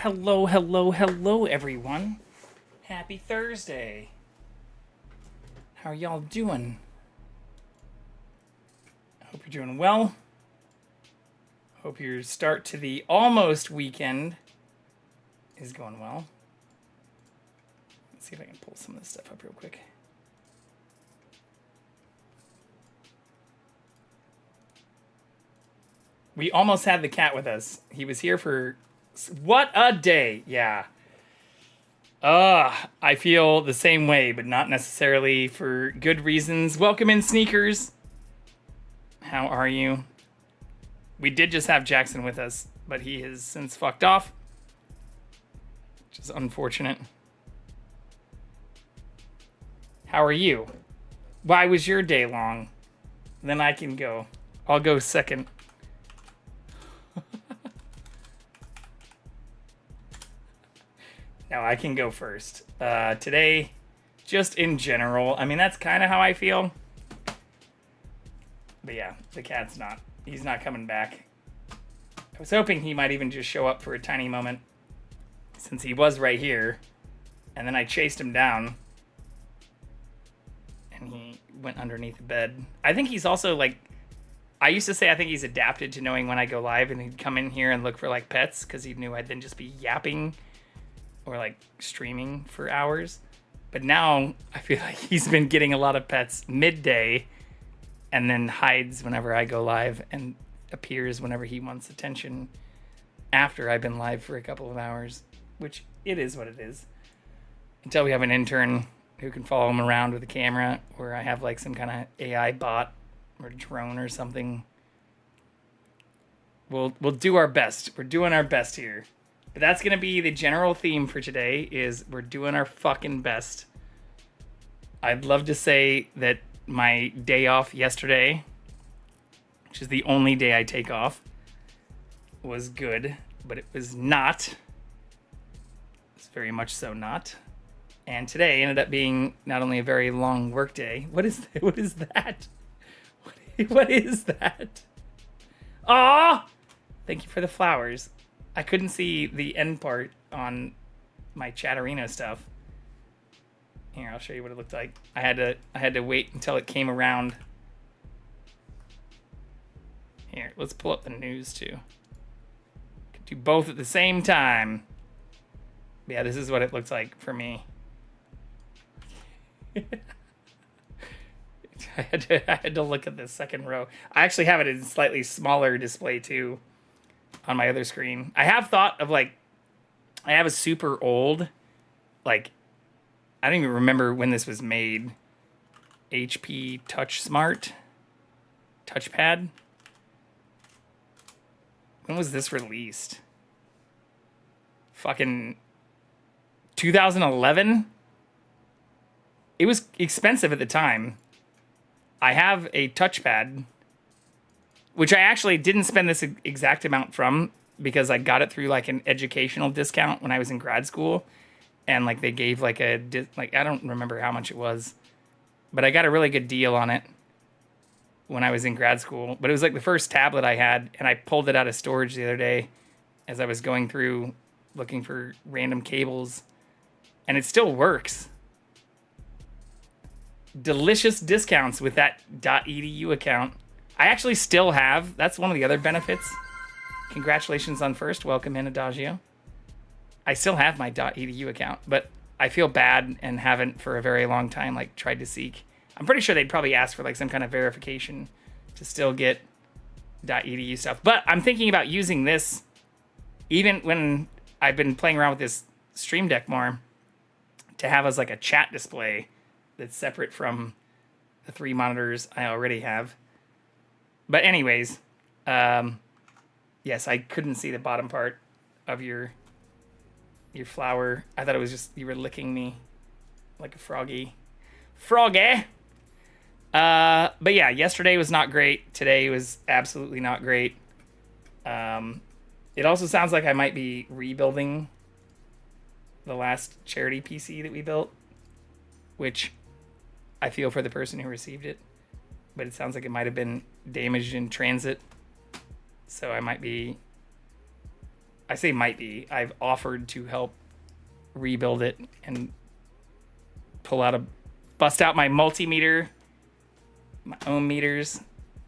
Hello, hello, hello, everyone. Happy Thursday. How are y'all doing? Hope you're doing well. Hope your start to the almost weekend is going well. Let's see if I can pull some of this stuff up real quick. We almost had the cat with us. He was here for... What a day! Yeah. I feel the same way, but not necessarily for good reasons. Welcome in, Sneakers. How are you? We did just have Jackson with us, but he has since fucked off, which is unfortunate. How are you? Why was your day long? Then I can go. I'll go second. No, I can go first. Today, just in general, I mean, that's kind of how I feel. But yeah, the cat's not. He's not coming back. I was hoping he might even just show up for a tiny moment, since he was right here. And then I chased him down. And he went underneath the bed. I think he's also, like... I used to say I think he's adapted to knowing when I go live, and he'd come in here and look for, like, pets, because he knew I'd then just be yapping or like streaming for hours. But now I feel like he's been getting a lot of pets midday and then hides whenever I go live and appears whenever he wants attention after I've been live for a couple of hours, which it is what it is. Until we have an intern who can follow him around with a camera, or I have like some kind of AI bot or drone or something. We'll do our best. We're doing our best here. But that's going to be the general theme for today, is we're doing our fucking best. I'd love to say that my day off yesterday, which is the only day I take off, was good, but it was not. It's very much so not. And today ended up being not only a very long work day. What is that? What is that? Aw! Thank you for the flowers. I couldn't see the end part on my Chatterino stuff. Here, I'll show you what it looked like. I had to wait until it came around. Here, let's pull up the news too. Could do both at the same time. Yeah, this is what it looks like for me. I had to look at the second row. I actually have it in slightly smaller display too on my other screen. I have thought of, like, I have a super old, like, I don't even remember when this was made, HP Touch Smart touchpad. When was this released? Fucking 2011? It was expensive at the time. I have a touchpad, which I actually didn't spend this exact amount from, because I got it through like an educational discount when I was in grad school. And like they gave like I don't remember how much it was, but I got a really good deal on it when I was in grad school. But it was like the first tablet I had, and I pulled it out of storage the other day as I was going through looking for random cables, and it still works. Delicious discounts with that .edu account. I actually still have, that's one of the other benefits. Congratulations on first. Welcome in, Adagio. I still have my .edu account, but I feel bad and haven't for a very long time, like, tried to seek. I'm pretty sure they'd probably ask for like some kind of verification to still get .edu stuff. But I'm thinking about using this even when I've been playing around with this Stream Deck more, to have as like a chat display that's separate from the 3 monitors I already have. But anyways, yes, I couldn't see the bottom part of your flower. I thought it was just you were licking me like a froggy. Froggy! But yeah, yesterday was not great. Today was absolutely not great. It also sounds like I might be rebuilding the last charity PC that we built, which I feel for the person who received it, but it sounds like it might have been damaged in transit. So I might be I say might be. I've offered to help rebuild it and bust out my multimeter, my own meters,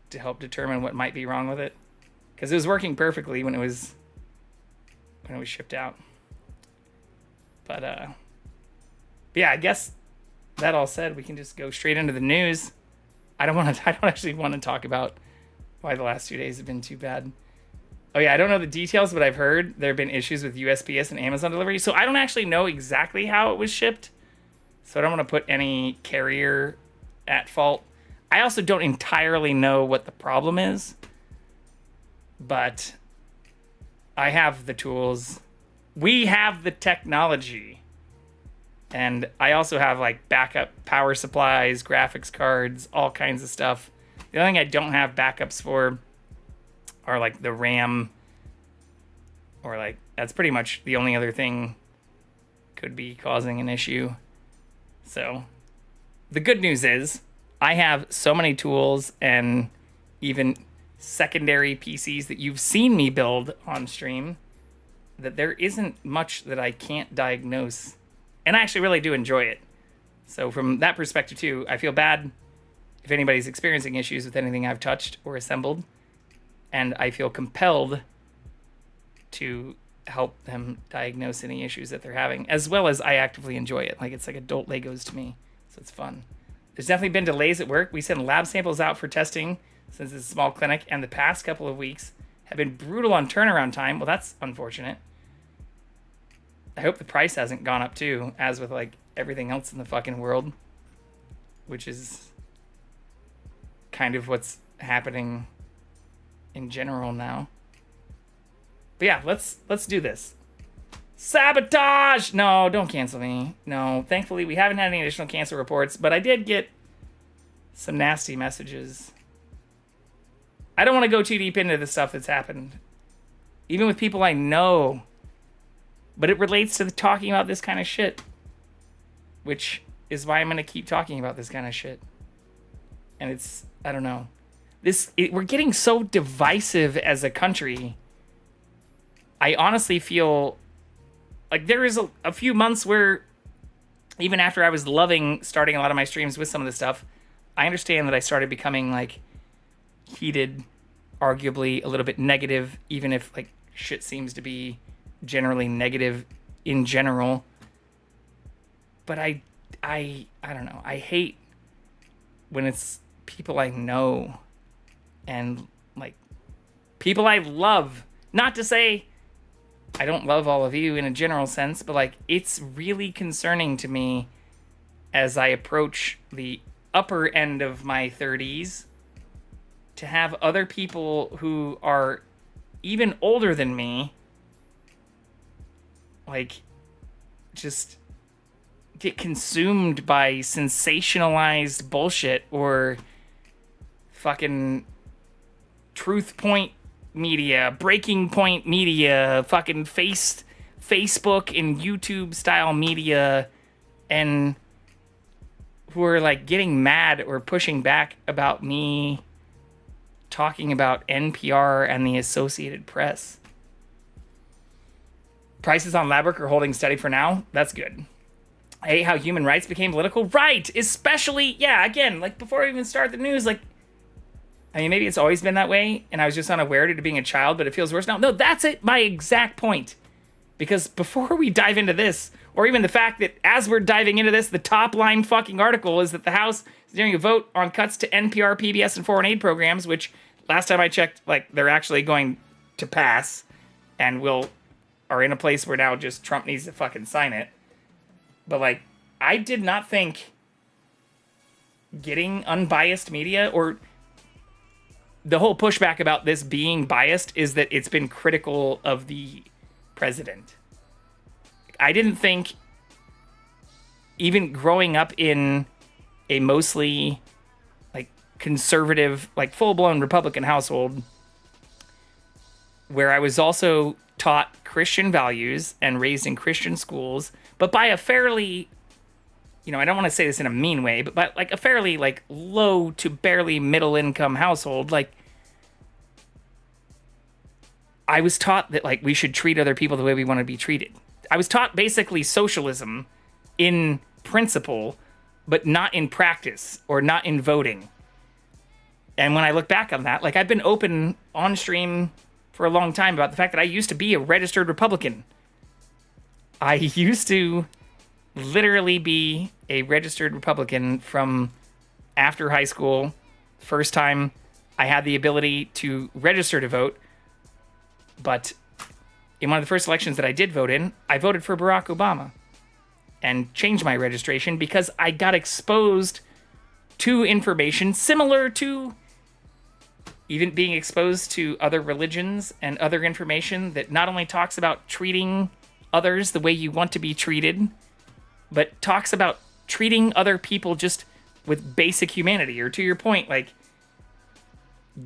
to help determine what might be wrong with it, because it was working perfectly when it was shipped out. But yeah, I guess that all said, we can just go straight into the news. I don't actually want to talk about why the last 2 days have been too bad. Oh yeah, I don't know the details, but I've heard there have been issues with USPS and Amazon delivery. So I don't actually know exactly how it was shipped. So I don't want to put any carrier at fault. I also don't entirely know what the problem is. But I have the tools. We have the technology. And I also have like backup power supplies, graphics cards, all kinds of stuff. The only thing I don't have backups for are like the RAM, or like that's pretty much the only other thing could be causing an issue. So the good news is I have so many tools and even secondary PCs that you've seen me build on stream that there isn't much that I can't diagnose. And I actually really do enjoy it. So from that perspective too, I feel bad if anybody's experiencing issues with anything I've touched or assembled. And I feel compelled to help them diagnose any issues that they're having, as well as I actively enjoy it. Like, it's like adult Legos to me, so it's fun. There's definitely been delays at work. We send lab samples out for testing since it's a small clinic, and the past couple of weeks have been brutal on turnaround time. Well, that's unfortunate. I hope the price hasn't gone up too, as with like everything else in the fucking world, which is kind of what's happening in general now. But yeah, let's do this. Sabotage! No, don't cancel me. No, thankfully we haven't had any additional cancel reports, but I did get some nasty messages. I don't want to go too deep into the stuff that's happened, even with people I know, but it relates to talking about this kind of shit, which is why I'm going to keep talking about this kind of shit. And it's, I don't know. We're getting so divisive as a country. I honestly feel like there is a few months where, even after I was loving starting a lot of my streams with some of this stuff, I understand that I started becoming like heated, arguably a little bit negative, even if like shit seems to be generally negative in general. But I don't know. I hate when it's people I know and like people I love. Not to say I don't love all of you in a general sense, but like it's really concerning to me as I approach the upper end of my 30s to have other people who are even older than me like just get consumed by sensationalized bullshit or fucking Truth Point media, Breaking Point media, fucking Facebook and YouTube style media, and who are like getting mad or pushing back about me talking about NPR and the Associated Press. Prices on lab work are holding steady for now. That's good. I hate how human rights became political. Right! Especially, yeah, again, like before I even start the news, like, I mean, maybe it's always been that way, and I was just unaware to being a child, but it feels worse now. No, that's it, my exact point. Because before we dive into this, or even the fact that as we're diving into this, the top line fucking article is that the House is doing a vote on cuts to NPR, PBS, and foreign aid programs, which last time I checked, like, they're actually going to pass, and are in a place where now just Trump needs to fucking sign it. But, like, I did not think getting unbiased media, or the whole pushback about this being biased is that it's been critical of the president. I didn't think, even growing up in a mostly, like, conservative, like, full-blown Republican household, where I was also taught Christian values and raised in Christian schools, but by a fairly, you know, I don't want to say this in a mean way, but by like a fairly like low to barely middle income household, like I was taught that like we should treat other people the way we want to be treated. I was taught basically socialism in principle, but not in practice or not in voting. And when I look back on that, like I've been open on stream for a long time about the fact that I used to be a registered Republican. I used to literally be a registered Republican from after high school. First time I had the ability to register to vote. But in one of the first elections that I did vote in, I voted for Barack Obama and changed my registration because I got exposed to information similar to even being exposed to other religions and other information that not only talks about treating others the way you want to be treated, but talks about treating other people just with basic humanity, or to your point, like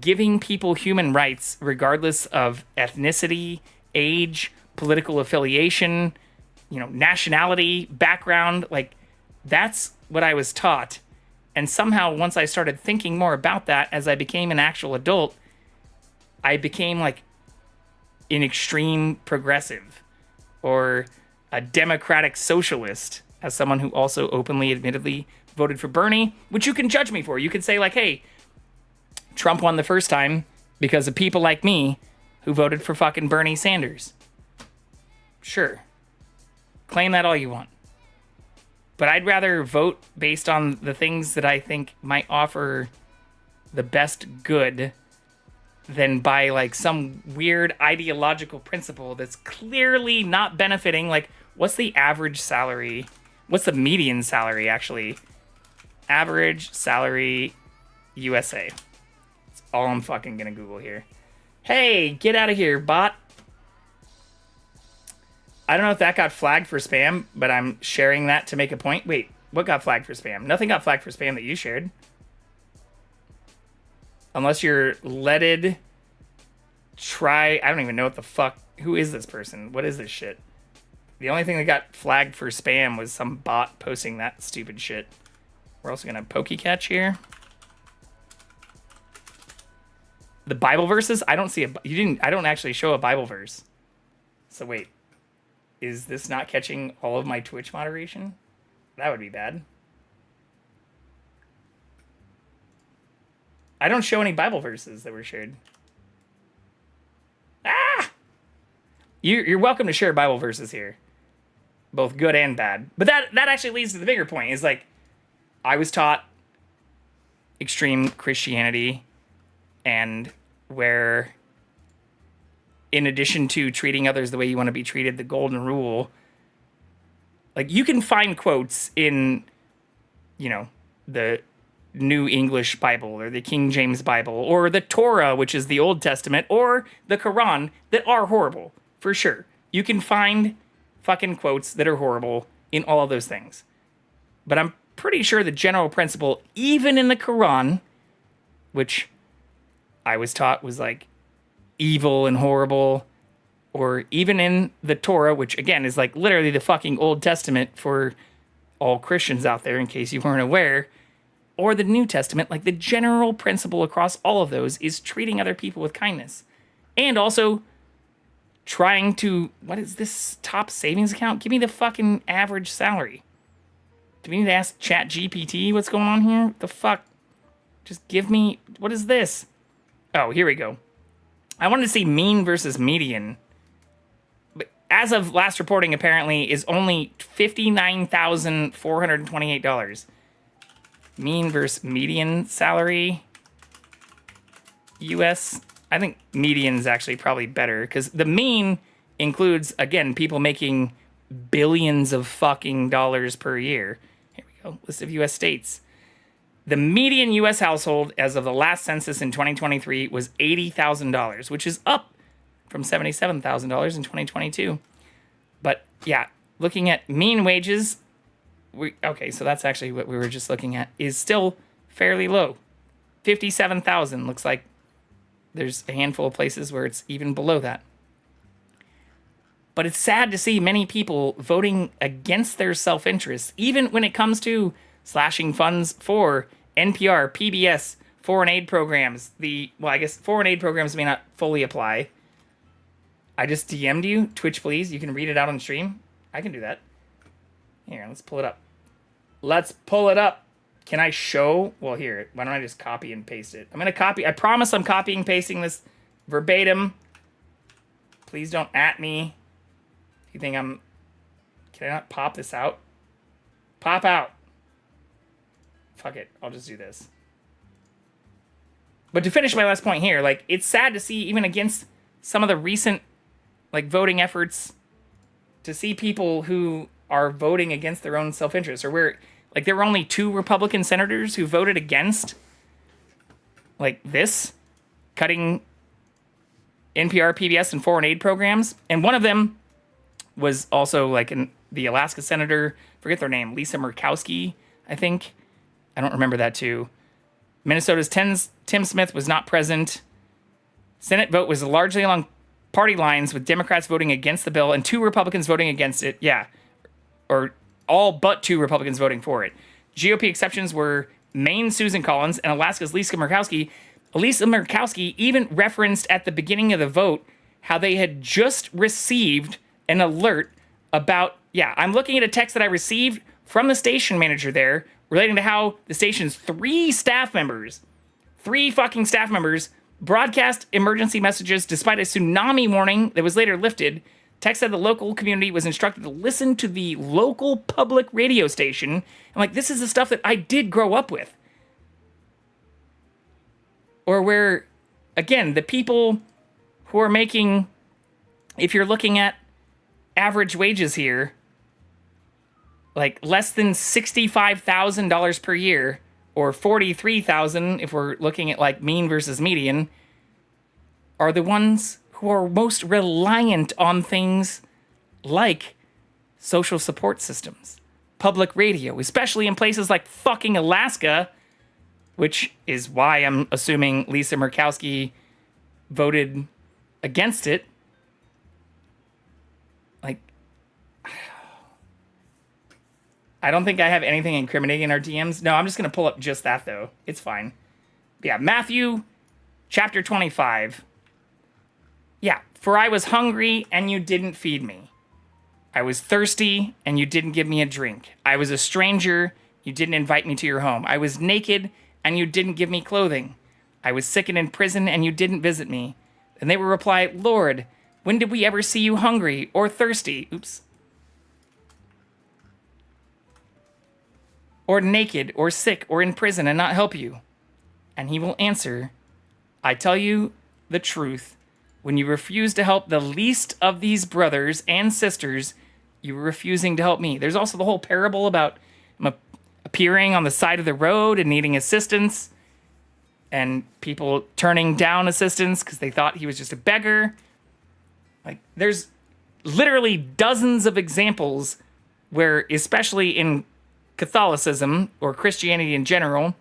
giving people human rights regardless of ethnicity, age, political affiliation, nationality, background. Like that's what I was taught. And somehow once I started thinking more about that as I became an actual adult, I became like an extreme progressive or a democratic socialist, as someone who also openly, admittedly voted for Bernie, which you can judge me for. You could say like, hey, Trump won the first time because of people like me who voted for fucking Bernie Sanders. Sure. Claim that all you want. But I'd rather vote based on the things that I think might offer the best good than by like some weird ideological principle that's clearly not benefiting. Like, what's the average salary? What's the median salary, actually? Average salary USA. That's all I'm fucking gonna Google here. Hey, get out of here, bot. I don't know if that got flagged for spam, but I'm sharing that to make a point. Wait, what got flagged for spam? Nothing got flagged for spam that you shared. Unless you're leaded. I don't even know what the fuck. Who is this person? What is this shit? The only thing that got flagged for spam was some bot posting that stupid shit. We're also gonna Pokecatch here. The Bible verses? I don't see I don't actually show a Bible verse. So wait. Is this not catching all of my Twitch moderation? That would be bad. I don't show any Bible verses that were shared. Ah! You're welcome to share Bible verses here. Both good and bad. But that actually leads to the bigger point. Is like, I was taught extreme Christianity, and where in addition to treating others the way you want to be treated, the golden rule, like you can find quotes in, the New English Bible or the King James Bible or the Torah, which is the Old Testament, or the Quran that are horrible, for sure. You can find fucking quotes that are horrible in all of those things. But I'm pretty sure the general principle, even in the Quran, which I was taught was like evil and horrible, or even in the Torah, which again is like literally the fucking Old Testament for all Christians out there in case you weren't aware, or the New Testament, like the general principle across all of those is treating other people with kindness. And also trying to, what is this top savings account? Give me the fucking average salary. Do we need to ask ChatGPT what's going on here? What the fuck? Just give me, what is this? Oh, here we go. I wanted to see mean versus median. But as of last reporting, apparently, is only $59,428. Mean versus median salary. US. I think median is actually probably better, because the mean includes, again, people making billions of fucking dollars per year. Here we go. List of US states. The median U.S. household as of the last census in 2023 was $80,000, which is up from $77,000 in 2022. But yeah, looking at mean wages, okay, so that's actually what we were just looking at, is still fairly low. 57,000. Looks like there's a handful of places where it's even below that. But it's sad to see many people voting against their self-interest, even when it comes to slashing funds for NPR, PBS, foreign aid programs. I guess foreign aid programs may not fully apply, I just DM'd you. Twitch, please. You can read it out on stream. I can do that. Here, let's pull it up. Let's pull it up. Can I show? Well, here. Why don't I just copy and paste it? I'm going to copy. I promise I'm copying and pasting this verbatim. Please don't at me. If you think I'm... Can I not pop this out? Pop out. Fuck it. I'll just do this. But to finish my last point here, like, it's sad to see, even against some of the recent, like, voting efforts, to see people who are voting against their own self-interest, or where, like, there were only 2 Republican senators who voted against, like, this, cutting NPR, PBS, and foreign aid programs. And one of them was also, like, the Alaska senator, forget their name, Lisa Murkowski, I think. I don't remember that, too. Minnesota's Tim Smith was not present. Senate vote was largely along party lines, with Democrats voting against the bill and 2 Republicans voting against it. Yeah. Or all but 2 Republicans voting for it. GOP exceptions were Maine's Susan Collins and Alaska's Lisa Murkowski. Lisa Murkowski even referenced at the beginning of the vote how they had just received an alert about, I'm looking at a text that I received from the station manager there relating to how the station's 3 fucking staff members broadcast emergency messages despite a tsunami warning that was later lifted. Text said the local community was instructed to listen to the local public radio station. And like, this is the stuff that I did grow up with. Or where, again, the people who are making, if you're looking at average wages here, like less than $65,000 per year, or $43,000 if we're looking at like mean versus median, are the ones who are most reliant on things like social support systems, public radio, especially in places like fucking Alaska, which is why I'm assuming Lisa Murkowski voted against it. Like, I don't think I have anything incriminating in our DMs. No, I'm just going to pull up just that, though. It's fine. Yeah, Matthew chapter 25. Yeah, for I was hungry and you didn't feed me. I was thirsty and you didn't give me a drink. I was a stranger, you didn't invite me to your home. I was naked and you didn't give me clothing. I was sick and in prison and you didn't visit me. And they will reply, Lord, when did we ever see you hungry or thirsty? Or naked, or sick, or in prison, and not help you? And he will answer, I tell you the truth, when you refuse to help the least of these brothers and sisters, you are refusing to help me. There's also the whole parable about him appearing on the side of the road and needing assistance, and people turning down assistance because they thought he was just a beggar. Like, there's literally dozens of examples where, especially in Catholicism or Christianity in general,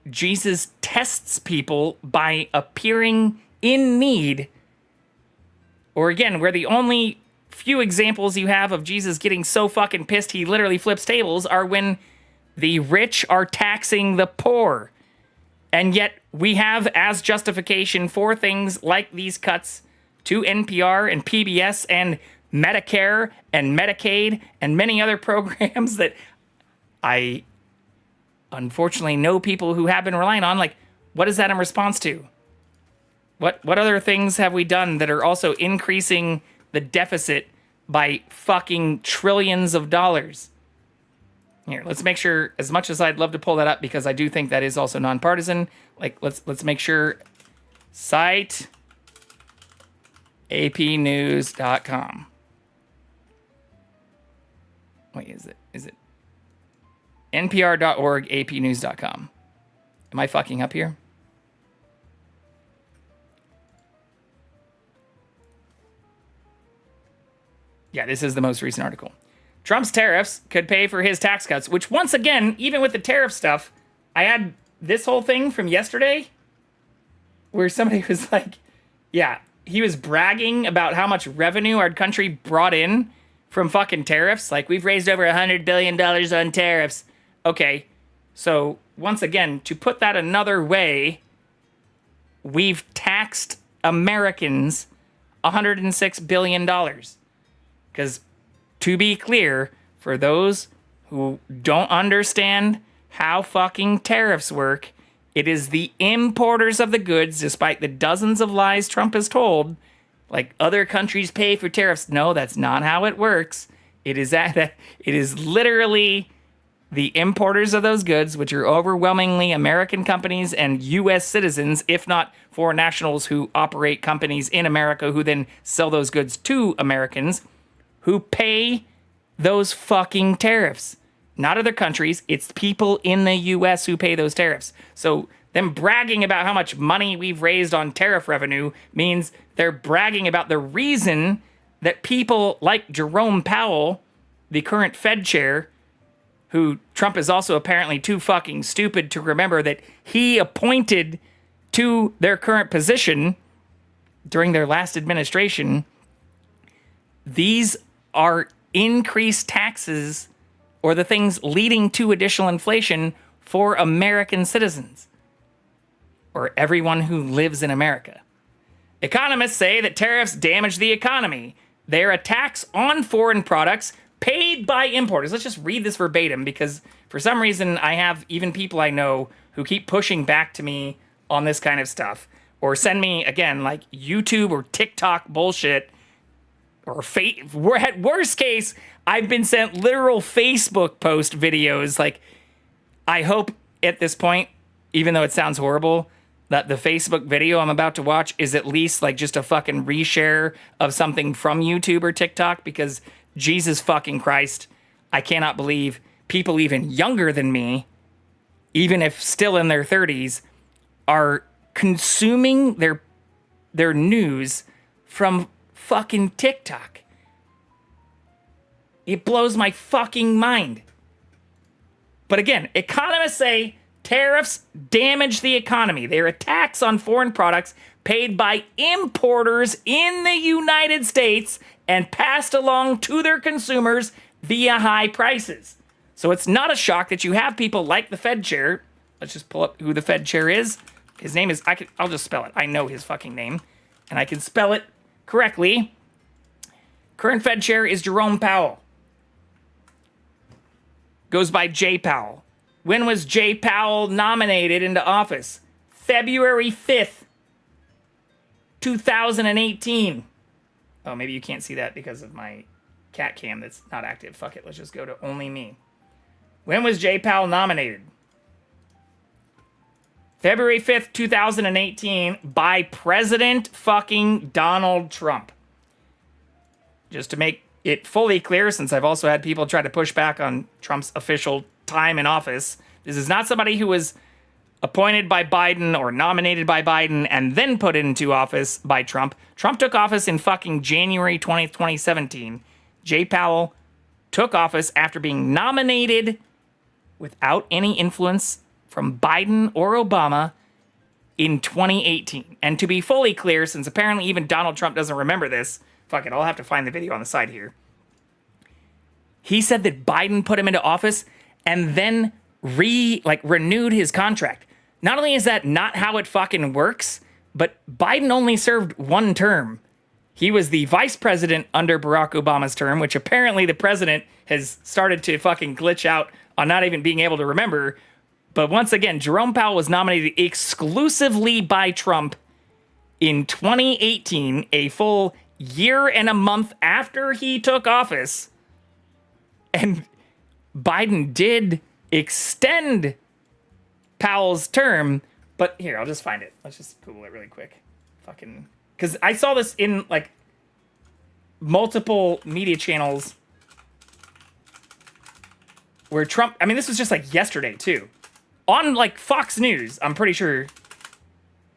Jesus tests people by appearing in need. Or again, where the only few examples you have of Jesus getting so fucking pissed he literally flips tables are when the rich are taxing the poor. And yet we have as justification for things like these cuts to NPR and PBS and Medicare and Medicaid and many other programs that I unfortunately know people who have been relying on. Like, what is that in response to? What other things have we done that are also increasing the deficit by fucking trillions of dollars? Here, let's make sure, as much as I'd love to pull that up because I do think that is also nonpartisan, like let's make sure site apnews.com. Wait, is it npr.org, apnews.com? Am I fucking up here? Yeah, this is the most recent article. Trump's tariffs could pay for his tax cuts, which once again, even with the tariff stuff, I had this whole thing from yesterday where somebody was like, yeah, he was bragging about how much revenue our country brought in from fucking tariffs. Like, we've raised over $100 billion on tariffs. Okay, so once again, to put that another way, we've taxed Americans $106 billion. Because, to be clear, for those who don't understand how fucking tariffs work, it is the importers of the goods, despite the dozens of lies Trump has told, like other countries pay for tariffs. No, that's not how it works. It is literally the importers of those goods, which are overwhelmingly American companies and U.S. citizens, if not foreign nationals who operate companies in America who then sell those goods to Americans, who pay those fucking tariffs. Not other countries. It's people in the U.S. who pay those tariffs. So them bragging about how much money we've raised on tariff revenue means they're bragging about the reason that people like Jerome Powell, the current Fed chair, who Trump is also apparently too fucking stupid to remember that he appointed to their current position during their last administration, these are increased taxes or the things leading to additional inflation for American citizens, or everyone who lives in America. Economists say that tariffs damage the economy. They're a tax on foreign products paid by importers. Let's just read this verbatim, because for some reason I have even people I know who keep pushing back to me on this kind of stuff, or send me, again, like YouTube or TikTok bullshit, or at worst case, I've been sent literal Facebook post videos. Like, I hope at this point, even though it sounds horrible, that the Facebook video I'm about to watch is at least like just a fucking reshare of something from YouTube or TikTok, because Jesus fucking Christ, I cannot believe people even younger than me, even if still in their 30s, are consuming their news from fucking TikTok. It blows my fucking mind. But again, economists say tariffs damage the economy. They're a tax on foreign products paid by importers in the United States and passed along to their consumers via high prices. So it's not a shock that you have people like the Fed chair. Let's just pull up who the Fed chair is. His name is, I'll just spell it. I know his fucking name, and I can spell it correctly. Current Fed chair is Jerome Powell. Goes by J. Powell. When was J. Powell nominated into office? February 5th, 2018. Oh, maybe you can't see that because of my CatCam that's not active. Fuck it, let's just go to only me. When was J. Powell nominated? February 5th, 2018 by President fucking Donald Trump. Just to make it fully clear, since I've also had people try to push back on Trump's official time in office, this is not somebody who was appointed by Biden or nominated by Biden and then put into office by Trump. Trump took office in fucking January 20th, 2017. J. Powell took office after being nominated without any influence from Biden or Obama in 2018. And to be fully clear, since apparently even Donald Trump doesn't remember this, fuck it, I'll have to find the video on the side here. He said that Biden put him into office and then renewed his contract. Not only is that not how it fucking works, but Biden only served one term. He was the vice president under Barack Obama's term, which apparently the president has started to fucking glitch out on not even being able to remember. But once again, Jerome Powell was nominated exclusively by Trump in 2018, a full year and a month after he took office. And Biden did extend Powell's term, but here, I'll just find it. Let's just Google it really quick. Fucking, because I saw this in like multiple media channels where Trump, I mean, this was just like yesterday too. On like Fox News, I'm pretty sure,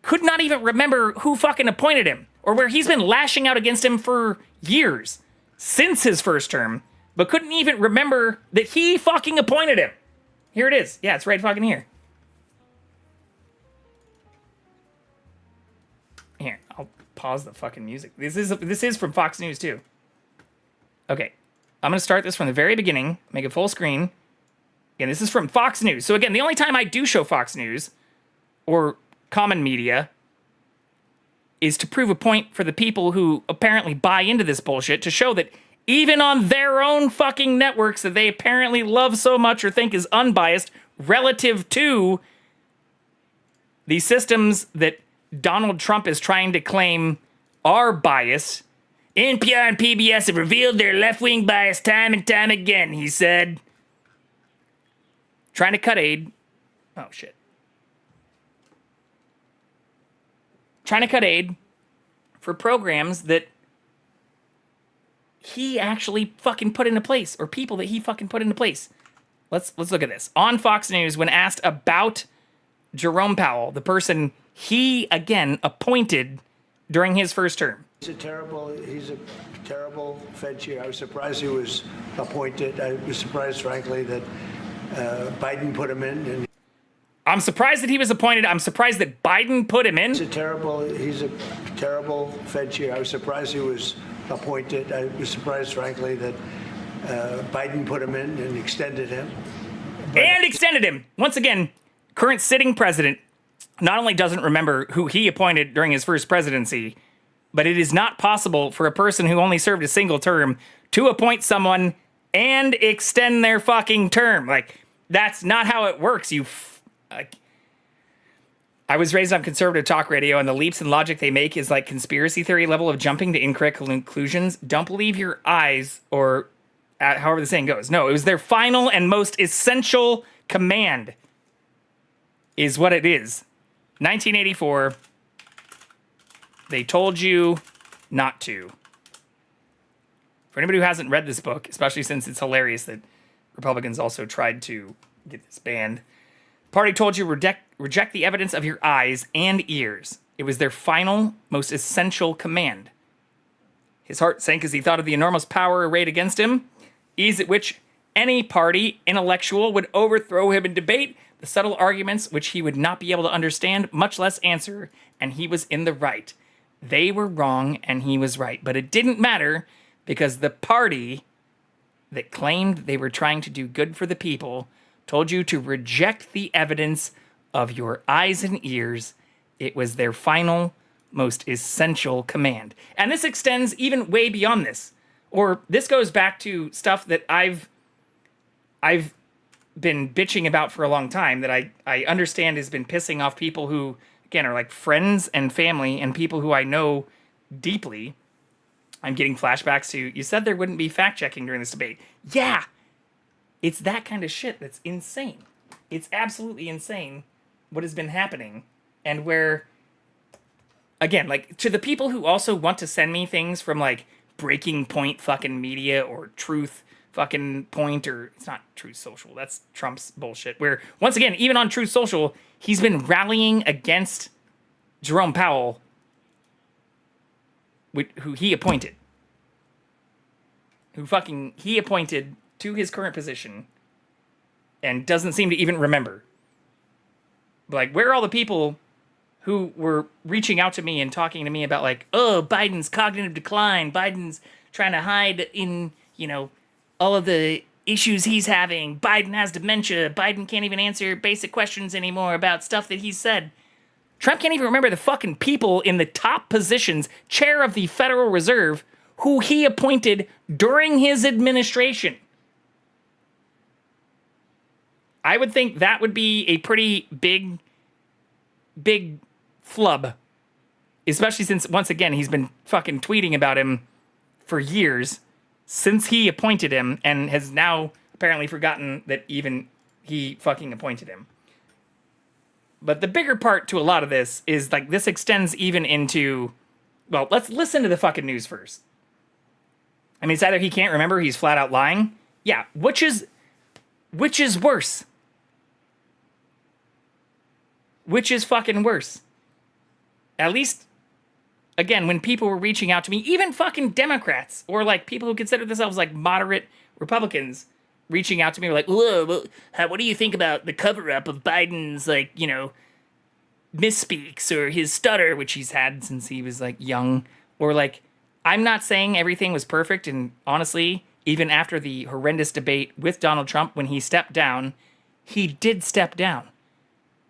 could not even remember who fucking appointed him, or where he's been lashing out against him for years since his first term, but couldn't even remember that he fucking appointed him. Here it is. Yeah, it's right fucking here. Here, I'll pause the fucking music. This is from Fox News too. Okay, I'm gonna start this from the very beginning, make it full screen. Again, this is from Fox News. So again, the only time I do show Fox News or common media is to prove a point for the people who apparently buy into this bullshit, to show that even on their own fucking networks that they apparently love so much or think is unbiased relative to the systems that Donald Trump is trying to claim are biased, NPR and PBS have revealed their left-wing bias time and time again, he said. Trying to cut aid. Oh, shit. Trying to cut aid for programs that he actually fucking put into place, or people that he fucking put into place. Let's look at this. On Fox News, when asked about Jerome Powell, the person he, again, appointed during his first term. He's a terrible Fed chair. I was surprised he was appointed. I was surprised, frankly, that Biden put him in. And I'm surprised that he was appointed. I'm surprised that Biden put him in. he's a terrible Fed chair. I was surprised he was appointed. I was surprised, frankly, that Biden put him in and extended him. Once again, current sitting president not only doesn't remember who he appointed during his first presidency, but it is not possible for a person who only served a single term to appoint someone and extend their fucking term. Like, that's not how it works. I was raised on conservative talk radio, and the leaps in logic they make is like conspiracy theory level of jumping to incorrect conclusions. Don't believe your eyes, or however the saying goes. No, it was their final and most essential command is what it is. 1984, they told you not to. For anybody who hasn't read this book, especially since it's hilarious that Republicans also tried to get this banned, the party told you reject the evidence of your eyes and ears. It was their final, most essential command. His heart sank as he thought of the enormous power arrayed against him, ease at which any party intellectual would overthrow him in debate, the subtle arguments which he would not be able to understand, much less answer, and he was in the right. They were wrong, and he was right. But it didn't matter, because the party that claimed they were trying to do good for the people told you to reject the evidence of your eyes and ears. It was their final, most essential command. And this extends even way beyond this. Or this goes back to stuff that I've been bitching about for a long time, that I understand has been pissing off people who, again, are like friends and family and people who I know deeply. I'm getting flashbacks to, you said there wouldn't be fact-checking during this debate. Yeah! It's that kind of shit that's insane. It's absolutely insane what has been happening. And where, again, like, to the people who also want to send me things from, like, Breaking Point fucking media or Truth fucking Point, or it's not Truth Social, that's Trump's bullshit, where, once again, even on Truth Social, he's been rallying against Jerome Powell, who he appointed. He appointed to his current position and doesn't seem to even remember. Like, where are all the people who were reaching out to me and talking to me about, like, oh, Biden's cognitive decline, Biden's trying to hide in, all of the issues he's having, Biden has dementia, Biden can't even answer basic questions anymore about stuff that he said. Trump can't even remember the fucking people in the top positions, chair of the Federal Reserve, who he appointed during his administration. I would think that would be a pretty big flub. Especially since, once again, he's been fucking tweeting about him for years, since he appointed him, and has now apparently forgotten that even he fucking appointed him. But the bigger part to a lot of this is, like, this extends even into, well, let's listen to the fucking news first. I mean, it's either he can't remember, he's flat out lying. Yeah, which is worse? Which is fucking worse? At least, again, when people were reaching out to me, even fucking Democrats, or, like, people who consider themselves, like, moderate Republicans, reaching out to me were like, whoa, what do you think about the cover-up of Biden's, like, misspeaks, or his stutter, which he's had since he was, like, young, or, like, I'm not saying everything was perfect, and honestly, even after the horrendous debate with Donald Trump when he stepped down, he did step down.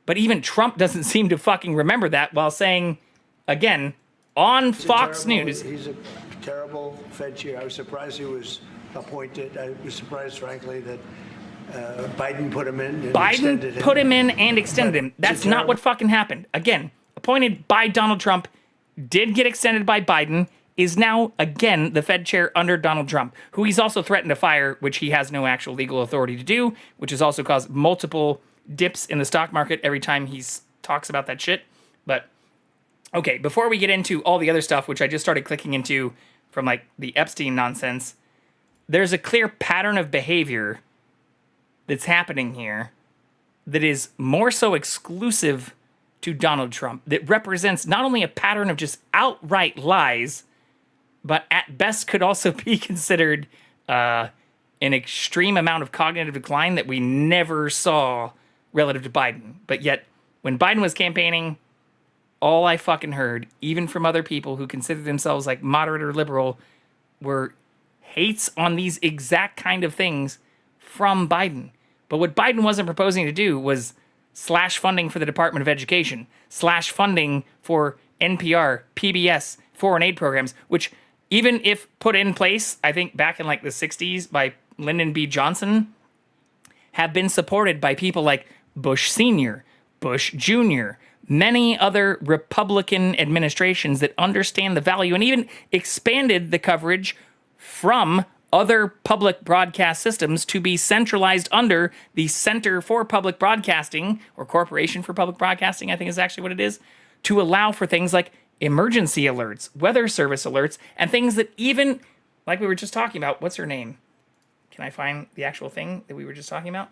But even Trump doesn't seem to fucking remember that, while saying, again, on Fox News. He's a terrible Fed chair. I was surprised he was appointed. I was surprised, frankly, that Biden put him in. Biden put him in and extended him. That's not what fucking happened. Again, appointed by Donald Trump, did get extended by Biden, is now, again, the Fed chair under Donald Trump, who he's also threatened to fire, which he has no actual legal authority to do, which has also caused multiple dips in the stock market every time he talks about that shit. But, okay, before we get into all the other stuff, which I just started clicking into from, like, the Epstein nonsense, there's a clear pattern of behavior that's happening here that is more so exclusive to Donald Trump, that represents not only a pattern of just outright lies, but at best could also be considered an extreme amount of cognitive decline that we never saw relative to Biden. But yet, when Biden was campaigning, all I fucking heard, even from other people who consider themselves like moderate or liberal, were hates on these exact kind of things from Biden. But what Biden wasn't proposing to do was slash funding for the Department of Education, slash funding for NPR, PBS, foreign aid programs, which even if put in place, I think back in like the 60s by Lyndon B. Johnson, have been supported by people like Bush Sr., Bush Jr., many other Republican administrations that understand the value and even expanded the coverage from other public broadcast systems to be centralized under the Center for Public Broadcasting, or Corporation for Public Broadcasting, I think is actually what it is, to allow for things like emergency alerts, weather service alerts, and things that even, like we were just talking about, what's her name? Can I find the actual thing that we were just talking about?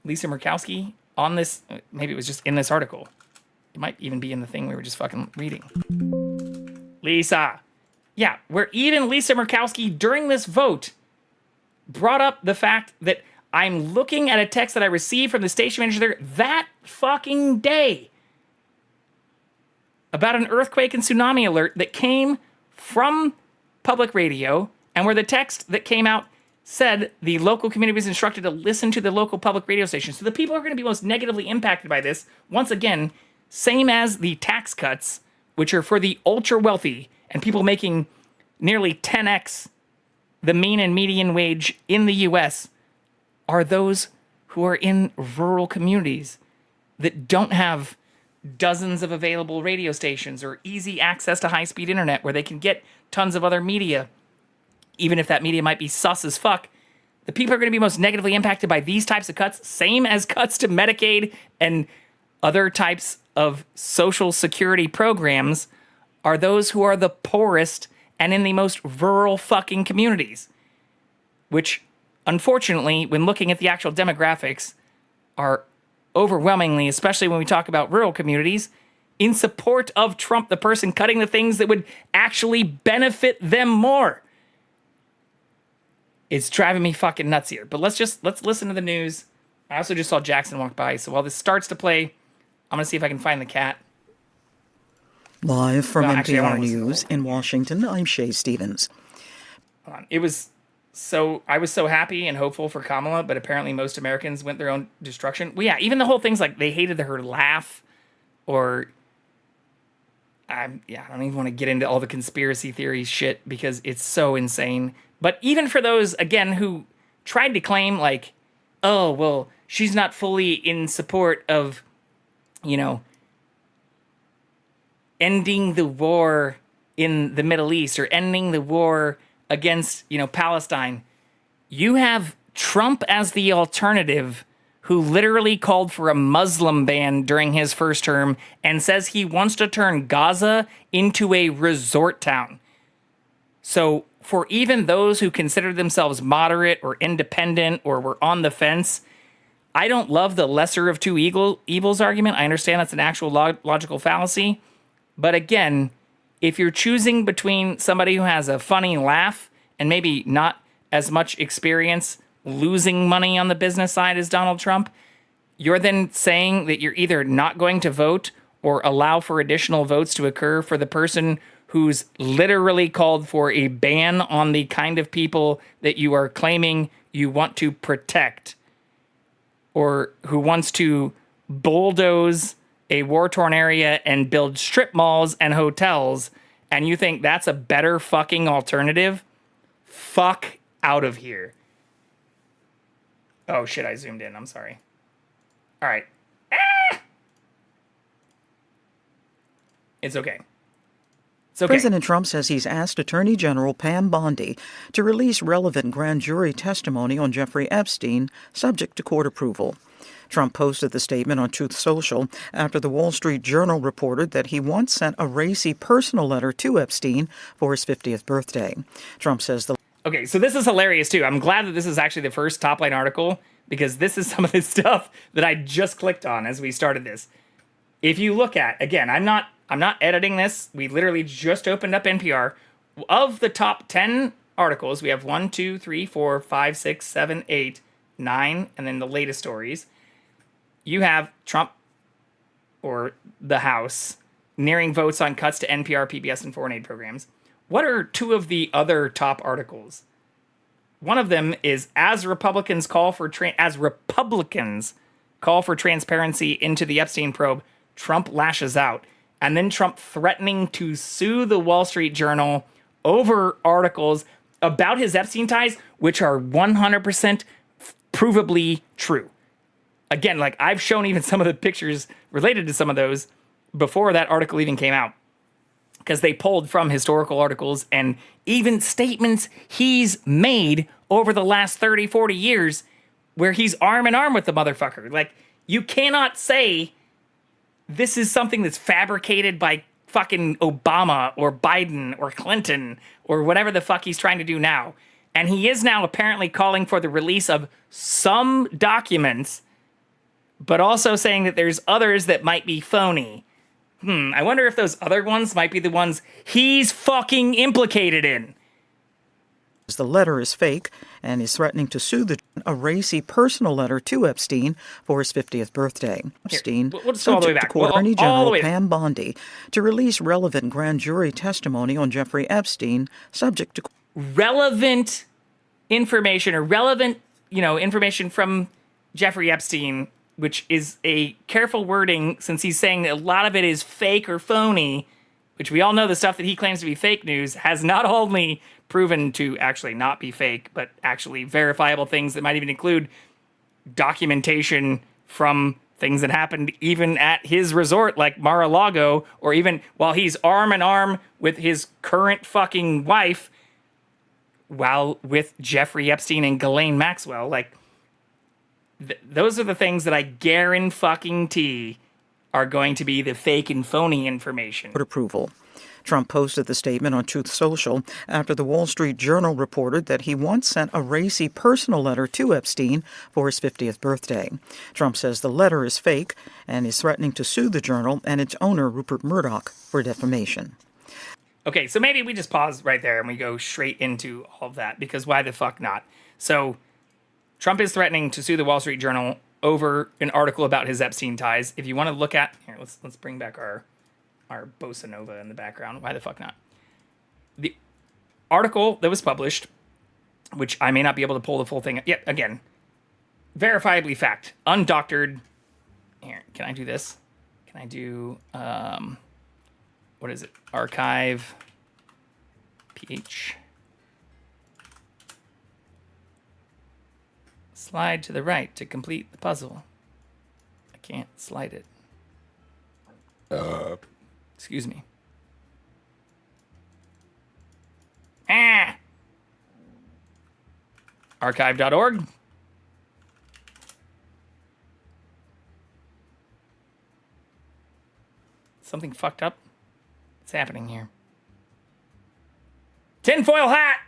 Lisa Murkowski on this, maybe it was just in this article. It might even be in the thing we were just fucking reading. Lisa. Yeah, where even Lisa Murkowski, during this vote, brought up the fact that I'm looking at a text that I received from the station manager there that fucking day about an earthquake and tsunami alert that came from public radio, and where the text that came out said the local community was instructed to listen to the local public radio station. So the people who are going to be most negatively impacted by this, once again, same as the tax cuts, which are for the ultra wealthy and people making nearly 10x the mean and median wage in the US, are those who are in rural communities that don't have dozens of available radio stations or easy access to high-speed internet where they can get tons of other media, even if that media might be sus as fuck. The people who are going to be most negatively impacted by these types of cuts, same as cuts to Medicaid and other types of social security programs, are those who are the poorest and in the most rural fucking communities, which, unfortunately, when looking at the actual demographics, are overwhelmingly, especially when we talk about rural communities, in support of Trump, the person cutting the things that would actually benefit them more. It's driving me fucking nuts here. But let's listen to the news. I also just saw Jackson walk by, so while this starts to play, I'm gonna see if I can find the cat. Live from NPR News in Washington, I'm Shay Stevens. Hold on. I was so happy and hopeful for Kamala, but apparently most Americans went their own destruction. Well, yeah, even the whole thing's like they hated her laugh, or I don't even want to get into all the conspiracy theory shit because it's so insane. But even for those, again, who tried to claim like, oh, well, she's not fully in support of, ending the war in the Middle East or ending the war against, Palestine. You have Trump as the alternative, who literally called for a Muslim ban during his first term and says he wants to turn Gaza into a resort town. So for even those who consider themselves moderate or independent or were on the fence, I don't love the lesser of two evils argument. I understand that's an actual logical fallacy. But again, if you're choosing between somebody who has a funny laugh and maybe not as much experience losing money on the business side as Donald Trump, you're then saying that you're either not going to vote or allow for additional votes to occur for the person who's literally called for a ban on the kind of people that you are claiming you want to protect, or who wants to bulldoze a war-torn area and build strip malls and hotels, and you think that's a better fucking alternative? Fuck out of here. Oh shit, I zoomed in. I'm sorry. All right. It's okay. It's okay. President Trump says he's asked Attorney General Pam Bondi to release relevant grand jury testimony on Jeffrey Epstein, subject to court approval. Trump posted the statement on Truth Social after the Wall Street Journal reported that he once sent a racy personal letter to Epstein for his 50th birthday. Trump says the... Okay, so this is hilarious, too. I'm glad that this is actually the first top-line article, because this is some of the stuff that I just clicked on as we started this. If you look at, again, I'm not editing this. We literally just opened up NPR. Of the top 10 articles, we have 1, 2, 3, 4, 5, 6, 7, 8, 9, and then the latest stories. You have Trump, or the House, nearing votes on cuts to NPR, PBS, and foreign aid programs. What are two of the other top articles? One of them is as Republicans call for transparency into the Epstein probe, Trump lashes out. And then Trump threatening to sue the Wall Street Journal over articles about his Epstein ties, which are 100% provably true. Again, like I've shown even some of the pictures related to some of those before that article even came out, because they pulled from historical articles and even statements he's made over the last 30, 40 years where he's arm in arm with the motherfucker. Like, you cannot say this is something that's fabricated by fucking Obama or Biden or Clinton or whatever the fuck he's trying to do now. And he is now apparently calling for the release of some documents, but also saying that there's others that might be phony. I wonder if those other ones might be the ones he's fucking implicated in. The letter is fake and is threatening to sue a racy personal letter to Epstein for his 50th birthday. Epstein, we'll just go all the way back. Attorney General Pam Bondi to release relevant grand jury testimony on Jeffrey Epstein, subject to relevant information or relevant, information from Jeffrey Epstein, which is a careful wording since he's saying that a lot of it is fake or phony, which we all know the stuff that he claims to be fake news has not only proven to actually not be fake, but actually verifiable things that might even include documentation from things that happened even at his resort, like Mar-a-Lago, or even while he's arm in arm with his current fucking wife, while with Jeffrey Epstein and Ghislaine Maxwell. Like, those are the things that I guarantee are going to be the fake and phony information. Approval. Trump posted the statement on Truth Social after the Wall Street Journal reported that he once sent a racy personal letter to Epstein for his 50th birthday. Trump says the letter is fake and is threatening to sue the journal and its owner, Rupert Murdoch, for defamation. Okay, so maybe we just pause right there and we go straight into all of that, because why the fuck not? So Trump is threatening to sue the Wall Street Journal over an article about his Epstein ties. If you want to look at... Here, let's bring back our bossa nova in the background. Why the fuck not? The article that was published, which I may not be able to pull the full thing... Yet, again, verifiably fact. Undoctored... Here, can I do this? Can I do... what is it? Archive... PH... Slide to the right to complete the puzzle. I can't slide it. Excuse me. Archive.org. Something fucked up? What's happening here? Tinfoil hat!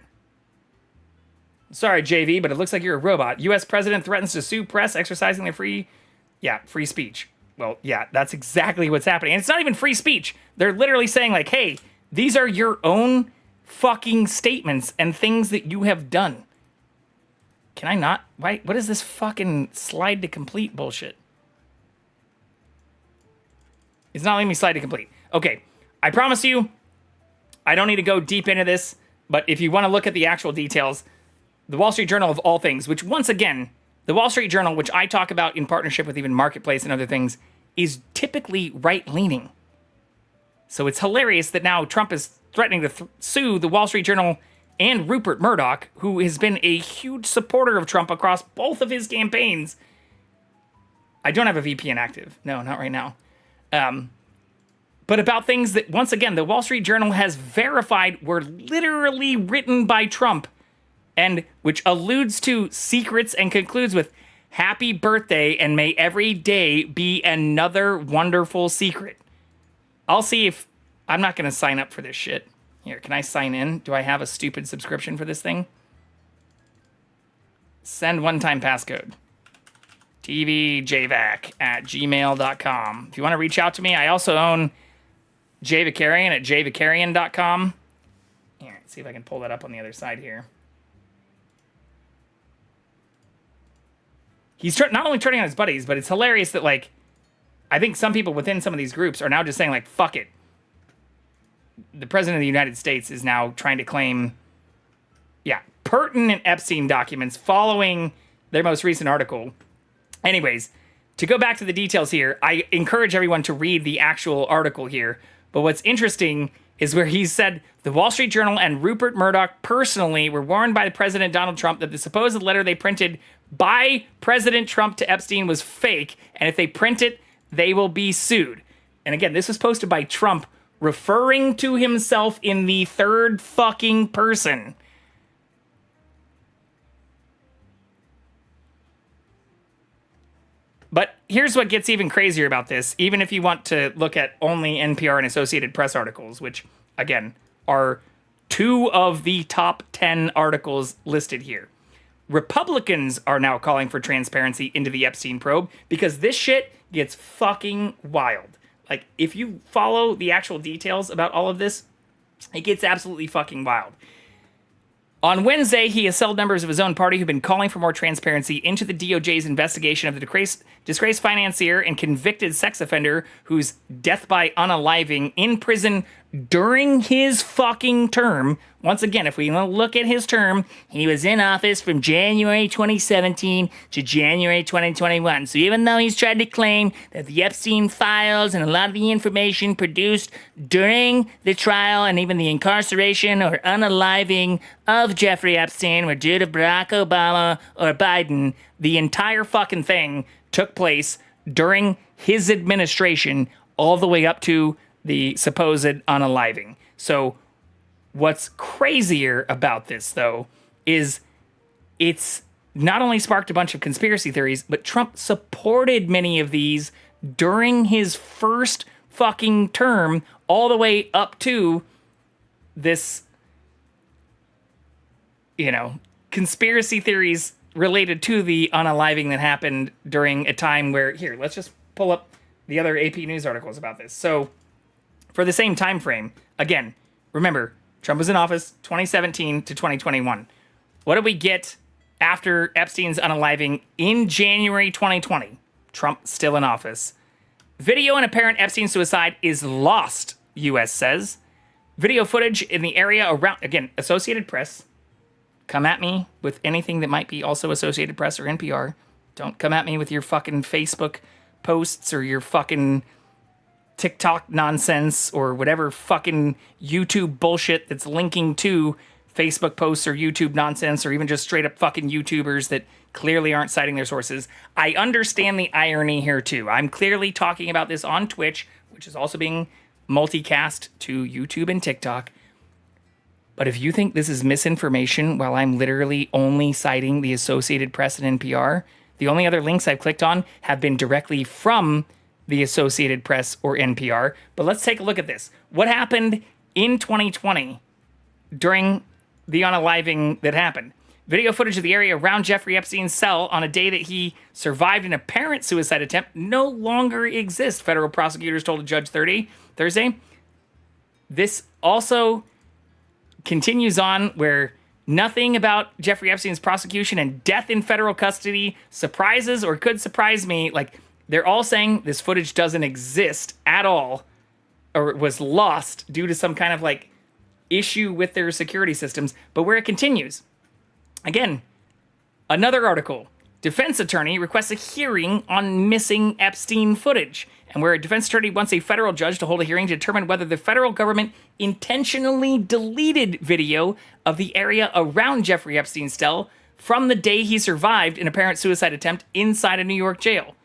Sorry, JV, but it looks like you're a robot. U.S. president threatens to sue press exercising their free speech. Well, yeah, that's exactly what's happening. And it's not even free speech. They're literally saying, like, hey, these are your own fucking statements and things that you have done. Can I not? Why? What is this fucking slide to complete bullshit? It's not letting me slide to complete. Okay, I promise you, I don't need to go deep into this, but if you want to look at the actual details... The Wall Street Journal of all things, which once again, the Wall Street Journal, which I talk about in partnership with even Marketplace and other things, is typically right-leaning. So it's hilarious that now Trump is threatening to sue the Wall Street Journal and Rupert Murdoch, who has been a huge supporter of Trump across both of his campaigns. I don't have a VPN active. No, not right now. But about things that, once again, the Wall Street Journal has verified were literally written by Trump, and which alludes to secrets and concludes with, "Happy birthday, and may every day be another wonderful secret." I'll see if... I'm not going to sign up for this shit. Here, can I sign in? Do I have a stupid subscription for this thing? Send one-time passcode. tvjvac@gmail.com. If you want to reach out to me, I also own jvicarian at jvicarian.com. Here, let's see if I can pull that up on the other side here. He's not only turning on his buddies, but it's hilarious that, like, I think some people within some of these groups are now just saying, like, fuck it. The president of the United States is now trying to claim, pertinent Epstein documents following their most recent article. Anyways, to go back to the details here, I encourage everyone to read the actual article here. But what's interesting is where he said the Wall Street Journal and Rupert Murdoch personally were warned by the President Donald Trump that the supposed letter they printed by President Trump to Epstein was fake, and if they print it, they will be sued. And again, this was posted by Trump, referring to himself in the third fucking person. But here's what gets even crazier about this, even if you want to look at only NPR and Associated Press articles, which, again, are 2 of the top 10 articles listed here. Republicans are now calling for transparency into the Epstein probe because this shit gets fucking wild. Like, if you follow the actual details about all of this, it gets absolutely fucking wild. On Wednesday, he assailed members of his own party who've been calling for more transparency into the DOJ's investigation of the disgraced financier and convicted sex offender who's death by unaliving in prison during his fucking term. Once again, if we look at his term, he was in office from January 2017 to January 2021. So even though he's tried to claim that the Epstein files and a lot of the information produced during the trial and even the incarceration or unaliving of Jeffrey Epstein were due to Barack Obama or Biden, the entire fucking thing took place during his administration all the way up to the supposed unaliving. So what's crazier about this, though, is it's not only sparked a bunch of conspiracy theories, but Trump supported many of these during his first fucking term, all the way up to this, conspiracy theories related to the unaliving that happened during a time where, here, let's just pull up the other AP News articles about this. So, for the same time frame, again, remember, Trump was in office 2017 to 2021. What did we get after Epstein's unaliving in January 2020? Trump still in office. Video and apparent Epstein suicide is lost, U.S. says. Video footage in the area around, again, Associated Press. Come at me with anything that might be also Associated Press or NPR. Don't come at me with your fucking Facebook posts or your fucking TikTok nonsense or whatever fucking YouTube bullshit that's linking to Facebook posts or YouTube nonsense or even just straight up fucking YouTubers that clearly aren't citing their sources. I understand the irony here too. I'm clearly talking about this on Twitch, which is also being multicast to YouTube and TikTok. But if you think this is misinformation while I'm literally only citing the Associated Press and NPR, the only other links I've clicked on have been directly from the Associated Press or NPR. But let's take a look at this. What happened in 2020 during the unaliving that happened? Video footage of the area around Jeffrey Epstein's cell on a day that he survived an apparent suicide attempt no longer exists, federal prosecutors told a judge Thursday. This also continues on where nothing about Jeffrey Epstein's prosecution and death in federal custody surprises or could surprise me. Like, they're all saying this footage doesn't exist at all or was lost due to some kind of like issue with their security systems. But where it continues, again, another article, defense attorney requests a hearing on missing Epstein footage, and where a defense attorney wants a federal judge to hold a hearing to determine whether the federal government intentionally deleted video of the area around Jeffrey Epstein's cell from the day he survived an apparent suicide attempt inside a New York jail.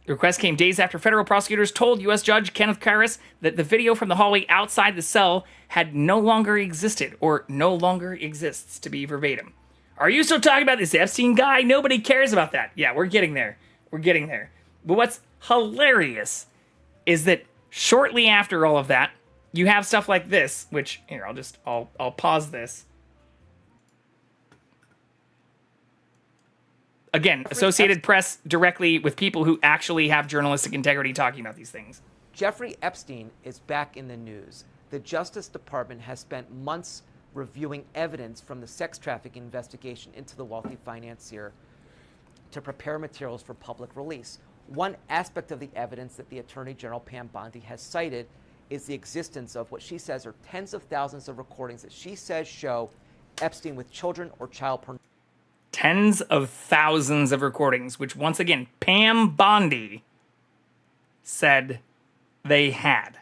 The request came days after federal prosecutors told U.S. Judge Kenneth Karras that the video from the hallway outside the cell had no longer existed, or no longer exists, to be verbatim. Are you still talking about this Epstein guy? Nobody cares about that. Yeah, we're getting there. We're getting there. But what's hilarious is that shortly after all of that, you have stuff like this, which, here, I'll pause this. Again, Associated Press directly with people who actually have journalistic integrity talking about these things. Jeffrey Epstein is back in the news. The Justice Department has spent months reviewing evidence from the sex trafficking investigation into the wealthy financier to prepare materials for public release. One aspect of the evidence that the Attorney General Pam Bondi has cited is the existence of what she says are tens of thousands of recordings that she says show Epstein with children or child pornography. Tens of thousands of recordings, which once again, Pam Bondi said they had.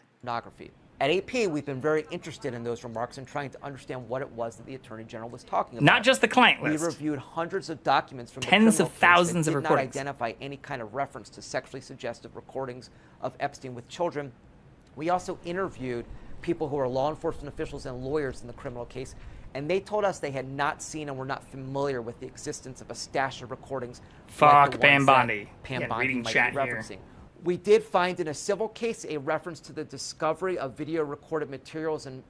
At AP, we've been very interested in those remarks and trying to understand what it was that the Attorney General was talking about. Not just the client list. We reviewed hundreds of documents from tens the of thousands of that did recordings. not identify any kind of reference to sexually suggestive recordings of Epstein with children. We also interviewed people who are law enforcement officials and lawyers in the criminal case, and they told us they had not seen and were not familiar with the existence of a stash of recordings. Fuck like the Pam ones that Bondi. Pam Again, Bondi reading might chat be here. referencing. We did find in a civil case a reference to the discovery of video recorded materials and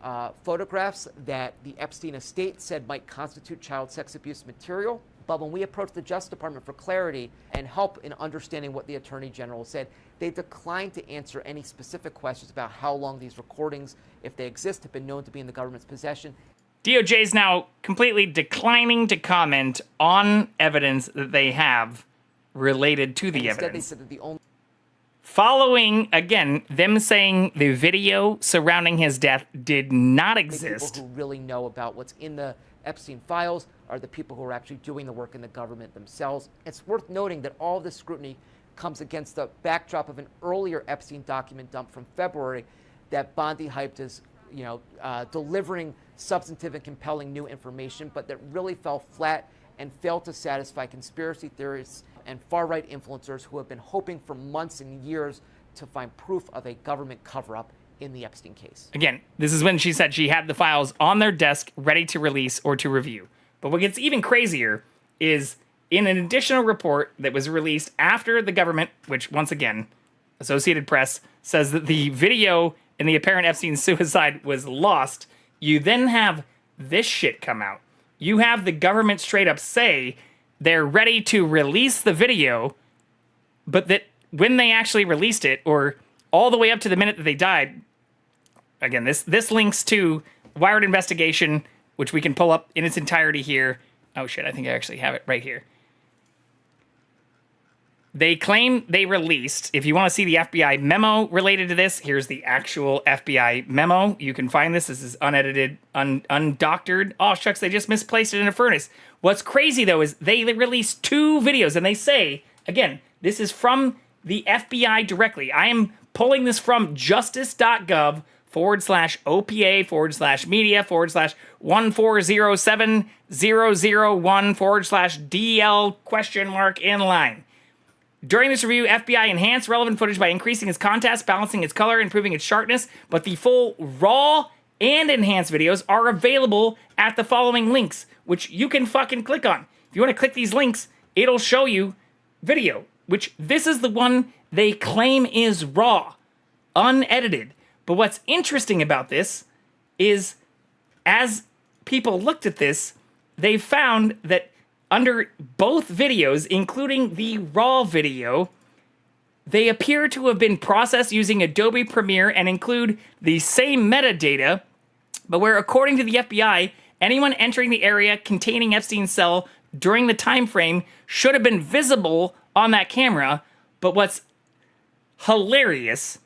photographs that the Epstein estate said might constitute child sex abuse material. But when we approached the Justice Department for clarity and help in understanding what the Attorney General said, they declined to answer any specific questions about how long these recordings, if they exist, have been known to be in the government's possession. DOJ is now completely declining to comment on evidence that they have related to the Instead, evidence. they said that the only Following, again, them saying the video surrounding his death did not people exist. who really know about what's in the Epstein files are the people who are actually doing the work in the government themselves. It's worth noting that all this scrutiny comes against the backdrop of an earlier Epstein document dump from February that Bondi hyped as, delivering substantive and compelling new information, but that really fell flat and failed to satisfy conspiracy theorists and far-right influencers who have been hoping for months and years to find proof of a government cover-up in the Epstein case. Again, this is when she said she had the files on their desk ready to release or to review. But what gets even crazier is in an additional report that was released after the government, which once again, Associated Press, says that the video in the apparent Epstein suicide was lost, you then have this shit come out. You have the government straight up say they're ready to release the video, but that when they actually released it, or all the way up to the minute that they died, again, this links to Wired investigation, which we can pull up in its entirety here. Oh shit, I think I actually have it right here. They claim they released, if you want to see the FBI memo related to this, here's the actual FBI memo. You can find this. This is unedited, undoctored. Oh, shucks, they just misplaced it in a furnace. What's crazy, though, is they released 2 videos, and they say, again, this is from the FBI directly. I am pulling this from justice.gov/OPA/media/1407001/DL ? During this review, FBI enhanced relevant footage by increasing its contrast, balancing its color, improving its sharpness, but the full raw and enhanced videos are available at the following links, which you can fucking click on. If you want to click these links, it'll show you video, which this is the one they claim is raw, unedited. But what's interesting about this is, as people looked at this, they found that under both videos, including the raw video, they appear to have been processed using Adobe Premiere and include the same metadata, but where, according to the FBI, anyone entering the area containing Epstein's cell during the time frame should have been visible on that camera. But what's hilarious,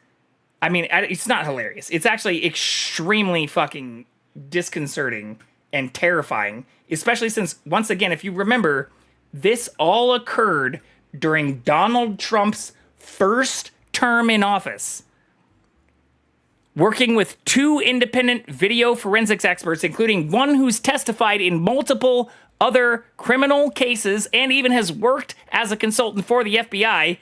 I mean, it's not hilarious. It's actually extremely fucking disconcerting and terrifying, especially since, once again, if you remember, This all occurred during Donald Trump's first term in office. Working with 2 independent video forensics experts, including one who's testified in multiple other criminal cases and even has worked as a consultant for the FBI,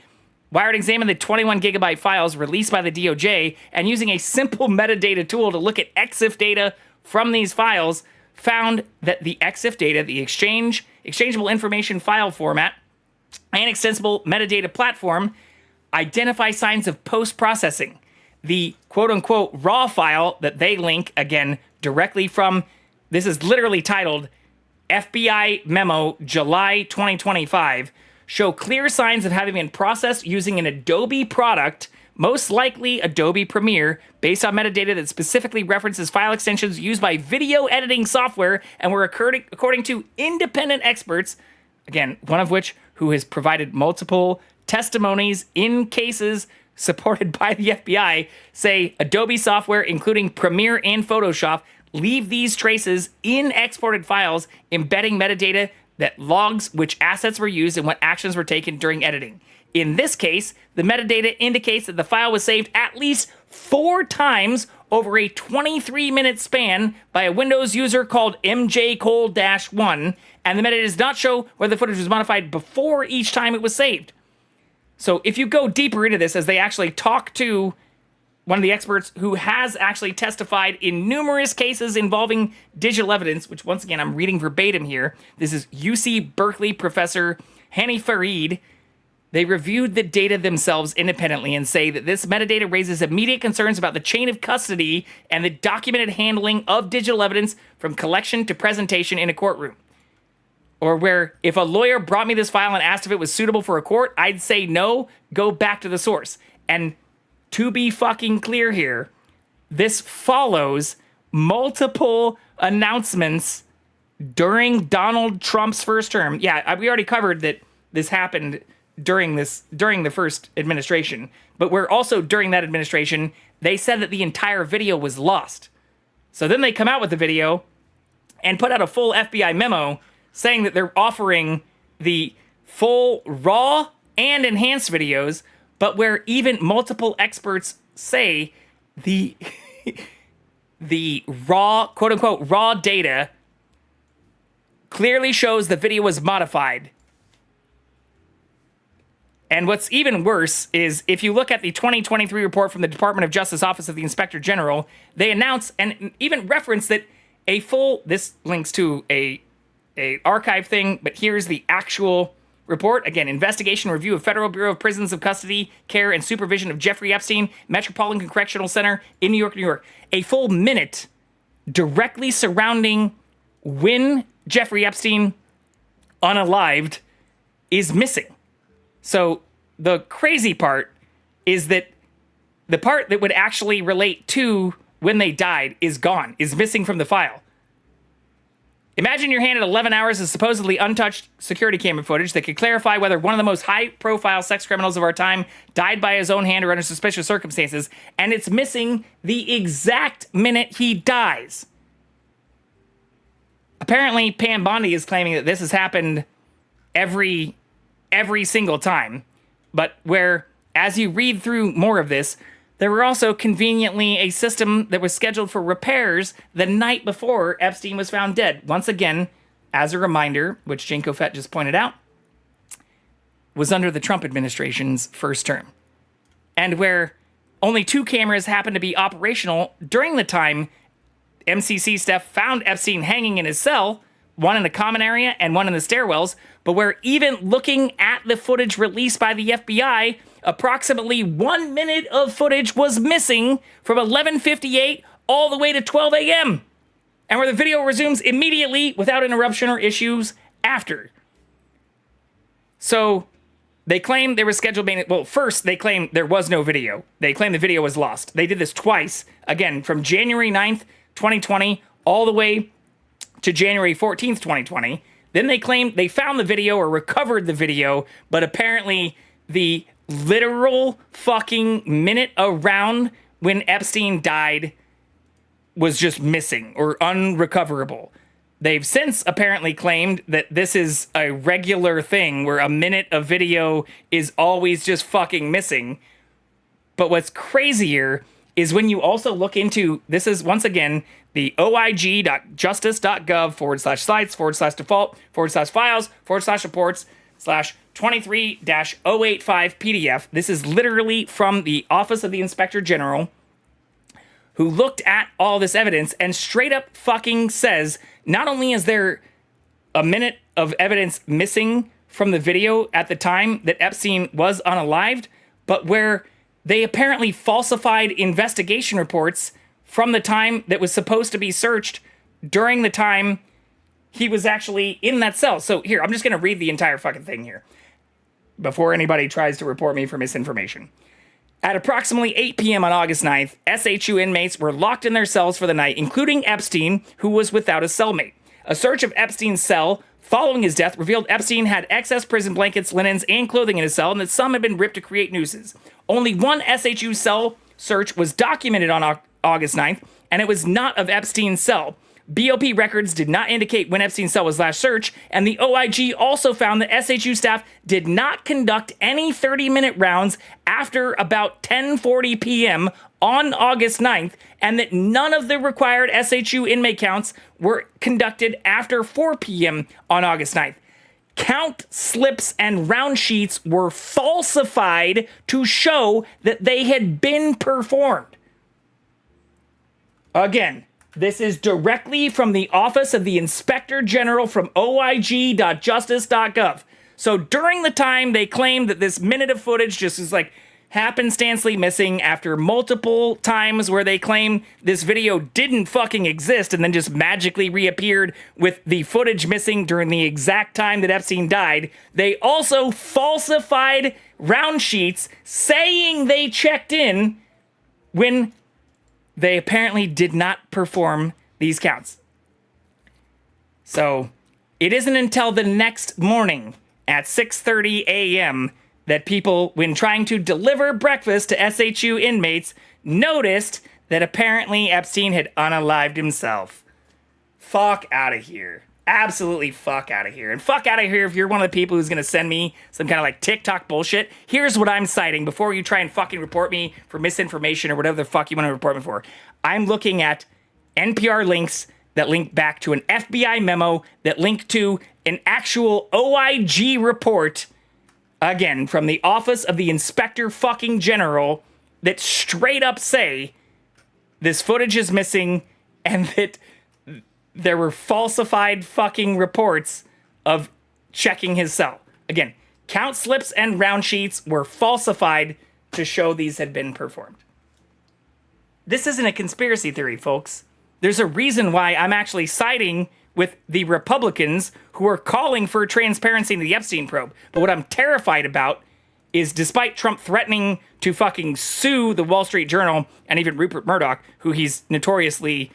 Wired examined the 21 gigabyte files released by the DOJ and using a simple metadata tool to look at EXIF data from these files, found that the EXIF data, the exchangeable information file format, and extensible metadata platform identify signs of post-processing. The quote-unquote raw file that they link, again, directly from, this is literally titled FBI Memo July 2025, show clear signs of having been processed using an Adobe product, most likely Adobe Premiere, based on metadata that specifically references file extensions used by video editing software and were according to independent experts, again, one of which who has provided multiple testimonies in cases supported by the FBI, say Adobe software, including Premiere and Photoshop, leave these traces in exported files, embedding metadata that logs which assets were used and what actions were taken during editing. In this case, the metadata indicates that the file was saved at least 4 times over a 23-minute span by a Windows user called MJ-Cole-1, and the metadata does not show whether the footage was modified before each time it was saved. So if you go deeper into this, as they actually talk to one of the experts who has actually testified in numerous cases involving digital evidence, which once again, I'm reading verbatim here. This is UC Berkeley professor Hani Farid. They reviewed the data themselves independently and say that this metadata raises immediate concerns about the chain of custody and the documented handling of digital evidence from collection to presentation in a courtroom. Or where if a lawyer brought me this file and asked if it was suitable for a court, I'd say no, go back to the source. And to be fucking clear here, this follows multiple announcements during Donald Trump's first term. Yeah, we already covered that this happened during the first administration, but we're also during that administration, they said that the entire video was lost. So then they come out with the video and put out a full FBI memo saying that they're offering the full raw and enhanced videos, but where even multiple experts say the raw, quote unquote, raw data clearly shows the video was modified. And what's even worse is if you look at the 2023 report from the Department of Justice Office of the Inspector General, they announce and even reference that a full, this links to a archive thing, but here's the actual report. Again, investigation review of Federal Bureau of Prisons of Custody, Care, and Supervision of Jeffrey Epstein, Metropolitan Correctional Center in New York, New York. A full minute directly surrounding when Jeffrey Epstein, unalived, is missing. So the crazy part is that the part that would actually relate to when they died is gone, is missing from the file. Imagine you're handed 11 hours of supposedly untouched security camera footage that could clarify whether one of the most high-profile sex criminals of our time died by his own hand or under suspicious circumstances, and it's missing the exact minute he dies. Apparently, Pam Bondi is claiming that this has happened every single time, but where, as you read through more of this, there were also conveniently a system that was scheduled for repairs the night before Epstein was found dead. Once again, as a reminder, which Jinko Fett just pointed out, was under the Trump administration's first term. And where only 2 cameras happened to be operational during the time MCC staff found Epstein hanging in his cell, one in the common area and one in the stairwells, but where even looking at the footage released by the FBI, approximately 1 minute of footage was missing from 11:58 all the way to 12 a.m. and where the video resumes immediately without interruption or issues after. So they claim they were scheduled maintenance. Well, first they claimed there was no video. They claimed the video was lost. They did this twice, again, from January 9th, 2020, all the way to January 14th, 2020. Then they claimed they found the video or recovered the video, but apparently the literal fucking minute around when Epstein died was just missing or unrecoverable. They've since apparently claimed that this is a regular thing where a minute of video is always just fucking missing. But what's crazier is when you also look into, this is once again the oig.justice.gov/sites/default/files/reports/23-085 PDF. This is literally from the Office of the Inspector General, who looked at all this evidence and straight up fucking says, not only is there a minute of evidence missing from the video at the time that Epstein was unalived, but where they apparently falsified investigation reports from the time that was supposed to be searched during the time he was actually in that cell. So here, I'm just going to read the entire fucking thing here before anybody tries to report me for misinformation. At approximately 8 p.m. on August 9th, SHU inmates were locked in their cells for the night, including Epstein, who was without a cellmate. A search of Epstein's cell following his death revealed Epstein had excess prison blankets, linens, and clothing in his cell, and that some had been ripped to create nooses. Only one SHU cell search was documented on August 9th, and it was not of Epstein's cell. BOP records did not indicate when Epstein's cell was last searched, and the OIG also found that SHU staff did not conduct any 30-minute rounds after about 10:40 p.m. on August 9th, and that none of the required SHU inmate counts were conducted after 4 p.m. on August 9th. Count slips and round sheets were falsified to show that they had been performed. Again, this is directly from the Office of the Inspector General from oig.justice.gov. So during the time they claimed that this minute of footage just is like happenstancely missing after multiple times where they claim this video didn't fucking exist and then just magically reappeared with the footage missing during the exact time that Epstein died, they also falsified round sheets saying they checked in when they apparently did not perform these counts. So it isn't until the next morning at 6:30 a.m. that people, when trying to deliver breakfast to SHU inmates, noticed that apparently Epstein had unalived himself. Fuck out of here. Absolutely fuck out of here. And fuck out of here if you're one of the people who's going to send me some kind of like TikTok bullshit. Here's what I'm citing before you try and fucking report me for misinformation or whatever the fuck you want to report me for. I'm looking at NPR links that link back to an FBI memo that link to an actual OIG report, again, from the Office of the Inspector fucking General, that straight up say this footage is missing and that there were falsified fucking reports of checking his cell. Again, count slips and round sheets were falsified to show these had been performed. This isn't a conspiracy theory, folks. There's a reason why I'm actually siding with the Republicans who are calling for transparency in the Epstein probe. But what I'm terrified about is, despite Trump threatening to fucking sue the Wall Street Journal and even Rupert Murdoch, who he's notoriously,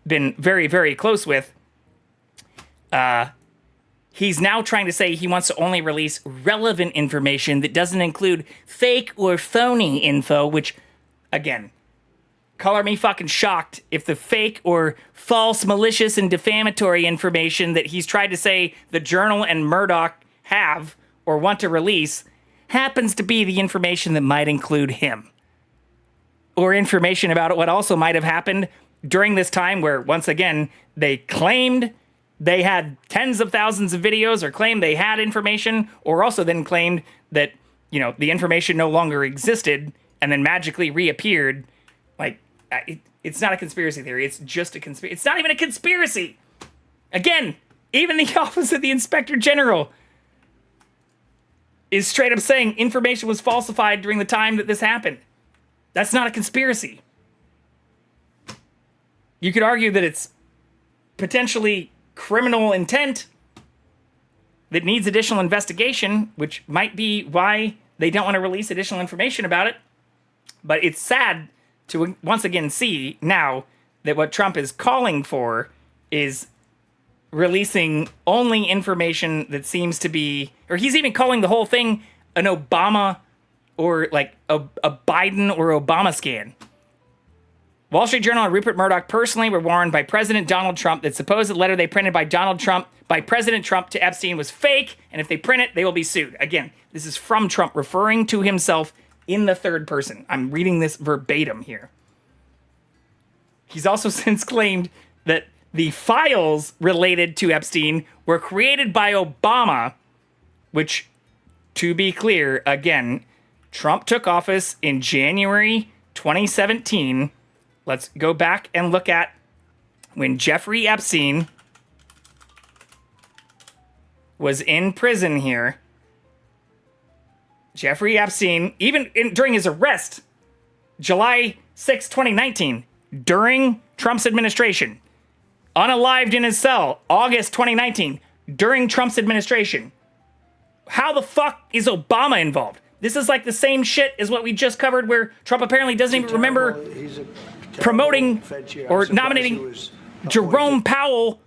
been very, very close with, he's now trying to say he wants to only release relevant information that doesn't include fake or phony info, which, again, color me fucking shocked if the fake or false, malicious, and defamatory information that he's tried to say the Journal and Murdoch have or want to release happens to be the information that might include him. Or information about what also might have happened during this time where, once again, they claimed they had tens of thousands of videos or claimed they had information, or also then claimed that, the information no longer existed and then magically reappeared. Like, it's not a conspiracy theory. It's just a conspiracy. It's not even a conspiracy. Again, even the Office of the Inspector General is straight up saying information was falsified during the time that this happened. That's not a conspiracy. You could argue that it's potentially criminal intent that needs additional investigation, which might be why they don't want to release additional information about it. But it's sad to once again see now that what Trump is calling for is releasing only information that seems to be, or he's even calling the whole thing an Obama or like a Biden or Obama scan. Wall Street Journal and Rupert Murdoch personally were warned by President Donald Trump that supposed letter they printed by President Trump to Epstein was fake, and if they print it, they will be sued. Again, this is from Trump referring to himself in the third person. I'm reading this verbatim here. He's also since claimed that the files related to Epstein were created by Obama, which, to be clear, again, Trump took office in January 2017. Let's go back and look at when Jeffrey Epstein was in prison here. Jeffrey Epstein, during his arrest, July 6, 2019, during Trump's administration, unalived in his cell, August 2019, during Trump's administration. How the fuck is Obama involved? This is like the same shit as what we just covered where Trump apparently doesn't even remember promoting or nominating Jerome Powell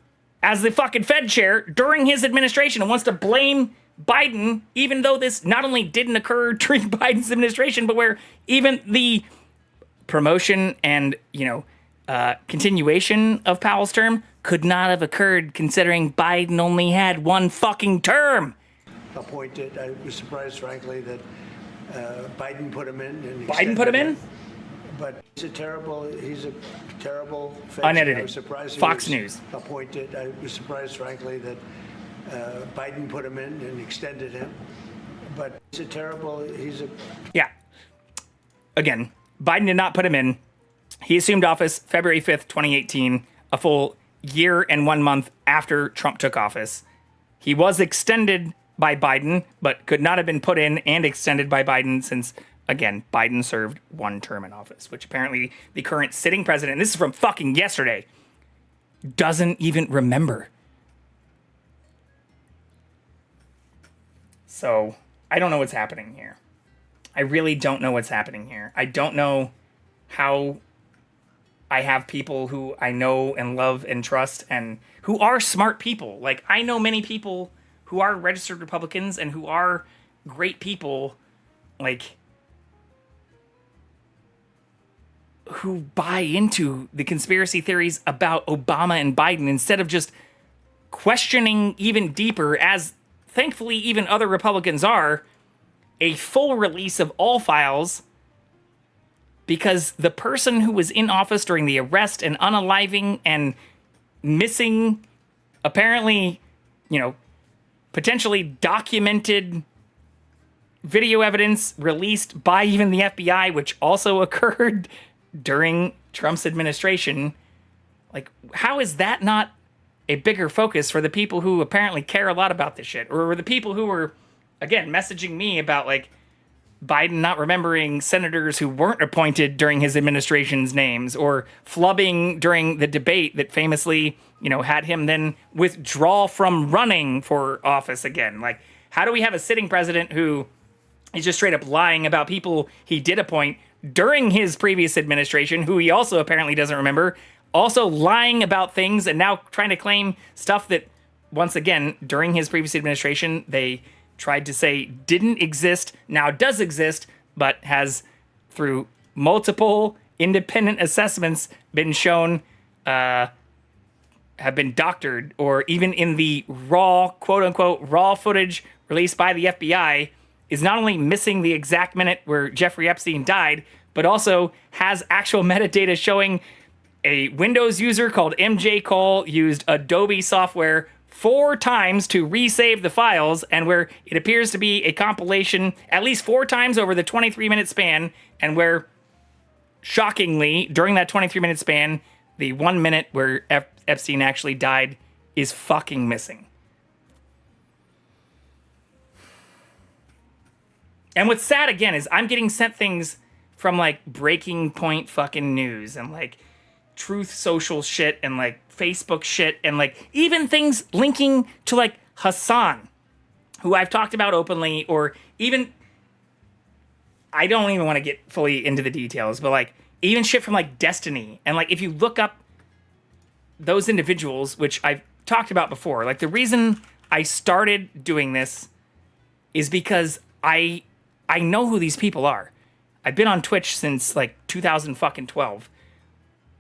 as the fucking Fed chair during his administration and wants to blame Biden, even though this not only didn't occur during Biden's administration, but where even the promotion and, continuation of Powell's term could not have occurred considering Biden only had one fucking term. Appointed. I was surprised, frankly, that Biden put him in. And Biden put him in? But he's a terrible Fed unedited. chair. I was surprised Fox he was News. appointed. I was surprised, frankly, that Biden put him in and extended him. But Yeah. Again, Biden did not put him in. He assumed office February 5th, 2018, a full year and 1 month after Trump took office. He was extended by Biden, but could not have been put in and extended by Biden since, again, Biden served one term in office, which apparently the current sitting president, and this is from fucking yesterday, doesn't even remember. So, I don't know what's happening here. I really don't know what's happening here. I don't know how I have people who I know and love and trust and who are smart people. Like, I know many people who are registered Republicans and who are great people, like, who buy into the conspiracy theories about Obama and Biden instead of just questioning even deeper, as thankfully even other Republicans are, a full release of all files, because the person who was in office during the arrest and unaliving and missing, apparently, potentially documented video evidence released by even the FBI, which also occurred during Trump's administration. Like, how is that not a bigger focus for the people who apparently care a lot about this shit? Or the people who were, again, messaging me about, like, Biden not remembering senators who weren't appointed during his administration's names, or flubbing during the debate that famously, had him then withdraw from running for office again. Like, how do we have a sitting president who is just straight up lying about people he did appoint during his previous administration, who he also apparently doesn't remember, also lying about things and now trying to claim stuff that, once again, during his previous administration, they tried to say didn't exist, now does exist, but has, through multiple independent assessments, been shown have been doctored, or even in the raw, quote-unquote, raw footage released by the FBI, is not only missing the exact minute where Jeffrey Epstein died, but also has actual metadata showing a Windows user called MJ Cole used Adobe software 4 times to resave the files, and where it appears to be a compilation at least 4 times over the 23-minute span, and where, shockingly, during that 23-minute span, the 1 minute where Epstein actually died is fucking missing. And what's sad, again, is I'm getting sent things from, like, Breaking Point fucking news and, like, Truth Social shit and, like, Facebook shit and, like, even things linking to, like, Hassan, who I've talked about openly, or even, I don't even want to get fully into the details, but, like, even shit from, like, Destiny. And, like, if you look up those individuals, which I've talked about before, like, the reason I started doing this is because I know who these people are. I've been on Twitch since, like, 2012.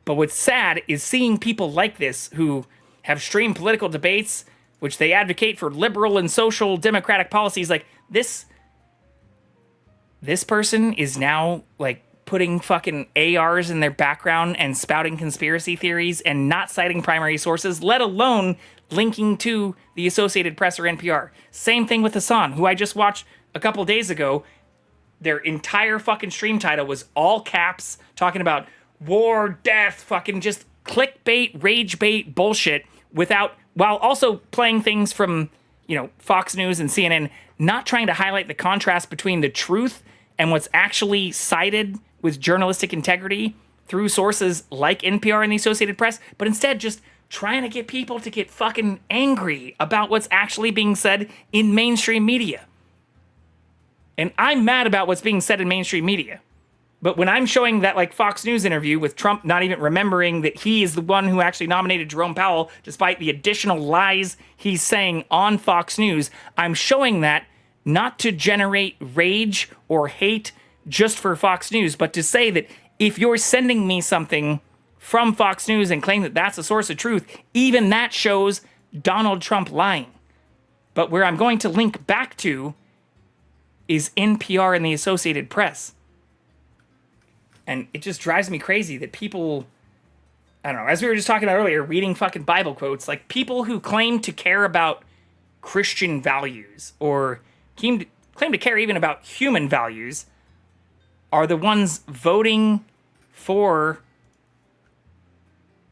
But what's sad is seeing people like this who have streamed political debates, which they advocate for liberal and social democratic policies. Like this person is now like putting fucking ARs in their background and spouting conspiracy theories and not citing primary sources, let alone linking to the Associated Press or NPR. Same thing with Hassan, who I just watched a couple days ago. Their entire fucking stream title was all caps, talking about war, death, fucking just clickbait, rage bait bullshit while also playing things from, Fox News and CNN, not trying to highlight the contrast between the truth and what's actually cited with journalistic integrity through sources like NPR and the Associated Press, but instead just trying to get people to get fucking angry about what's actually being said in mainstream media. And I'm mad about what's being said in mainstream media. But when I'm showing that like Fox News interview with Trump not even remembering that he is the one who actually nominated Jerome Powell, despite the additional lies he's saying on Fox News, I'm showing that not to generate rage or hate just for Fox News, but to say that if you're sending me something from Fox News and claim that that's a source of truth, even that shows Donald Trump lying. But where I'm going to link back to is NPR and the Associated Press. And it just drives me crazy that people, I don't know, as we were just talking about earlier, reading fucking Bible quotes, like people who claim to care about Christian values or claim to care even about human values are the ones voting for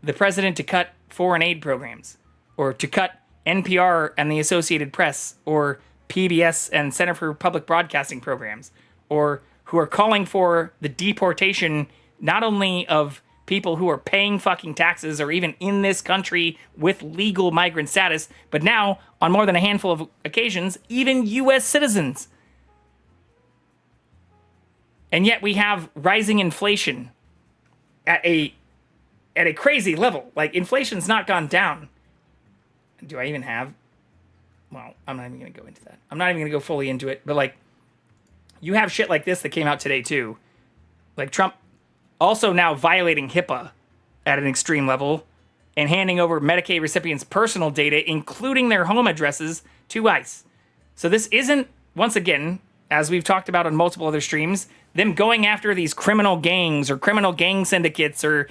the president to cut foreign aid programs or to cut NPR and the Associated Press or PBS and Center for Public Broadcasting programs, or who are calling for the deportation not only of people who are paying fucking taxes or even in this country with legal migrant status, but now, on more than a handful of occasions, even U.S. citizens. And yet we have rising inflation at a crazy level. Like, inflation's not gone down. Do I even have... Well, I'm not even going to go into that. I'm not even going to go fully into it, but like, you have shit like this that came out today too. Like Trump also now violating HIPAA at an extreme level and handing over Medicaid recipients' personal data, including their home addresses, to ICE. So this isn't, once again, as we've talked about on multiple other streams, them going after these criminal gangs or criminal gang syndicates or,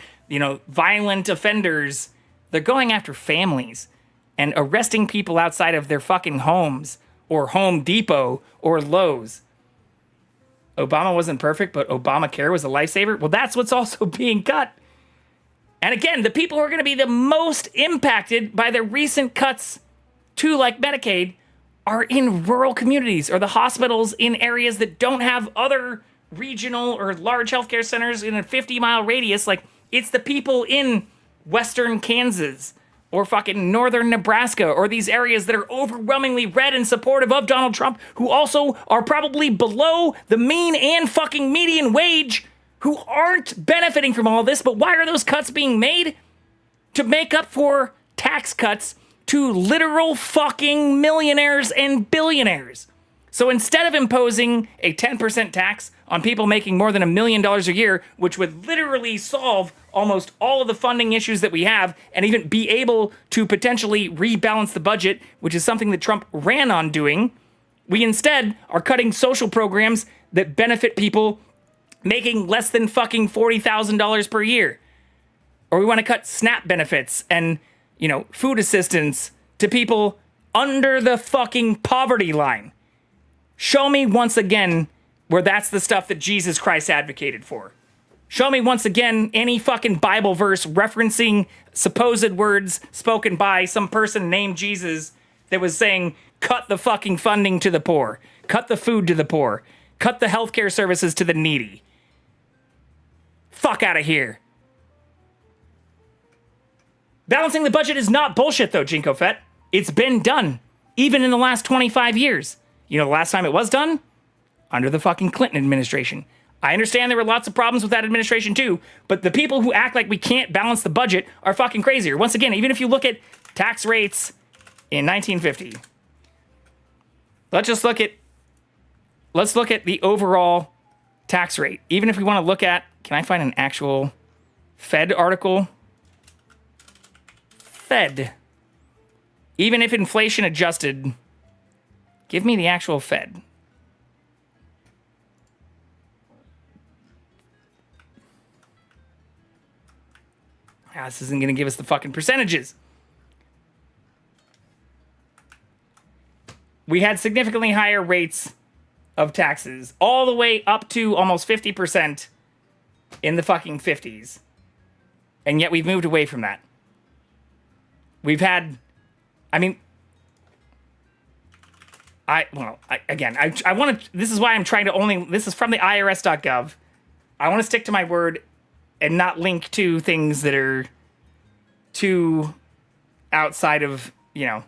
violent offenders. They're going after families and arresting people outside of their fucking homes or Home Depot or Lowe's. Obama wasn't perfect, but Obamacare was a lifesaver. Well, that's what's also being cut. And again, the people who are going to be the most impacted by the recent cuts to like Medicaid are in rural communities or the hospitals in areas that don't have other regional or large healthcare centers in a 50-mile radius. Like, it's the people in western Kansas or fucking northern Nebraska or these areas that are overwhelmingly red and supportive of Donald Trump, who also are probably below the mean and fucking median wage, who aren't benefiting from all this. But why are those cuts being made? To make up for tax cuts to literal fucking millionaires and billionaires. So instead of imposing a 10% tax on people making more than $1 million a year, which would literally solve almost all of the funding issues that we have and even be able to potentially rebalance the budget, which is something that Trump ran on doing, we instead are cutting social programs that benefit people making less than fucking $40,000 per year. Or we want to cut SNAP benefits and, food assistance to people under the fucking poverty line. Show me once again where that's the stuff that Jesus Christ advocated for. Show me once again any fucking Bible verse referencing supposed words spoken by some person named Jesus that was saying, cut the fucking funding to the poor, cut the food to the poor, cut the healthcare services to the needy. Fuck out of here. Balancing the budget is not bullshit though, Jinko Fett. It's been done, even in the last 25 years. You know the last time it was done? Under the fucking Clinton administration. I understand there were lots of problems with that administration too, but the people who act like we can't balance the budget are fucking crazier. Once again, even if you look at tax rates in 1950, let's look at the overall tax rate. Even if we want to look at, can I find an actual Fed article. Fed. Even if inflation adjusted, give me the actual Fed. This isn't going to give us the fucking percentages. We had significantly higher rates of taxes, all the way up to almost 50% in the fucking 50s. And yet we've moved away from that. We've had, I mean, I want to, this is why I'm trying to only, this is from the irs.gov. I want to stick to my word and not link to things that are too outside of, you know,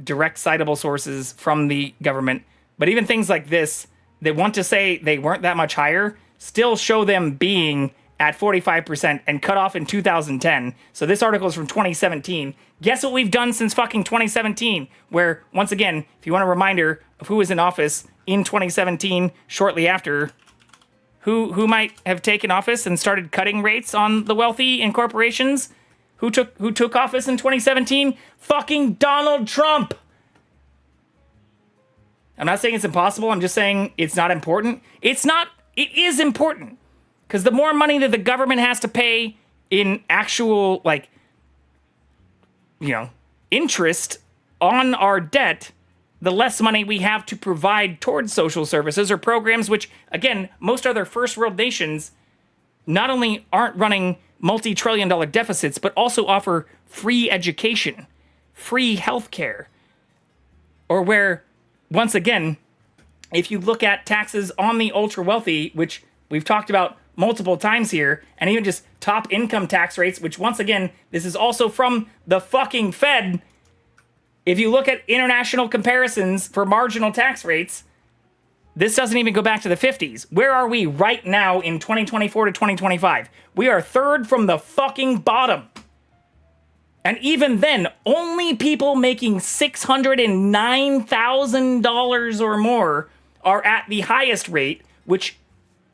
direct citable sources from the government. But even things like this that want to say they weren't that much higher still show them being at 45% and cut off in 2010. So this article is from 2017. Guess what we've done since fucking 2017? Where, once again, if you want a reminder of who was in office in 2017, shortly after, who might have taken office and started cutting rates on the wealthy and corporations? Who took office in 2017? Fucking Donald Trump! I'm not saying it's impossible. I'm just saying it's not important. It's not. It is important. Because the more money that the government has to pay in actual, like, you know, interest on our debt, the less money we have to provide towards social services or programs, which, again, most other first world nations not only aren't running multi-trillion-dollar deficits, but also offer free education, free healthcare, or where, once again, if you look at taxes on the ultra-wealthy, which we've talked about multiple times here, and even just top income tax rates, which, once again, this is also from the fucking Fed. If you look at international comparisons for marginal tax rates, this doesn't even go back to the 50s. Where are we right now in 2024 to 2025? We are third from the fucking bottom. And even then, only people making $609,000 or more are at the highest rate, which,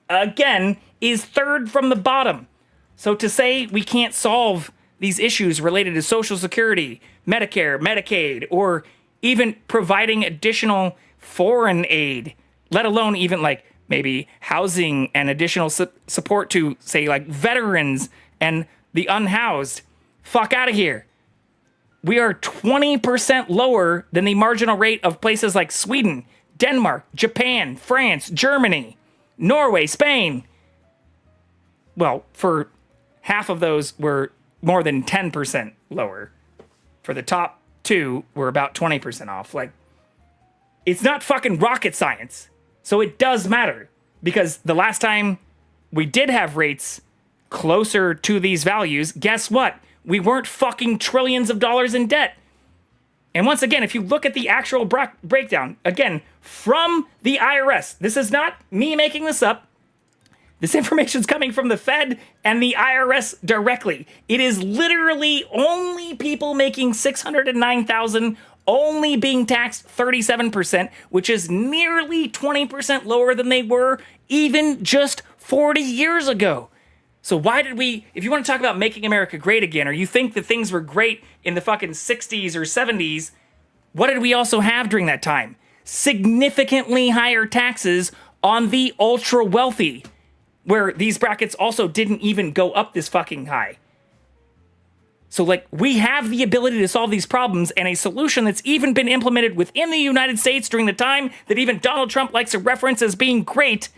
again, is third from the bottom. So to say we can't solve these issues related to Social Security, Medicare, Medicaid, or even providing additional foreign aid, let alone even like maybe housing and additional support to, say, like veterans and the unhoused, fuck out of here. We are 20% lower than the marginal rate of places like Sweden, Denmark, Japan, France, Germany, Norway, Spain. Well, for half of those, we're more than 10% lower. For the top two, we're about 20% off. Like, it's not fucking rocket science. So it does matter. Because the last time we did have rates closer to these values, guess what? We weren't fucking trillions of dollars in debt. And once again, if you look at the actual breakdown, again, from the IRS, this is not me making this up. This information's coming from the Fed and the IRS directly. It is literally only people making $609,000 only being taxed 37%, which is nearly 20% lower than they were even just 40 years ago. So why did we, if you want to talk about making America great again, or you think that things were great in the fucking 60s or 70s, what did we also have during that time? Significantly higher taxes on the ultra wealthy, where these brackets also didn't even go up this fucking high. So, like, we have the ability to solve these problems, and a solution that's even been implemented within the United States during the time that even Donald Trump likes to reference as being great.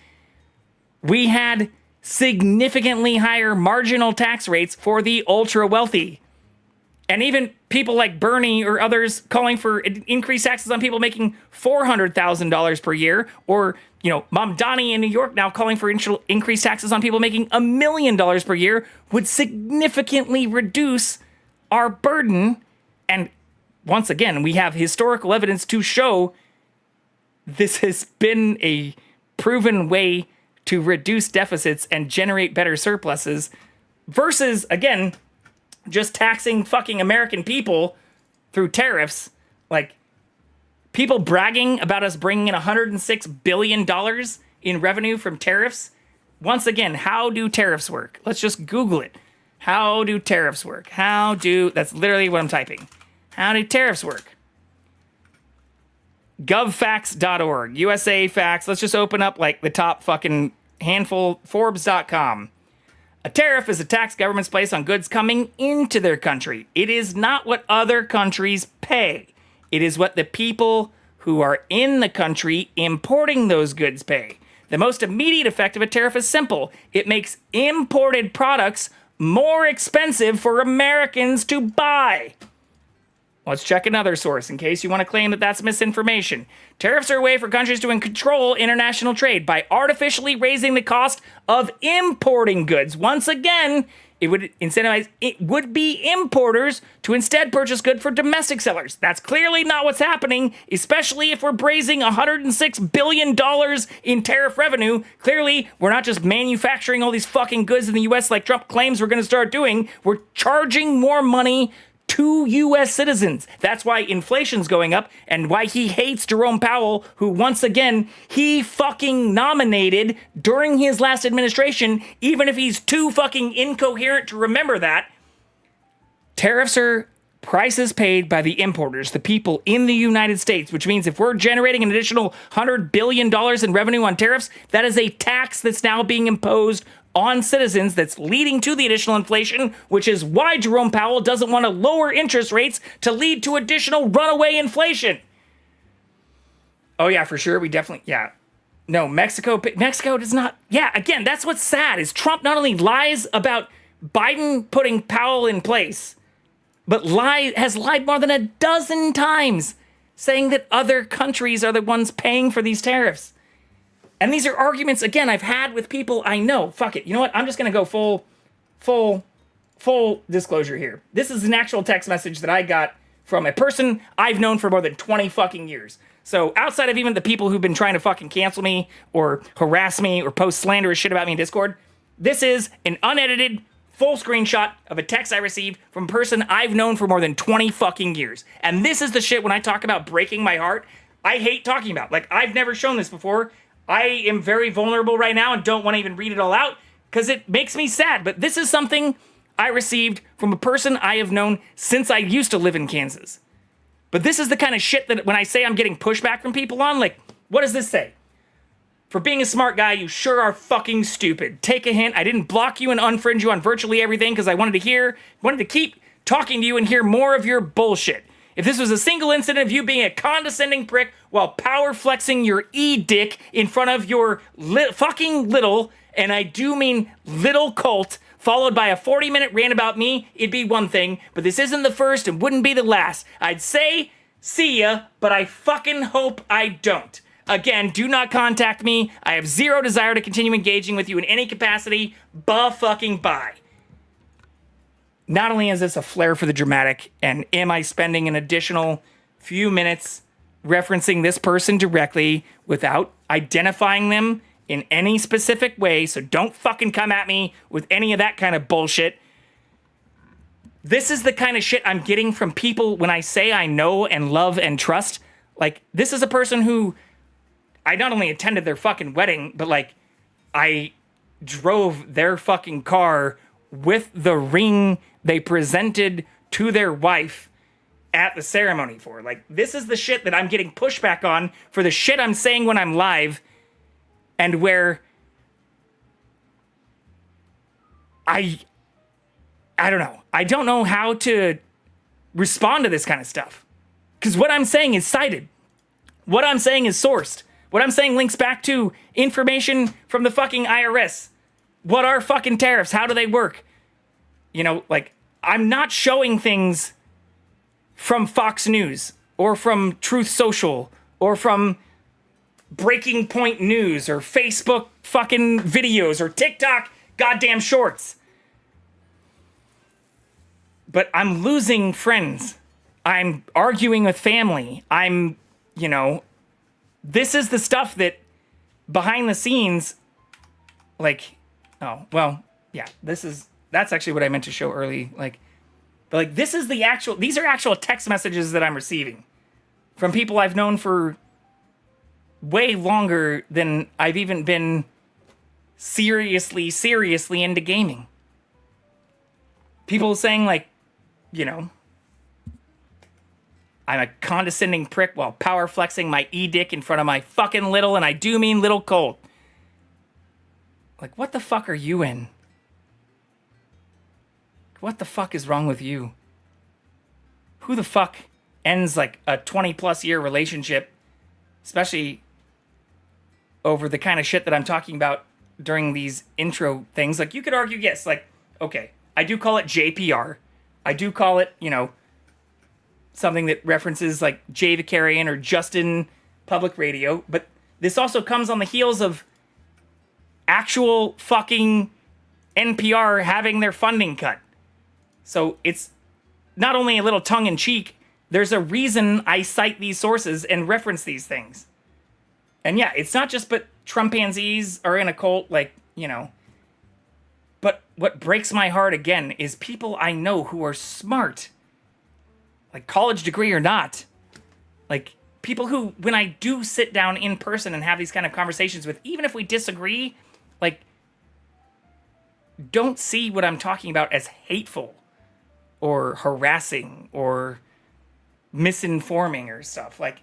We had significantly higher marginal tax rates for the ultra wealthy. And even people like Bernie or others calling for increased taxes on people making $400,000 per year, or, you know, Mamdani in New York now calling for increased taxes on people making $1 million per year, would significantly reduce our burden. And once again, we have historical evidence to show this has been a proven way to reduce deficits and generate better surpluses versus, again, just taxing fucking American people through tariffs. Like, people bragging about us bringing in $106 billion in revenue from tariffs. Once again, how do tariffs work? Let's just Google it. How do tariffs work? That's literally what I'm typing. How do tariffs work? Govfacts.org, USA Facts. Let's just open up like the top fucking handful, Forbes.com. A tariff is a tax governments place on goods coming into their country. It is not what other countries pay. It is what the people who are in the country importing those goods pay. The most immediate effect of a tariff is simple. It makes imported products more expensive for Americans to buy. Let's check another source in case you want to claim that that's misinformation. Tariffs are a way for countries to control international trade by artificially raising the cost of importing goods. Once again, it would incentivize importers to instead purchase goods for domestic sellers. That's clearly not what's happening, especially if we're braising $106 billion in tariff revenue. Clearly, we're not just manufacturing all these fucking goods in the US like Trump claims we're going to start doing. We're charging more money to U.S. citizens. That's why inflation's going up and why he hates Jerome Powell, who once again, he fucking nominated during his last administration, even if he's too fucking incoherent to remember that. Tariffs are prices paid by the importers, the people in the United States, which means if we're generating an additional $100 billion in revenue on tariffs, that is a tax that's now being imposed on citizens that's leading to the additional inflation, which is why Jerome Powell doesn't want to lower interest rates to lead to additional runaway inflation. Oh yeah, for sure. We definitely, yeah. No, Mexico does not. Yeah, again, that's what's sad is Trump not only lies about Biden putting Powell in place, but has lied more than a dozen times saying that other countries are the ones paying for these tariffs. And these are arguments, again, I've had with people I know. Fuck it. You know what? I'm just going to go full disclosure here. This is an actual text message that I got from a person I've known for more than 20 fucking years. So outside of even the people who've been trying to fucking cancel me or harass me or post slanderous shit about me in Discord, this is an unedited full screenshot of a text I received from a person I've known for more than 20 fucking years. And this is the shit when I talk about breaking my heart, I hate talking about. Like, I've never shown this before. I am very vulnerable right now and don't want to even read it all out because it makes me sad. But this is something I received from a person I have known since I used to live in Kansas. But this is the kind of shit that when I say I'm getting pushback from people on, like, what does this say? For being a smart guy, you sure are fucking stupid. Take a hint. I didn't block you and unfriend you on virtually everything because I wanted to keep talking to you and hear more of your bullshit. If this was a single incident of you being a condescending prick while power flexing your e-dick in front of your fucking little, and I do mean little cult, followed by a 40-minute rant about me, it'd be one thing, but this isn't the first and wouldn't be the last. I'd say, see ya, but I fucking hope I don't. Again, do not contact me. I have zero desire to continue engaging with you in any capacity. Bye. Not only is this a flair for the dramatic, and am I spending an additional few minutes referencing this person directly without identifying them in any specific way, so don't fucking come at me with any of that kind of bullshit. This is the kind of shit I'm getting from people when I say I know and love and trust. Like, this is a person who I not only attended their fucking wedding, but like, I drove their fucking car with the ring they presented to their wife at the ceremony for. Like, this is the shit that I'm getting pushback on for the shit I'm saying when I'm live, and where I don't know. I don't know how to respond to this kind of stuff. Because what I'm saying is cited. What I'm saying is sourced. What I'm saying links back to information from the fucking IRS. What are fucking tariffs? How do they work? You know, like, I'm not showing things from Fox News or from Truth Social or from Breaking Point News or Facebook fucking videos or TikTok goddamn shorts. But I'm losing friends. I'm arguing with family. This is the stuff that behind the scenes, like, that's actually what I meant to show early. These are actual text messages that I'm receiving from people I've known for way longer than I've even been seriously into gaming. People saying like, you know, I'm a condescending prick while power flexing my e-dick in front of my fucking little, and I do mean little Colt. Like, what the fuck are you in? What the fuck is wrong with you? Who the fuck ends like a 20 plus year relationship, especially over the kind of shit that I'm talking about during these intro things? Like, you could argue, yes, like, okay, I do call it JPR. I do call it, you know, something that references like Jay Vicarian or Justin Public Radio, but this also comes on the heels of actual fucking NPR having their funding cut. So it's not only a little tongue-in-cheek, there's a reason I cite these sources and reference these things. And yeah, it's not just but Trumpanzees are in a cult, like, you know. But what breaks my heart again is people I know who are smart, like college degree or not, like people who, when I do sit down in person and have these kind of conversations with, even if we disagree, like, don't see what I'm talking about as hateful or harassing or misinforming or stuff. Like,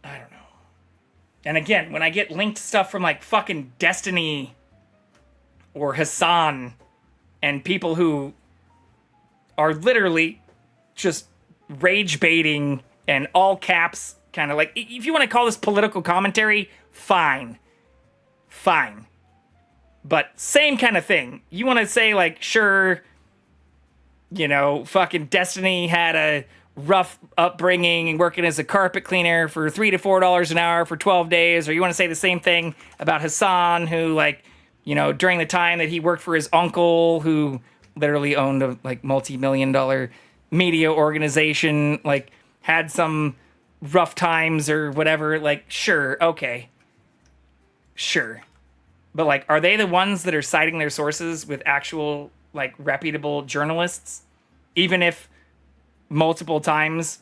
I don't know. And again, when I get linked stuff from like fucking Destiny or Hassan and people who are literally just rage baiting and all caps, kind of like, if you want to call this political commentary, fine. But same kind of thing. You want to say like, sure, you know, fucking Destiny had a rough upbringing and working as a carpet cleaner for $3 to $4 an hour for 12 days. Or you want to say the same thing about Hassan, who, like, you know, during the time that he worked for his uncle, who literally owned a like multi-million-dollar media organization, like had some rough times or whatever. Like, sure, okay. Sure. But like, are they the ones that are citing their sources with actual like reputable journalists? Even if multiple times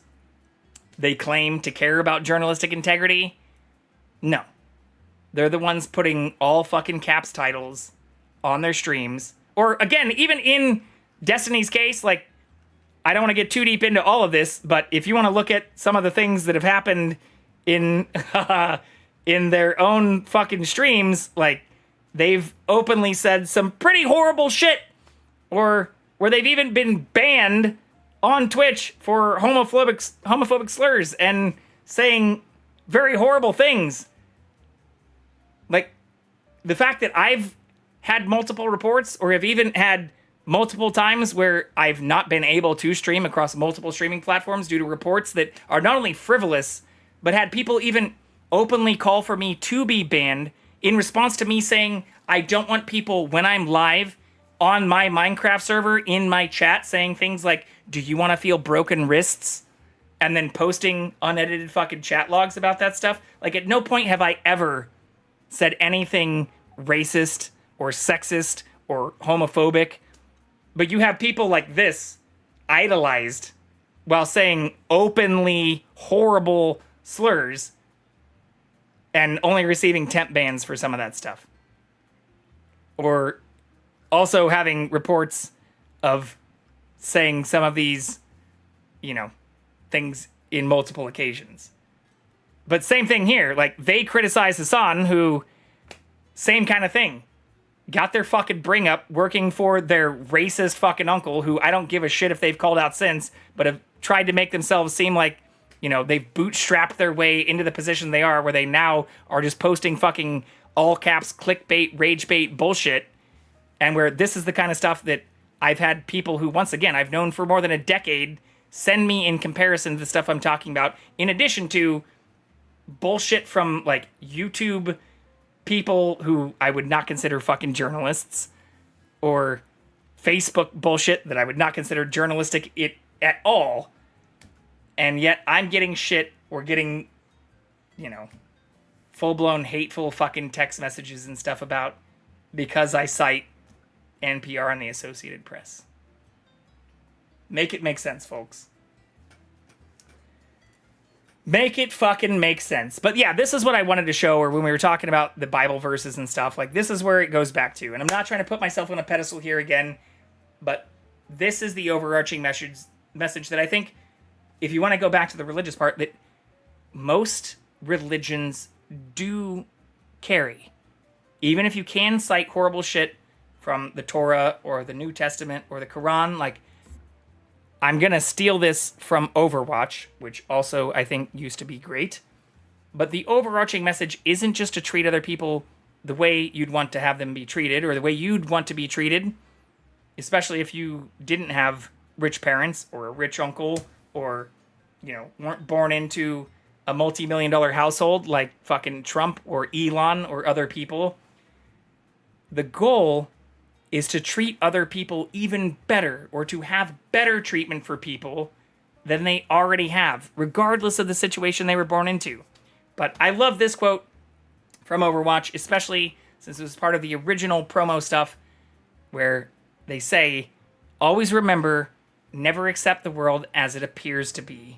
they claim to care about journalistic integrity? No. They're the ones putting all fucking caps titles on their streams. Or again, even in Destiny's case, like, I don't want to get too deep into all of this, but if you want to look at some of the things that have happened in in their own fucking streams, like, they've openly said some pretty horrible shit, or where they've even been banned on Twitch for homophobic slurs and saying very horrible things. Like, the fact that I've had multiple reports, or have even had multiple times where I've not been able to stream across multiple streaming platforms due to reports that are not only frivolous, but had people even openly call for me to be banned in response to me saying I don't want people, when I'm live on my Minecraft server, in my chat saying things like, do you want to feel broken wrists? And then posting unedited fucking chat logs about that stuff. Like, at no point have I ever said anything racist or sexist or homophobic. But you have people like this idolized while saying openly horrible slurs and only receiving temp bans for some of that stuff. Or also having reports of saying some of these, you know, things in multiple occasions. But same thing here. Like, they criticize Hassan, who, same kind of thing. Got their fucking bring up working for their racist fucking uncle, who I don't give a shit if they've called out since, but have tried to make themselves seem like, you know, they've bootstrapped their way into the position they are, where they now are just posting fucking all caps clickbait, rage bait bullshit. And where this is the kind of stuff that I've had people who, once again, I've known for more than a decade, send me in comparison to the stuff I'm talking about, in addition to bullshit from, like, YouTube people who I would not consider fucking journalists, or Facebook bullshit that I would not consider journalistic at all. And yet I'm getting shit, or getting, you know, full-blown hateful fucking text messages and stuff about, because I cite NPR and the Associated Press. Make it make sense, folks. Make it fucking make sense. But yeah, this is what I wanted to show, or when we were talking about the Bible verses and stuff, like this is where it goes back to. And I'm not trying to put myself on a pedestal here again, but this is the overarching message that I think, if you want to go back to the religious part, that most religions do carry. Even if you can cite horrible shit from the Torah or the New Testament or the Quran, like, I'm going to steal this from Overwatch, which also I think used to be great. But the overarching message isn't just to treat other people the way you'd want to have them be treated, or the way you'd want to be treated, especially if you didn't have rich parents or a rich uncle, or, you know, weren't born into a multi-million-dollar household like fucking Trump or Elon or other people. The goal is to treat other people even better, or to have better treatment for people than they already have, regardless of the situation they were born into. But I love this quote from Overwatch, especially since it was part of the original promo stuff, where they say, always remember, never accept the world as it appears to be.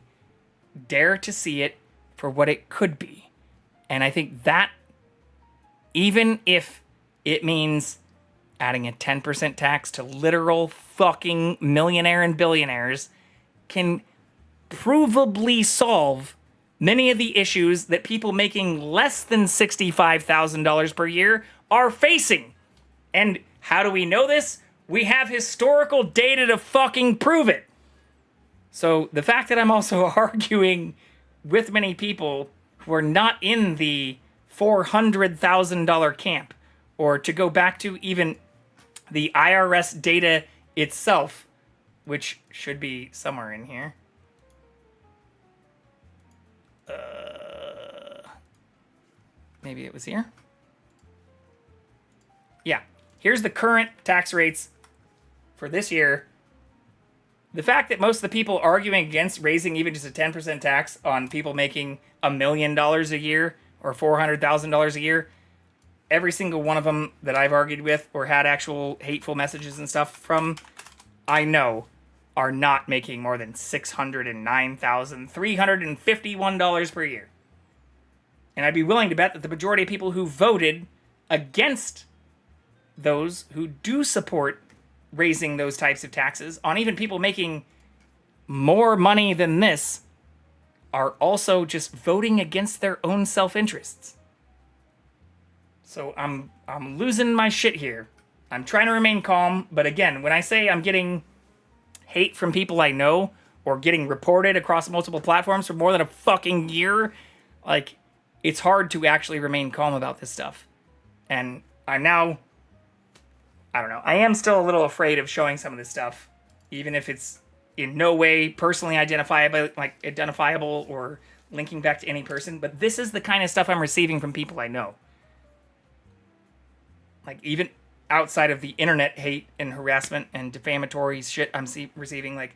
Dare to see it for what it could be. And I think that, even if it means adding a 10% tax to literal fucking millionaire and billionaires, can provably solve many of the issues that people making less than $65,000 per year are facing. And how do we know this? We have historical data to fucking prove it. So the fact that I'm also arguing with many people who are not in the $400,000 camp, or to go back to even the IRS data itself, which should be somewhere in here. Maybe it was here. Yeah, here's the current tax rates for this year. The fact that most of the people arguing against raising even just a 10% tax on people making $1 million a year or $400,000 a year, every single one of them that I've argued with or had actual hateful messages and stuff from, I know, are not making more than $609,351 per year. And I'd be willing to bet that the majority of people who voted against those who do support raising those types of taxes on even people making more money than this are also just voting against their own self-interests. So I'm losing my shit here. I'm trying to remain calm, but again, when I say I'm getting hate from people I know, or getting reported across multiple platforms for more than a fucking year, like, it's hard to actually remain calm about this stuff. And I'm now, I don't know, I am still a little afraid of showing some of this stuff, even if it's in no way personally identifiable or linking back to any person. But this is the kind of stuff I'm receiving from people I know. Like, even outside of the internet hate and harassment and defamatory shit I'm receiving, like,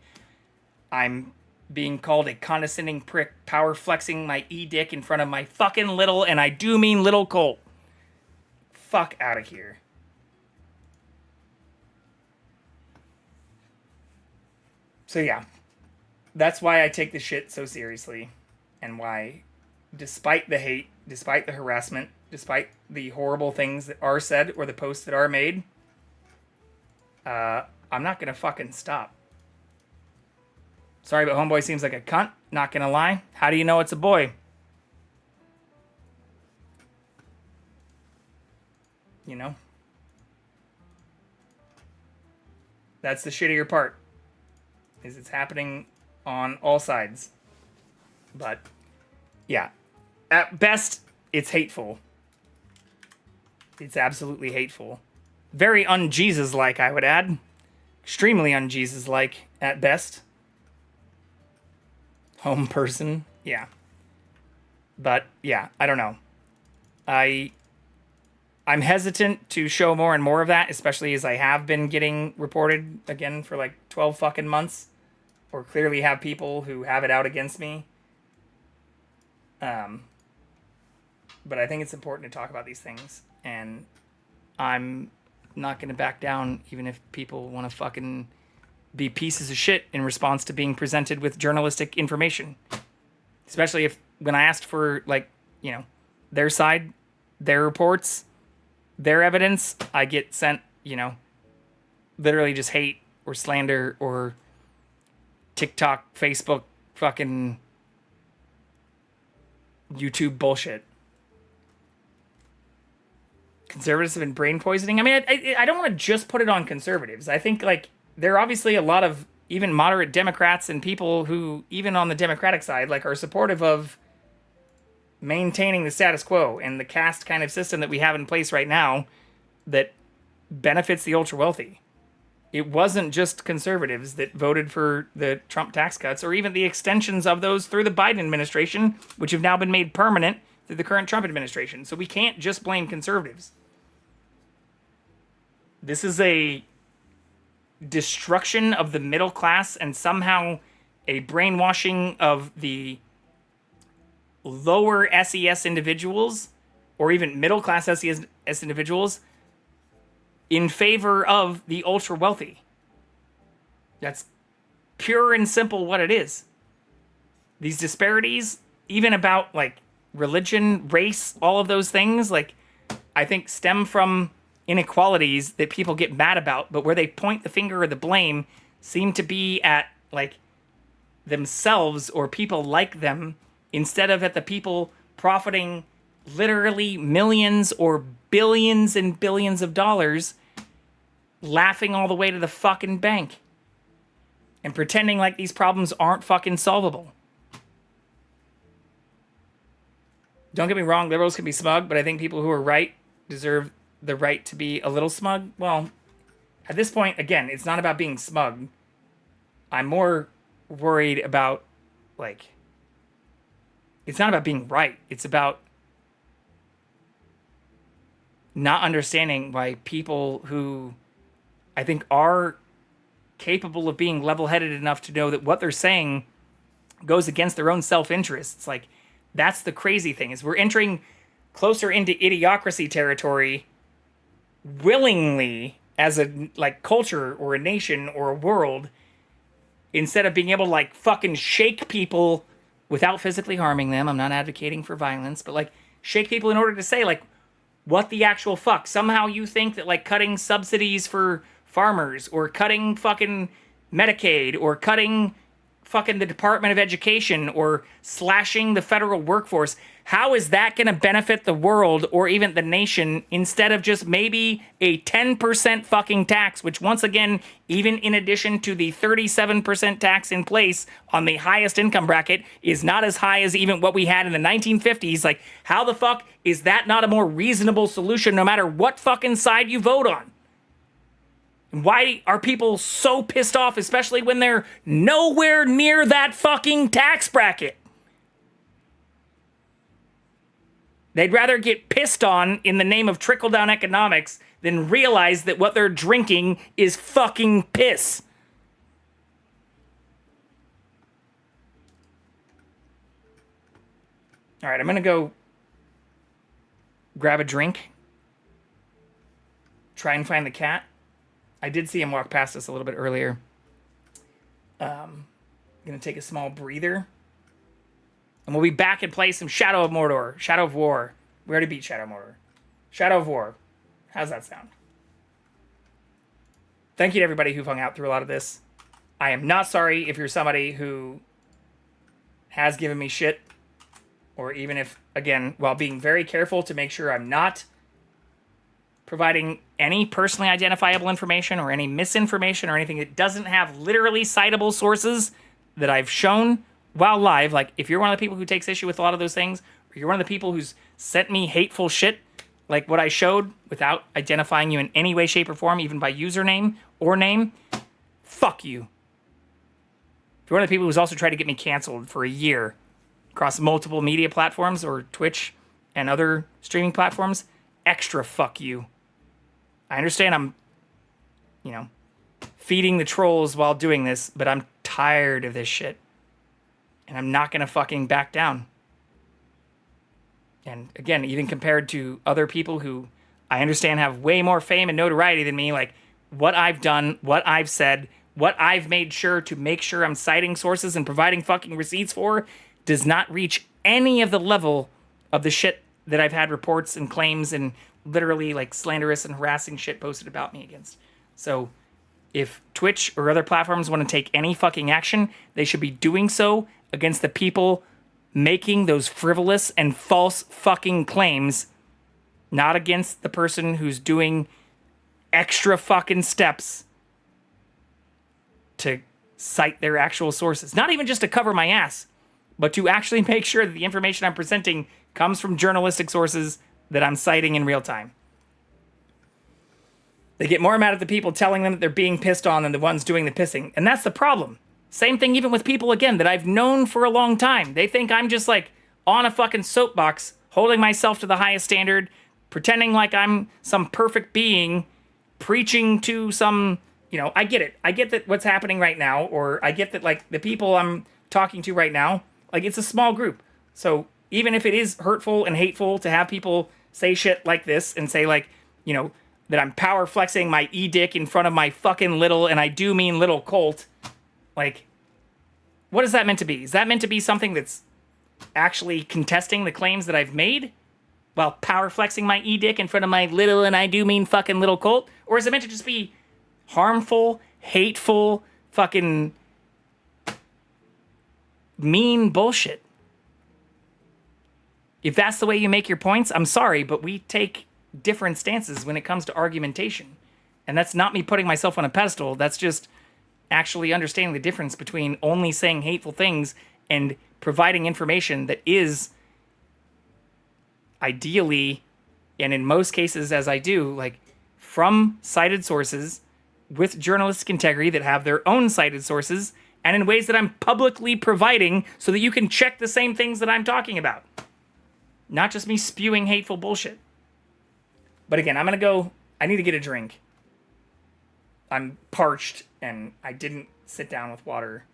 I'm being called a condescending prick, power flexing my e-dick in front of my fucking little, and I do mean little Colt. Fuck out of here. So yeah, that's why I take this shit so seriously, and why, despite the hate, despite the harassment, despite the horrible things that are said or the posts that are made, I'm not gonna fucking stop. Sorry, but homeboy seems like a cunt. Not gonna lie. How do you know it's a boy? You know? That's the shittier part. Is it's happening on all sides. But, yeah. At best, it's hateful. It's absolutely hateful. Very un-Jesus-like, I would add. Extremely un-Jesus-like, at best. Home person, yeah. But, yeah, I don't know. I'm hesitant to show more and more of that, especially as I have been getting reported again for like 12 fucking months. Or clearly have people who have it out against me. But I think it's important to talk about these things. And I'm not going to back down even if people want to fucking be pieces of shit in response to being presented with journalistic information. Especially if when I asked for, like, you know, their side, their reports, their evidence, I get sent, you know, literally just hate or slander or TikTok, Facebook, fucking YouTube bullshit. Conservatives have been brain poisoning. I mean, I don't want to just put it on conservatives. I think, like, there are obviously a lot of even moderate Democrats and people who, even on the Democratic side, like, are supportive of maintaining the status quo and the caste kind of system that we have in place right now that benefits the ultra wealthy. It wasn't just conservatives that voted for the Trump tax cuts or even the extensions of those through the Biden administration, which have now been made permanent through the current Trump administration. So we can't just blame conservatives. This is a destruction of the middle class and somehow a brainwashing of the lower SES individuals or even middle class SES individuals in favor of the ultra wealthy. That's pure and simple what it is. These disparities, even about like religion, race, all of those things, like, I think stem from inequalities that people get mad about, but where they point the finger or the blame seem to be at like themselves or people like them instead of at the people profiting literally millions or billions and billions of dollars, laughing all the way to the fucking bank and pretending like these problems aren't fucking solvable. Don't get me wrong, liberals can be smug, but I think people who are right deserve the right to be a little smug. Well, at this point, again, it's not about being smug. I'm more worried about, like, it's not about being right. It's about not understanding why people who I think are capable of being level-headed enough to know that what they're saying goes against their own self-interests. Like, that's the crazy thing, is we're entering closer into idiocracy territory willingly as a like culture or a nation or a world, instead of being able to like fucking shake people without physically harming them. I'm not advocating for violence, but like shake people in order to say like, what the actual fuck? Somehow you think that like cutting subsidies for farmers or cutting fucking Medicaid or cutting fucking the Department of Education or slashing the federal workforce, how is that going to benefit the world or even the nation instead of just maybe a 10% fucking tax, which once again, even in addition to the 37% tax in place on the highest income bracket, is not as high as even what we had in the 1950s. Like, how the fuck is that not a more reasonable solution no matter what fucking side you vote on? Why are people so pissed off, especially when they're nowhere near that fucking tax bracket? They'd rather get pissed on in the name of trickle-down economics than realize that what they're drinking is fucking piss. All right, I'm going to go grab a drink, try and find the cat. I did see him walk past us a little bit earlier. Going to take a small breather. And we'll be back and play some Shadow of Mordor. Shadow of War. We already beat Shadow of Mordor. Shadow of War. How's that sound? Thank you to everybody who've hung out through a lot of this. I am not sorry if you're somebody who has given me shit. Or even if, again, while being very careful to make sure I'm not providing any personally identifiable information or any misinformation or anything that doesn't have literally citable sources that I've shown while live. Like, if you're one of the people who takes issue with a lot of those things, or you're one of the people who's sent me hateful shit, like what I showed without identifying you in any way, shape, or form, even by username or name, fuck you. If you're one of the people who's also tried to get me canceled for a year across multiple media platforms or Twitch and other streaming platforms, extra fuck you. I understand I'm, feeding the trolls while doing this, but I'm tired of this shit. And I'm not going to fucking back down. And again, even compared to other people who I understand have way more fame and notoriety than me, like what I've done, what I've said, what I've made sure to make sure I'm citing sources and providing fucking receipts for does not reach any of the level of the shit that I've had reports and claims and literally like slanderous and harassing shit posted about me against. So if Twitch or other platforms want to take any fucking action, they should be doing so against the people making those frivolous and false fucking claims, not against the person who's doing extra fucking steps to cite their actual sources. Not even just to cover my ass, but to actually make sure that the information I'm presenting comes from journalistic sources that I'm citing in real time. They get more mad at the people telling them that they're being pissed on than the ones doing the pissing. And that's the problem. Same thing even with people, again, that I've known for a long time. They think I'm just like on a fucking soapbox, holding myself to the highest standard, pretending like I'm some perfect being, preaching to some, you know, I get it. I get that what's happening right now, or I get that like the people I'm talking to right now, like it's a small group. So even if it is hurtful and hateful to have people say shit like this and say like, you know, that I'm power flexing my e-dick in front of my fucking little, and I do mean little colt, like, what is that meant to be? Is that meant to be something that's actually contesting the claims that I've made while power flexing my e-dick in front of my little, and I do mean fucking little colt? Or is it meant to just be harmful, hateful, fucking mean bullshit? If that's the way you make your points, I'm sorry, but we take different stances when it comes to argumentation. And that's not me putting myself on a pedestal. That's just actually understanding the difference between only saying hateful things and providing information that is ideally, and in most cases as I do, like from cited sources with journalistic integrity that have their own cited sources, and in ways that I'm publicly providing so that you can check the same things that I'm talking about. Not just me spewing hateful bullshit. But again, I'm going to go, I need to get a drink. I'm parched and I didn't sit down with water.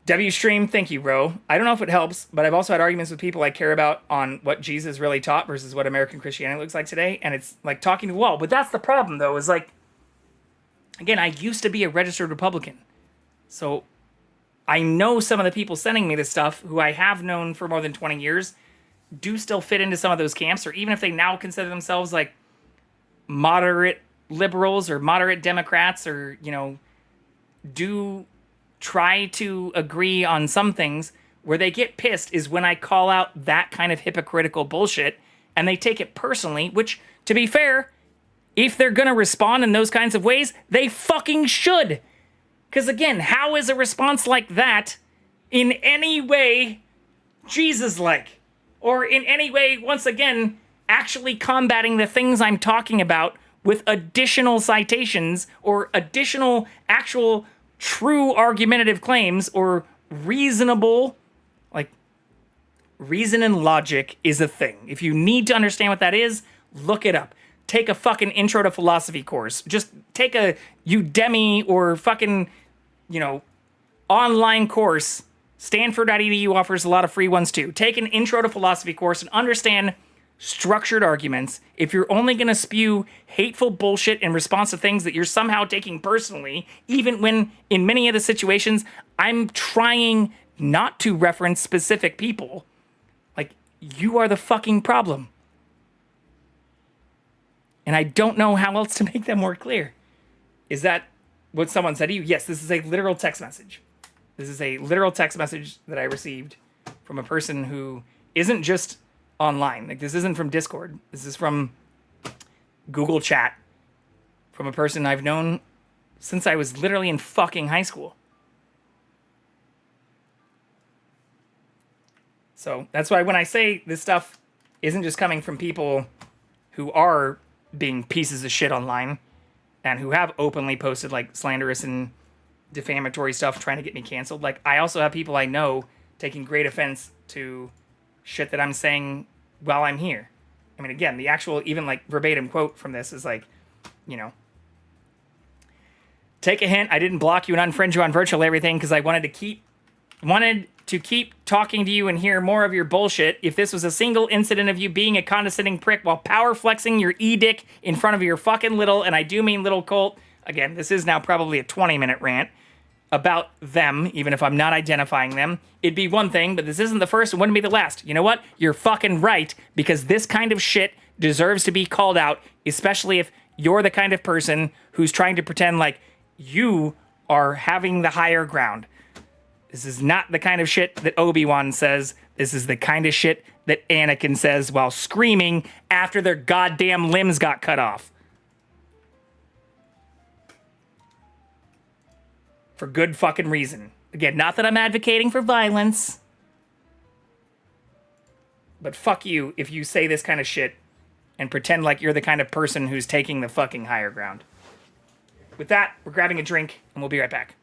WStream, thank you, bro. I don't know if it helps, but I've also had arguments with people I care about on what Jesus really taught versus what American Christianity looks like today. And it's like talking to a wall. But that's the problem, though, is like, again, I used to be a registered Republican. So I know some of the people sending me this stuff who I have known for more than 20 years do still fit into some of those camps, or even if they now consider themselves like moderate liberals or moderate Democrats, or, you know, do try to agree on some things, where they get pissed is when I call out that kind of hypocritical bullshit and they take it personally, which, to be fair, if they're going to respond in those kinds of ways, they fucking should. Because again, how is a response like that in any way Jesus-like? Or in any way, once again, actually combating the things I'm talking about with additional citations or additional actual true argumentative claims, or reasonable, like, reason and logic is a thing. If you need to understand what that is, look it up. Take a fucking intro to philosophy course. Just take a Udemy or fucking, you know, online course. Stanford.edu offers a lot of free ones too. Take an intro to philosophy course and understand structured arguments. If you're only going to spew hateful bullshit in response to things that you're somehow taking personally, even when in many of the situations I'm trying not to reference specific people, like, you are the fucking problem. And I don't know how else to make that more clear. Is that what someone said to you? Yes, this is a literal text message. This is a literal text message that I received from a person who isn't just online. Like, this isn't from Discord. This is from Google Chat. From a person I've known since I was literally in fucking high school. So that's why when I say this stuff isn't just coming from people who are being pieces of shit online and who have openly posted like slanderous and defamatory stuff trying to get me canceled. Like, I also have people I know taking great offense to shit that I'm saying while I'm here. I mean, again, the actual even like verbatim quote from this is like, you know, take a hint. I didn't block you and unfriend you on virtual everything because I wanted to keep talking to you and hear more of your bullshit. If this was a single incident of you being a condescending prick while power flexing your e-dick in front of your fucking little, and I do mean little colt, again, this is now probably a 20-minute rant, about them, even if I'm not identifying them, it'd be one thing, but this isn't the first, it wouldn't be the last. You know what? You're fucking right, because this kind of shit deserves to be called out, especially if you're the kind of person who's trying to pretend like you are having the higher ground. This is not the kind of shit that Obi-Wan says. This is the kind of shit that Anakin says while screaming after their goddamn limbs got cut off. For good fucking reason. Again, not that I'm advocating for violence, but fuck you if you say this kind of shit and pretend like you're the kind of person who's taking the fucking higher ground. With that, we're grabbing a drink, and we'll be right back.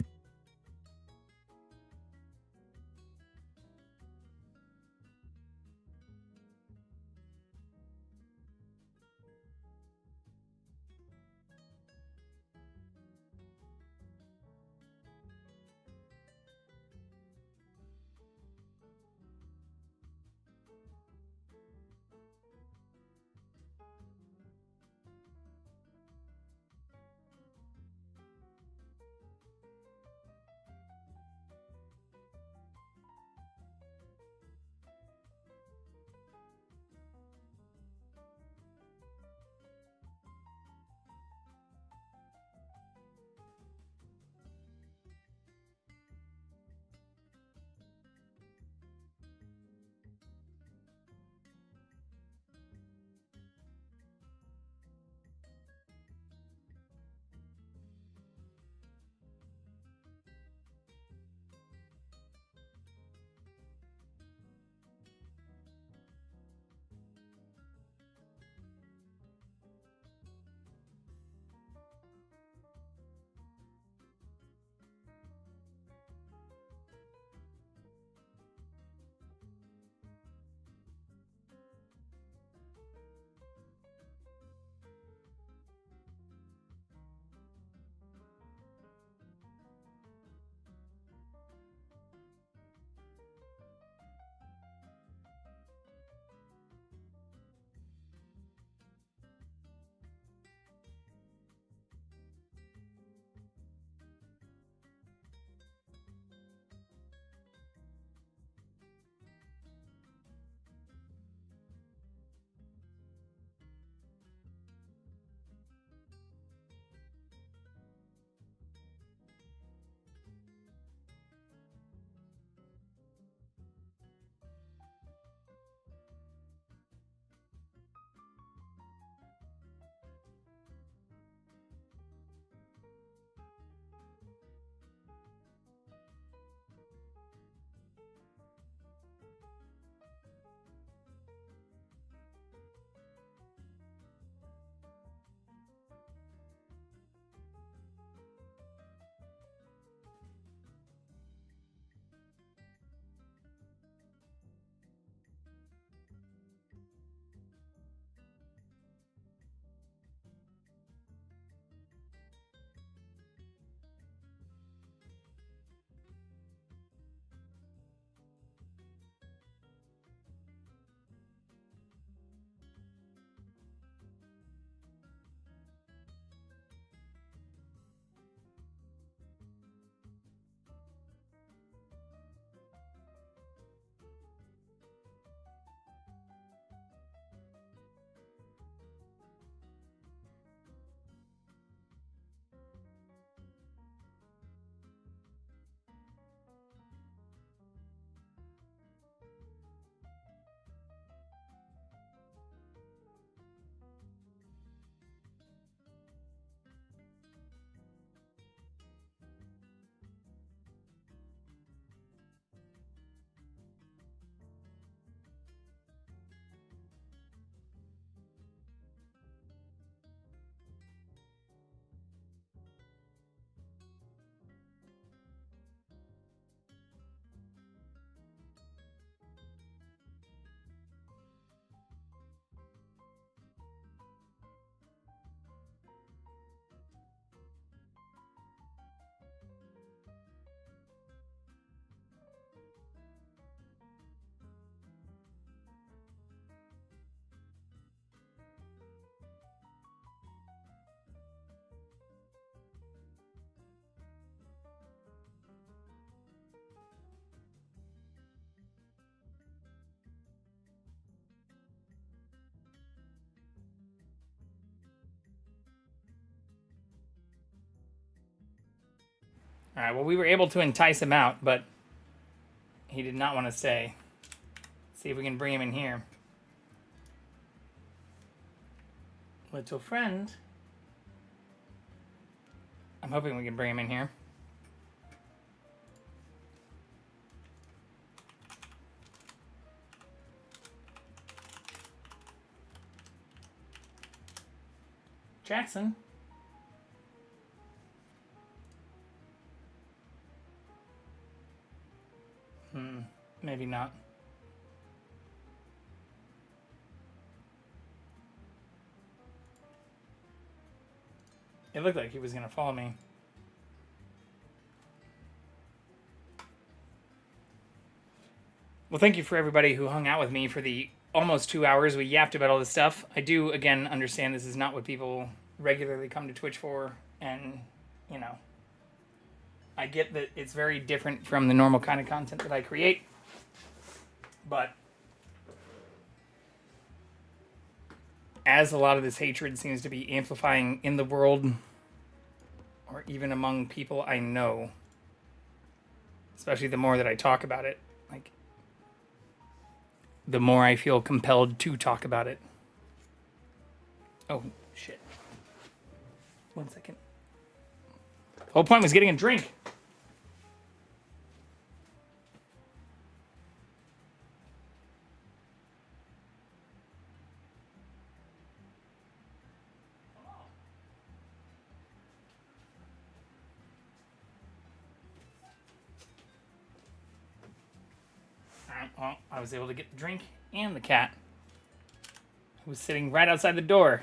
All right, well, we were able to entice him out, but he did not want to stay. See if we can bring him in here. Little friend. I'm hoping we can bring him in here. Jackson. Maybe not. It looked like he was going to follow me. Well, thank you for everybody who hung out with me for the almost 2 hours we yapped about all this stuff. I do, again, understand this is not what people regularly come to Twitch for, and, you know, I get that it's very different from the normal kind of content that I create, but as a lot of this hatred seems to be amplifying in the world, or even among people I know, especially the more that I talk about it, like, the more I feel compelled to talk about it. Oh, shit. 1 second. The whole point was getting a drink. Well, I was able to get the drink and the cat, who was sitting right outside the door.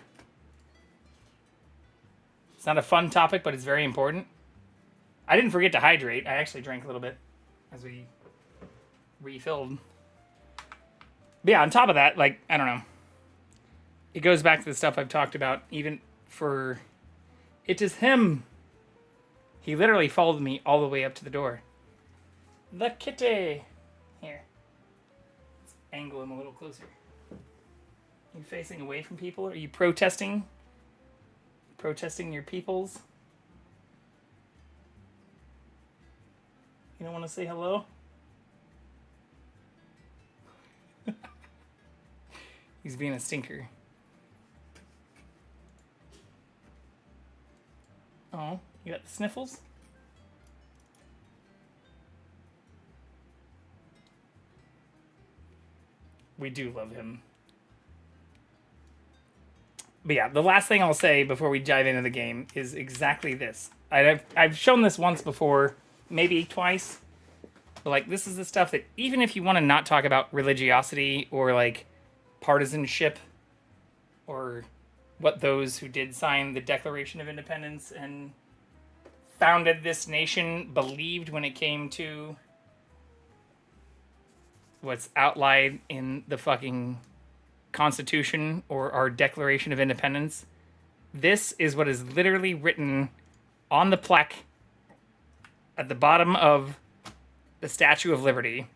It's not a fun topic, but it's very important. I didn't forget to hydrate. I actually drank a little bit as we refilled. But yeah, on top of that, like, I don't know. It goes back to the stuff I've talked about, even for... It is him. He literally followed me all the way up to the door. The kitty. Here. Let's angle him a little closer. Are you facing away from people? Are you protesting? Protesting your peoples? You don't want to say hello? He's being a stinker. Oh, you got the sniffles? We do love him. But yeah, the last thing I'll say before we dive into the game is exactly this. I've shown this once before, maybe twice. But like, this is the stuff that even if you want to not talk about religiosity or like partisanship or what those who did sign the Declaration of Independence and founded this nation believed when it came to what's outlined in the fucking Constitution or our Declaration of Independence. This is what is literally written on the plaque at the bottom of the Statue of Liberty,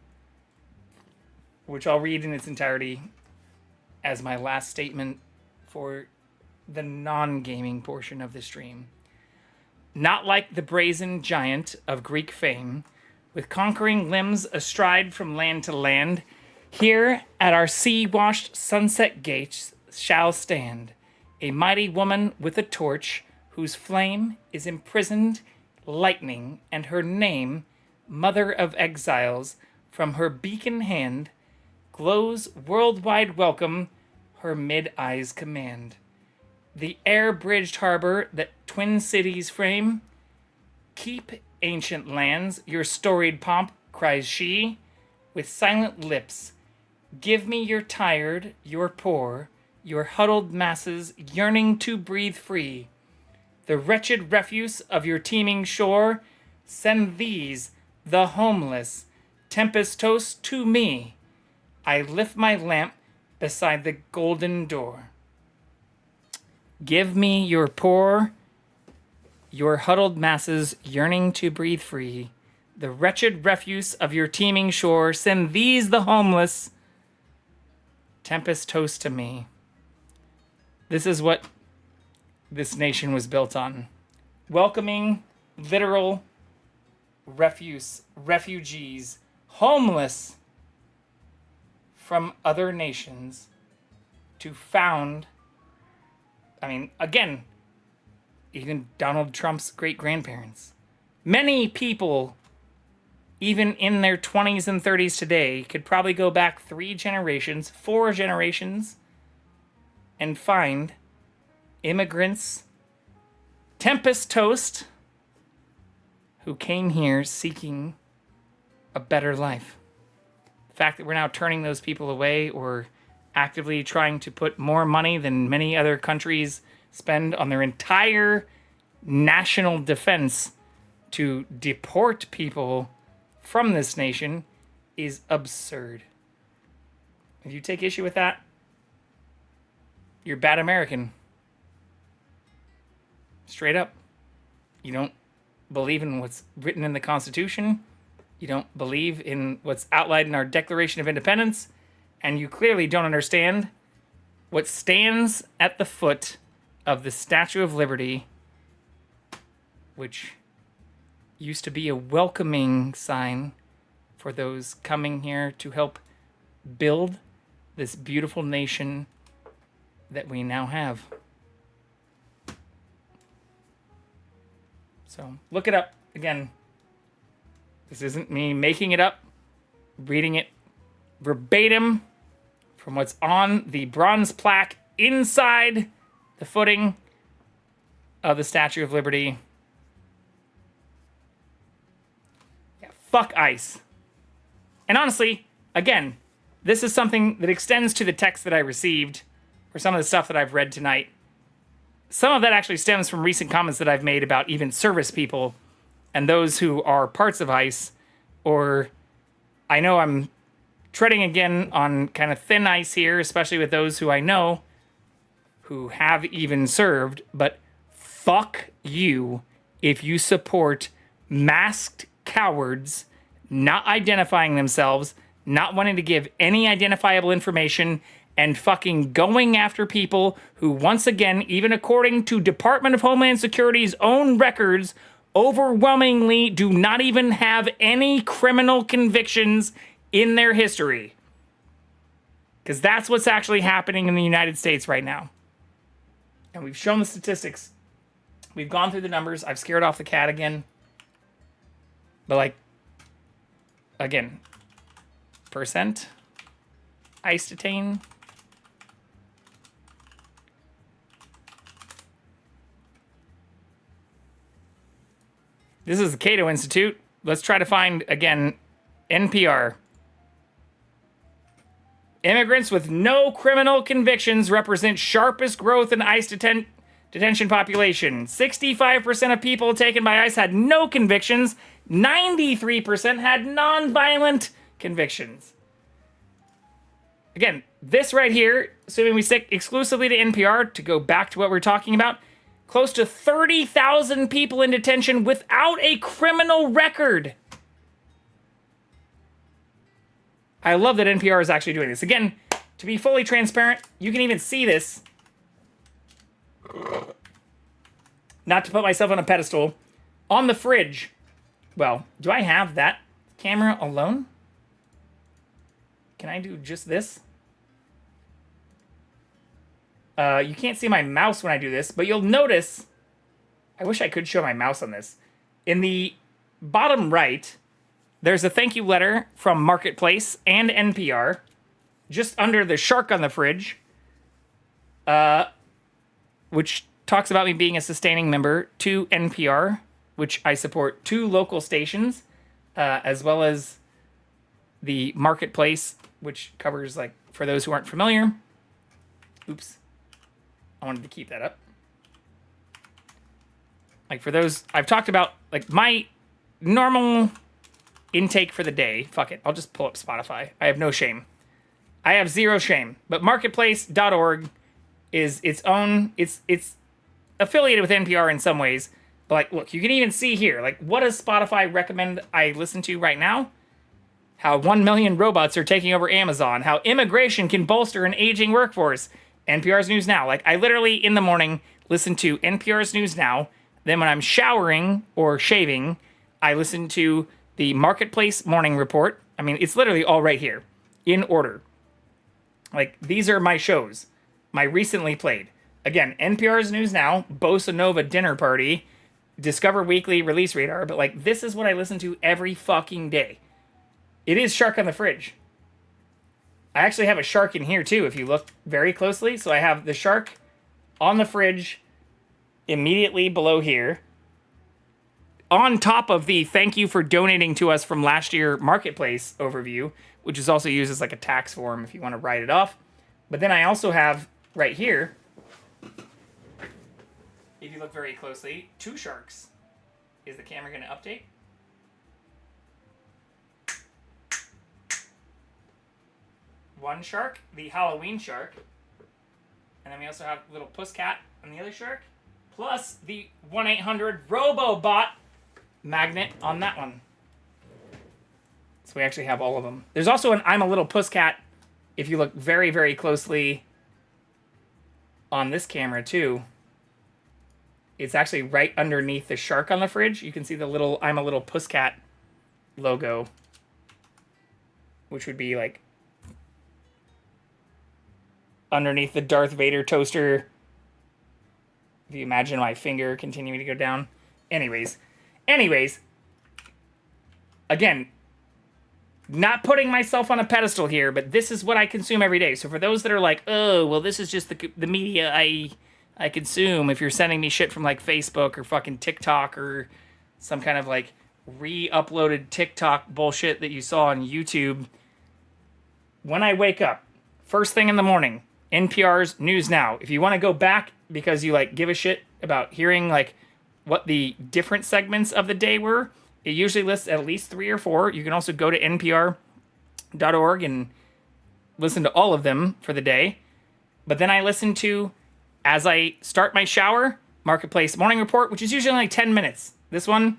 which I'll read in its entirety as my last statement for the non-gaming portion of the stream. Not like the brazen giant of Greek fame, with conquering limbs astride from land to land, here at our sea-washed sunset gates shall stand a mighty woman with a torch, whose flame is imprisoned lightning, and her name, Mother of Exiles, from her beacon hand glows worldwide welcome, her mid-eyes command. The air-bridged harbor that twin cities frame, keep ancient lands your storied pomp, cries she, with silent lips. Give me your tired, your poor, your huddled masses yearning to breathe free. The wretched refuse of your teeming shore, send these, the homeless, tempest toast to me. I lift my lamp beside the golden door. Give me your poor, your huddled masses yearning to breathe free. The wretched refuse of your teeming shore, send these, the homeless, tempest toast to me. This is what this nation was built on. Welcoming, literal, refugees, homeless from other nations to found, I mean, again, even Donald Trump's great-grandparents. Many people, even in their 20s and 30s today, could probably go back 3 generations, 4 generations, and find immigrants, Tempest Toast, who came here seeking a better life. The fact that we're now turning those people away or actively trying to put more money than many other countries spend on their entire national defense to deport people from this nation is absurd. If you take issue with that, you're a bad American. Straight up. You don't believe in what's written in the Constitution. You don't believe in what's outlined in our Declaration of Independence. And you clearly don't understand what stands at the foot of the Statue of Liberty, which used to be a welcoming sign for those coming here to help build this beautiful nation that we now have. So look it up. Again, this isn't me making it up, reading it verbatim from what's on the bronze plaque inside the footing of the Statue of Liberty. Yeah, fuck ICE. And honestly, again, this is something that extends to the text that I received for some of the stuff that I've read tonight. Some of that actually stems from recent comments that I've made about even service people and those who are parts of ICE, or I know I'm treading again on kind of thin ice here, especially with those who I know who have even served, but fuck you if you support masked cowards not identifying themselves, not wanting to give any identifiable information, and fucking going after people who, once again, even according to Department of Homeland Security's own records, overwhelmingly do not even have any criminal convictions in their history. Because that's what's actually happening in the United States right now. And we've shown the statistics. We've gone through the numbers. I've scared off the cat again. But like, again, percent ICE detain. This is the Cato Institute. Let's try to find, again, NPR. Immigrants with no criminal convictions represent sharpest growth in ICE detention population. 65% of people taken by ICE had no convictions. 93% had non-violent convictions. Again, this right here, assuming we stick exclusively to NPR, to go back to what we're talking about, close to 30,000 people in detention without a criminal record. I love that NPR is actually doing this. Again, to be fully transparent, you can even see this. Not to put myself on a pedestal. On the fridge. Well, do I have that camera alone? Can I do just this? You can't see my mouse when I do this, but you'll notice, I wish I could show my mouse on this. In the bottom right, there's a thank you letter from Marketplace and NPR, just under the shark on the fridge, which talks about me being a sustaining member to NPR, which I support 2 local stations, as well as the Marketplace, which covers, like, for those who aren't familiar. Oops. I wanted to keep that up. Like, for those, I've talked about, like, my normal intake for the day. Fuck it. I'll just pull up Spotify. I have no shame. I have zero shame. But marketplace.org is its own, it's affiliated with NPR in some ways. But, like, look, you can even see here, like, what does Spotify recommend I listen to right now? How 1 million robots are taking over Amazon. How immigration can bolster an aging workforce. NPR's News Now. Like, I literally, in the morning, listen to NPR's News Now. Then when I'm showering or shaving, I listen to the Marketplace Morning Report. I mean, it's literally all right here in order. Like, these are my shows, my recently played. Again, NPR's News Now, Bossa Nova Dinner Party, Discover Weekly, Release Radar. But, like, this is what I listen to every fucking day. It is Shark on the Fridge. I actually have a shark in here, too, if you look very closely. So I have the shark on the fridge immediately below here. On top of the thank you for donating to us from last year Marketplace overview, which is also used as like a tax form if you want to write it off. But then I also have right here, if you look very closely, 2 sharks. Is the camera going to update? One shark, the Halloween shark. And then we also have little puss cat on the other shark. Plus the 1-800 RoboBot magnet on that one. So we actually have all of them. There's also an I'm a Little Pusscat if you look very, very closely on this camera too. It's actually right underneath the shark on the fridge. You can see the little I'm a Little Pusscat logo, which would be like underneath the Darth Vader toaster. If you imagine my finger continuing to go down. Anyways, again, not putting myself on a pedestal here, but this is what I consume every day. So for those that are like, oh, well, this is just the media I consume. If you're sending me shit from like Facebook or fucking TikTok or some kind of like re-uploaded TikTok bullshit that you saw on YouTube. When I wake up, first thing in the morning, NPR's News Now. If you want to go back because you like give a shit about hearing like what the different segments of the day were, it usually lists at least 3 or 4. You can also go to npr.org and listen to all of them for the day. But then I listen to, as I start my shower, Marketplace Morning Report, which is usually like 10 minutes. This one,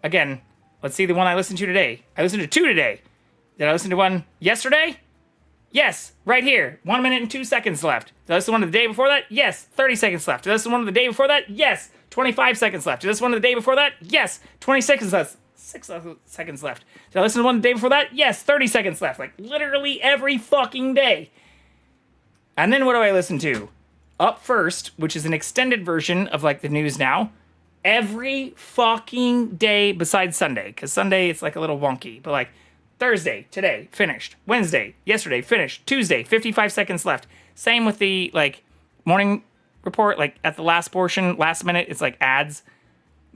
again, let's see the one I listened to today. I listened to 2 today. Did I listen to one yesterday? Yes, right here. 1 minute and 2 seconds left. Did I listen to one of the day before that? Yes, 30 seconds left. Did I listen to one of the day before that? Yes, 25 seconds left. Did I listen to one of the day before that? Yes, 20 seconds left. 6 seconds left. Did I listen to one the day before that? Yes, 30 seconds left. Like, literally every fucking day. And then what do I listen to? Up First, which is an extended version of, like, the News Now. Every fucking day besides Sunday. Because Sunday, it's, like, a little wonky. But, like, Thursday, today, finished. Wednesday, yesterday, finished. Tuesday, 55 seconds left. Same with the, like, morning report. Like, at the last portion, last minute, it's, like, ads.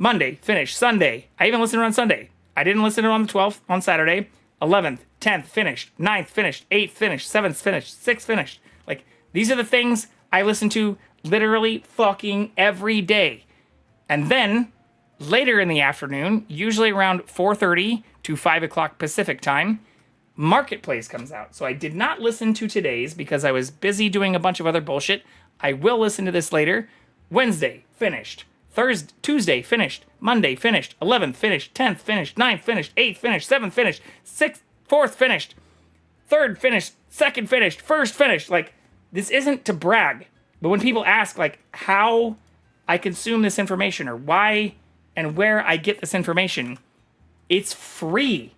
Monday, finished. Sunday, I even listened to it on Sunday. I didn't listen to it on the 12th, on Saturday. 11th, 10th, finished. 9th, finished. 8th, finished. 7th, finished. 6th, finished. Like, these are the things I listen to literally fucking every day. And then, later in the afternoon, usually around 4:30 to 5 o'clock Pacific time, Marketplace comes out. So I did not listen to today's because I was busy doing a bunch of other bullshit. I will listen to this later. Wednesday, finished. Tuesday, finished. Monday, finished. 11th, finished. 10th, finished. 9th, finished. 8th, finished. 7th, finished. 6th, 4th, finished. 3rd, finished. 2nd, finished. 1st, finished. Like, this isn't to brag. But when people ask, like, how I consume this information or why and where I get this information, it's free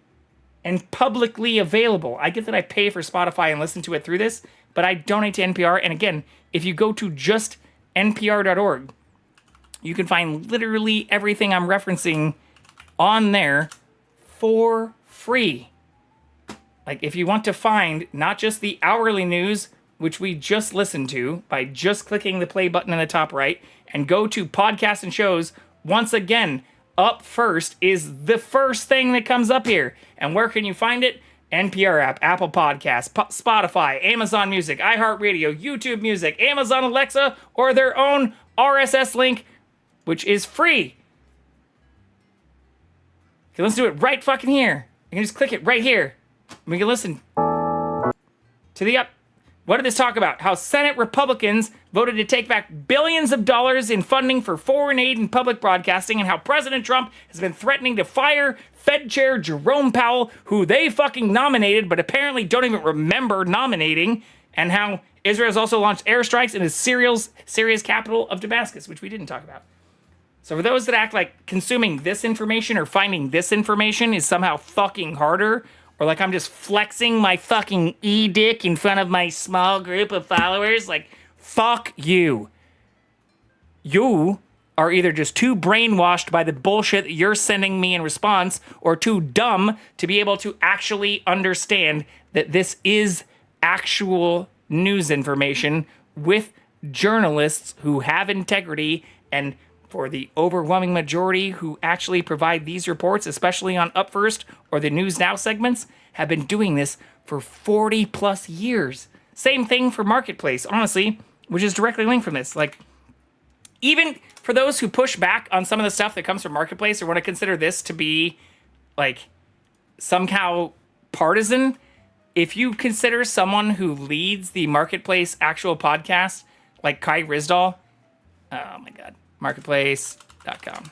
and publicly available. I get that I pay for Spotify and listen to it through this, but I donate to NPR. And again, if you go to just npr.org, you can find literally everything I'm referencing on there for free. Like, if you want to find not just the hourly news, which we just listened to by just clicking the play button in the top right, and go to podcasts and shows, once again, Up First is the first thing that comes up here. And where can you find it? NPR app, Apple Podcasts, Spotify, Amazon Music, iHeartRadio, YouTube Music, Amazon Alexa, or their own RSS link, which is free. You can listen to it right fucking here. You can just click it right here. We can listen to the up. What did this talk about? How Senate Republicans voted to take back billions of dollars in funding for foreign aid and public broadcasting, and how President Trump has been threatening to fire Fed Chair Jerome Powell, who they fucking nominated, but apparently don't even remember nominating, and how Israel's also launched airstrikes in Syria's capital of Damascus, which we didn't talk about. So for those that act like consuming this information or finding this information is somehow fucking harder, or like I'm just flexing my fucking e-dick in front of my small group of followers, like, fuck you. You are either just too brainwashed by the bullshit that you're sending me in response, or too dumb to be able to actually understand that this is actual news information with journalists who have integrity, and for the overwhelming majority who actually provide these reports, especially on Up First or the News Now segments, have been doing this for 40 plus years. Same thing for Marketplace, honestly, which is directly linked from this. Like, even for those who push back on some of the stuff that comes from Marketplace or want to consider this to be, like, somehow partisan, if you consider someone who leads the Marketplace actual podcast, like Kai Ryssdal, oh my God, marketplace.com.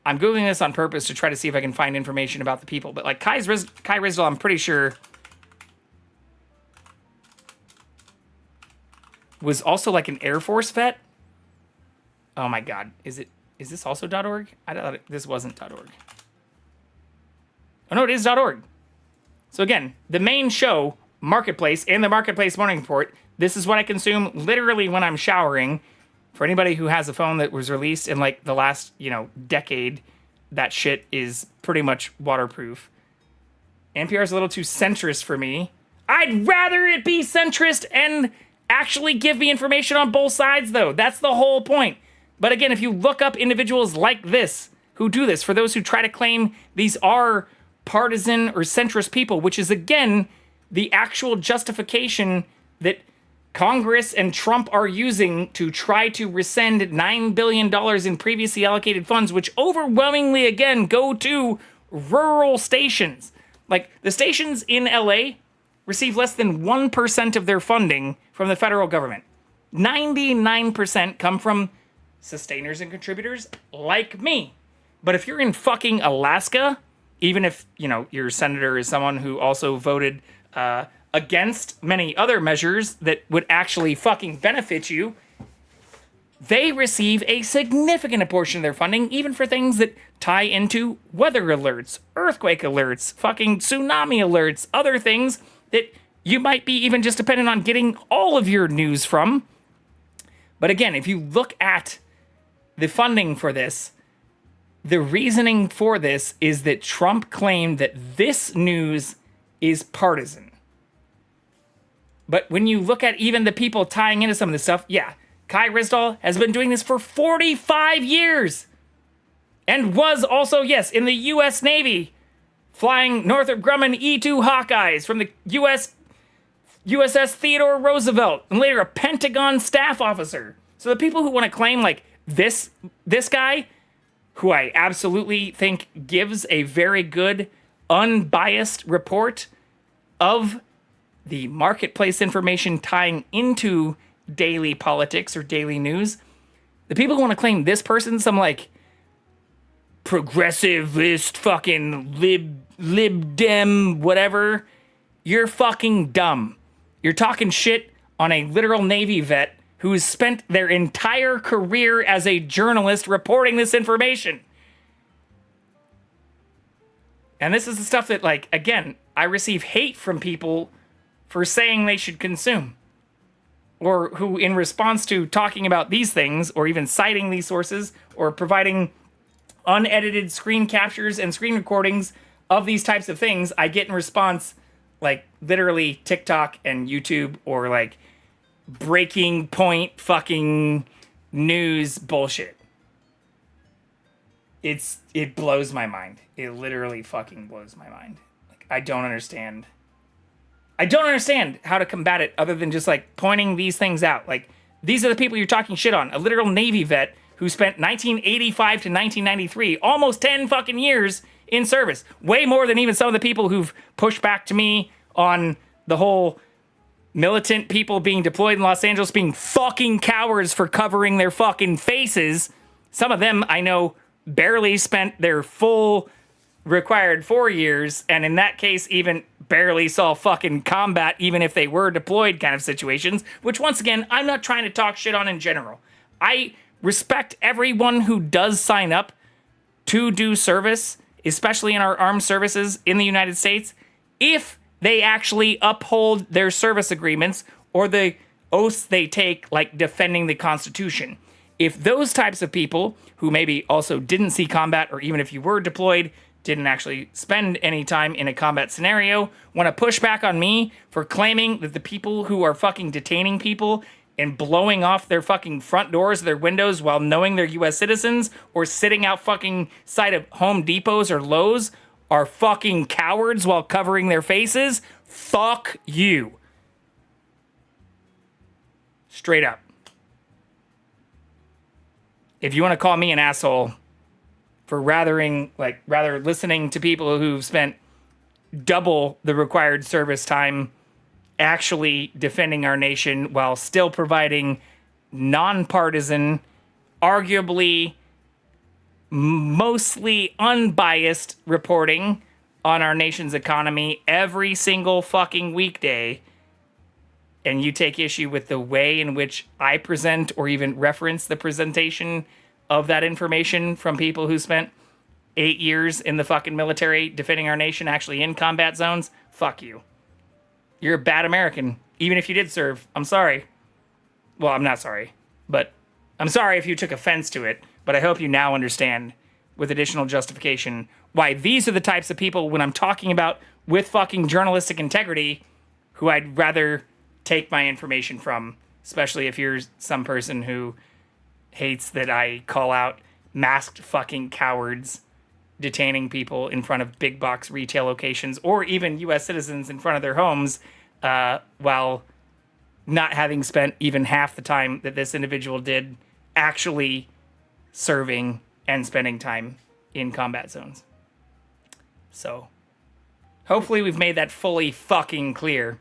I'm Googling this on purpose to try to see if I can find information about the people, but like Kai Ryssdal, I'm pretty sure was also like an Air Force vet. Oh my God, is this also .org? I thought this wasn't .org. Oh no, it is .org. So again, the main show, Marketplace, and the Marketplace Morning Report, this is what I consume literally when I'm showering. For anybody who has a phone that was released in like the last, decade, that shit is pretty much waterproof. NPR is a little too centrist for me. I'd rather it be centrist and actually give me information on both sides, though. That's the whole point. But again, if you look up individuals like this who do this, for those who try to claim these are partisan or centrist people, which is, again, the actual justification that Congress and Trump are using to try to rescind $9 billion in previously allocated funds, which overwhelmingly, again, go to rural stations. Like, the stations in LA receive less than 1% of their funding from the federal government. 99% come from sustainers and contributors like me. But if you're in fucking Alaska, even if, your senator is someone who also voted against many other measures that would actually fucking benefit you, they receive a significant portion of their funding, even for things that tie into weather alerts, earthquake alerts, fucking tsunami alerts, other things that you might be even just dependent on getting all of your news from. But again, if you look at the funding for this, the reasoning for this is that Trump claimed that this news is partisan. But when you look at even the people tying into some of this stuff, yeah, Kai Ryssdal has been doing this for 45 years. And was also, yes, in the U.S. Navy, flying Northrop Grumman E-2 Hawkeyes from the USS Theodore Roosevelt, and later a Pentagon staff officer. So the people who want to claim, like, this guy, who I absolutely think gives a very good, unbiased report of the Marketplace information tying into daily politics or daily news, the people who want to claim this person some, like, progressivist fucking lib dem whatever, you're fucking dumb. You're talking shit on a literal Navy vet who's spent their entire career as a journalist reporting this information. And this is the stuff that, like, again, I receive hate from people for saying they should consume. Or who, in response to talking about these things, or even citing these sources, or providing unedited screen captures and screen recordings of these types of things, I get in response, like, literally TikTok and YouTube, or, like, breaking point fucking news bullshit. It blows my mind. It literally fucking blows my mind. Like, I don't understand how to combat it other than just, like, pointing these things out. Like, these are the people you're talking shit on. A literal Navy vet who spent 1985 to 1993, almost 10 fucking years in service. Way more than even some of the people who've pushed back to me on the whole militant people being deployed in Los Angeles being fucking cowards for covering their fucking faces. Some of them, I know, barely spent their full required 4 years, and in that case, even barely saw fucking combat, even if they were deployed kind of situations, which, once again, I'm not trying to talk shit on in general. I respect everyone who does sign up to do service, especially in our armed services in the United States, if they actually uphold their service agreements or the oaths they take, like defending the Constitution. If those types of people who maybe also didn't see combat, or even if you were deployed, didn't actually spend any time in a combat scenario, want to push back on me for claiming that the people who are fucking detaining people and blowing off their fucking front doors, their windows, while knowing they're U.S. citizens, or sitting out fucking side of Home Depots or Lowe's, are fucking cowards while covering their faces, fuck you. Straight up. If you want to call me an asshole for rather listening to people who've spent double the required service time actually defending our nation while still providing nonpartisan, arguably mostly unbiased reporting on our nation's economy every single fucking weekday, and you take issue with the way in which I present or even reference the presentation of that information from people who spent 8 years in the fucking military defending our nation, actually in combat zones, fuck you. You're a bad American, even if you did serve. I'm sorry. Well, I'm not sorry, but I'm sorry if you took offense to it, but I hope you now understand with additional justification why these are the types of people, when I'm talking about with fucking journalistic integrity, who I'd rather take my information from, especially if you're some person who hates that I call out masked fucking cowards detaining people in front of big box retail locations or even U.S. citizens in front of their homes while not having spent even half the time that this individual did actually serving and spending time in combat zones. So, hopefully we've made that fully fucking clear.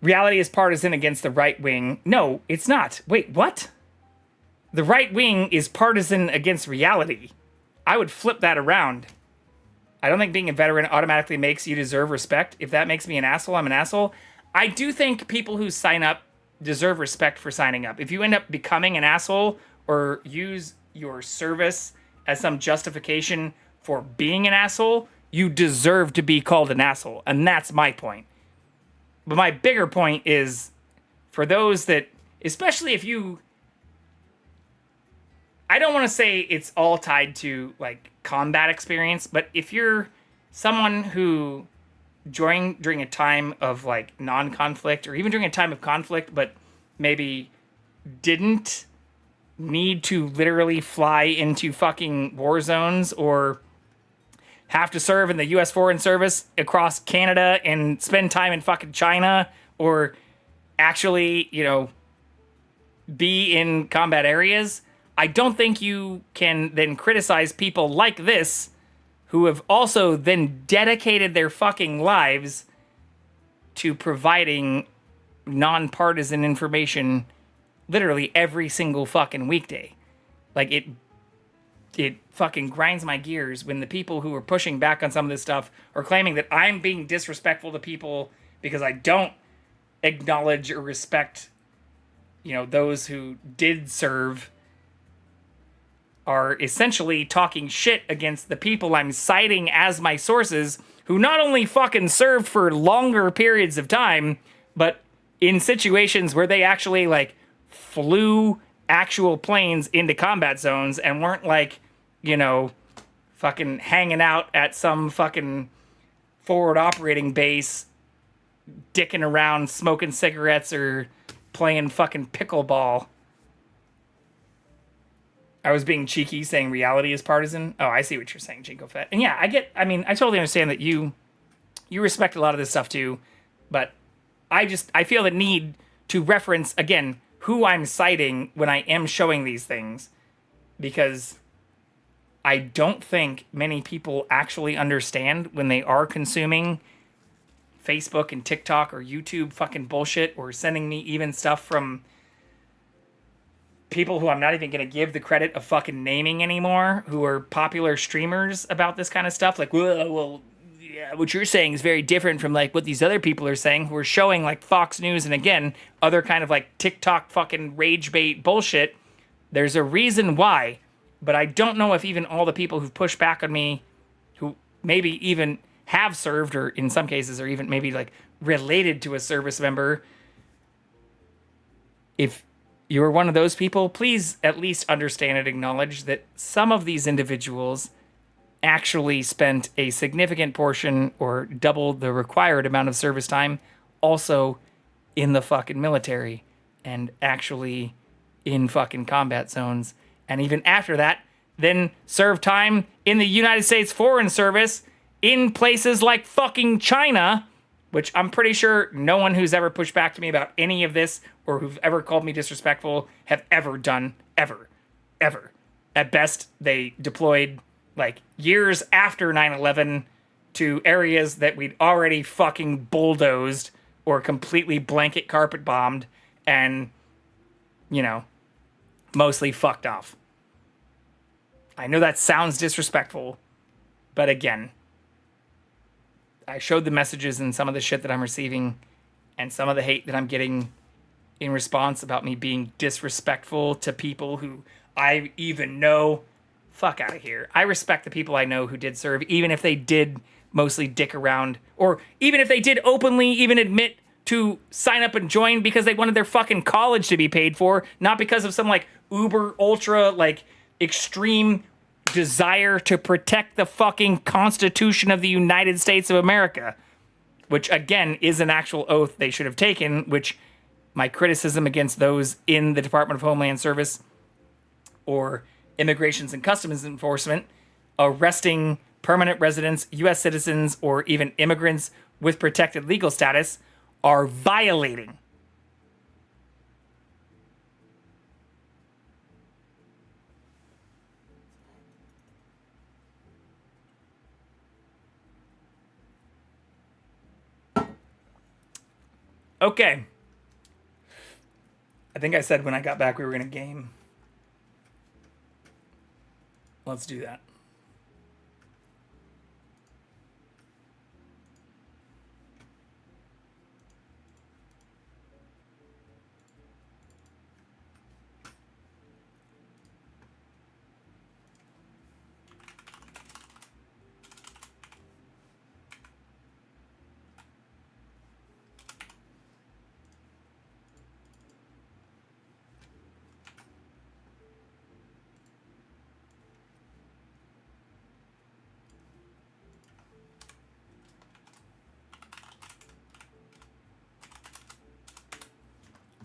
Reality is partisan against the right wing. No, it's not. Wait, what? The right wing is partisan against reality. I would flip that around. I don't think being a veteran automatically makes you deserve respect. If that makes me an asshole, I'm an asshole. I do think people who sign up deserve respect for signing up. If you end up becoming an asshole or use your service as some justification for being an asshole, you deserve to be called an asshole. And that's my point. But my bigger point is for those that, especially if you, I don't want to say it's all tied to like combat experience, but if you're someone who joined during a time of like non-conflict or even during a time of conflict, but maybe didn't need to literally fly into fucking war zones or have to serve in the U.S. Foreign Service across Canada and spend time in fucking China or actually, be in combat areas, I don't think you can then criticize people like this who have also then dedicated their fucking lives to providing nonpartisan information literally every single fucking weekday. Like, it fucking grinds my gears when the people who are pushing back on some of this stuff are claiming that I'm being disrespectful to people because I don't acknowledge or respect, those who did serve, are essentially talking shit against the people I'm citing as my sources who not only fucking served for longer periods of time, but in situations where they actually flew actual planes into combat zones and weren't fucking hanging out at some fucking forward operating base, dicking around, smoking cigarettes, or playing fucking pickleball. I was being cheeky saying reality is partisan. Oh, I see what you're saying, Jinko Fett. And yeah, I totally understand that you respect a lot of this stuff too, but I feel the need to reference, again, who I'm citing when I am showing these things, because I don't think many people actually understand when they are consuming Facebook and TikTok or YouTube fucking bullshit, or sending me even stuff from people who I'm not even going to give the credit of fucking naming anymore, who are popular streamers about this kind of stuff. Like, well, yeah, what you're saying is very different from like what these other people are saying who are showing like Fox News and again, other kind of like TikTok fucking rage bait bullshit. There's a reason why, but I don't know if even all the people who've pushed back on me, who maybe even have served or in some cases are even maybe like related to a service member, if you're one of those people, please at least understand and acknowledge that some of these individuals actually spent a significant portion or double the required amount of service time also in the fucking military and actually in fucking combat zones. And even after that, then serve time in the United States Foreign Service in places like fucking China, which I'm pretty sure no one who's ever pushed back to me about any of this or who've ever called me disrespectful have ever done, ever. At best, they deployed like years after 9/11 to areas that we'd already fucking bulldozed or completely blanket carpet bombed and, you know, mostly fucked off. I know that sounds disrespectful, but again, I showed the messages and some of the shit that I'm receiving and some of the hate that I'm getting in response about me being disrespectful to people who I even know. Fuck out of here. I respect the people I know who did serve, even if they did mostly dick around, or even if they did openly even admit to sign up and join because they wanted their fucking college to be paid for, not because of some like uber ultra like extreme desire to protect the fucking Constitution of the United States of America, which again is an actual oath they should have taken, which my criticism against those in the Department of Homeland Service or Immigrations and Customs Enforcement arresting permanent residents, U.S. citizens, or even immigrants with protected legal status are violating. Okay. I think I said when I got back we were going to game. Let's do that.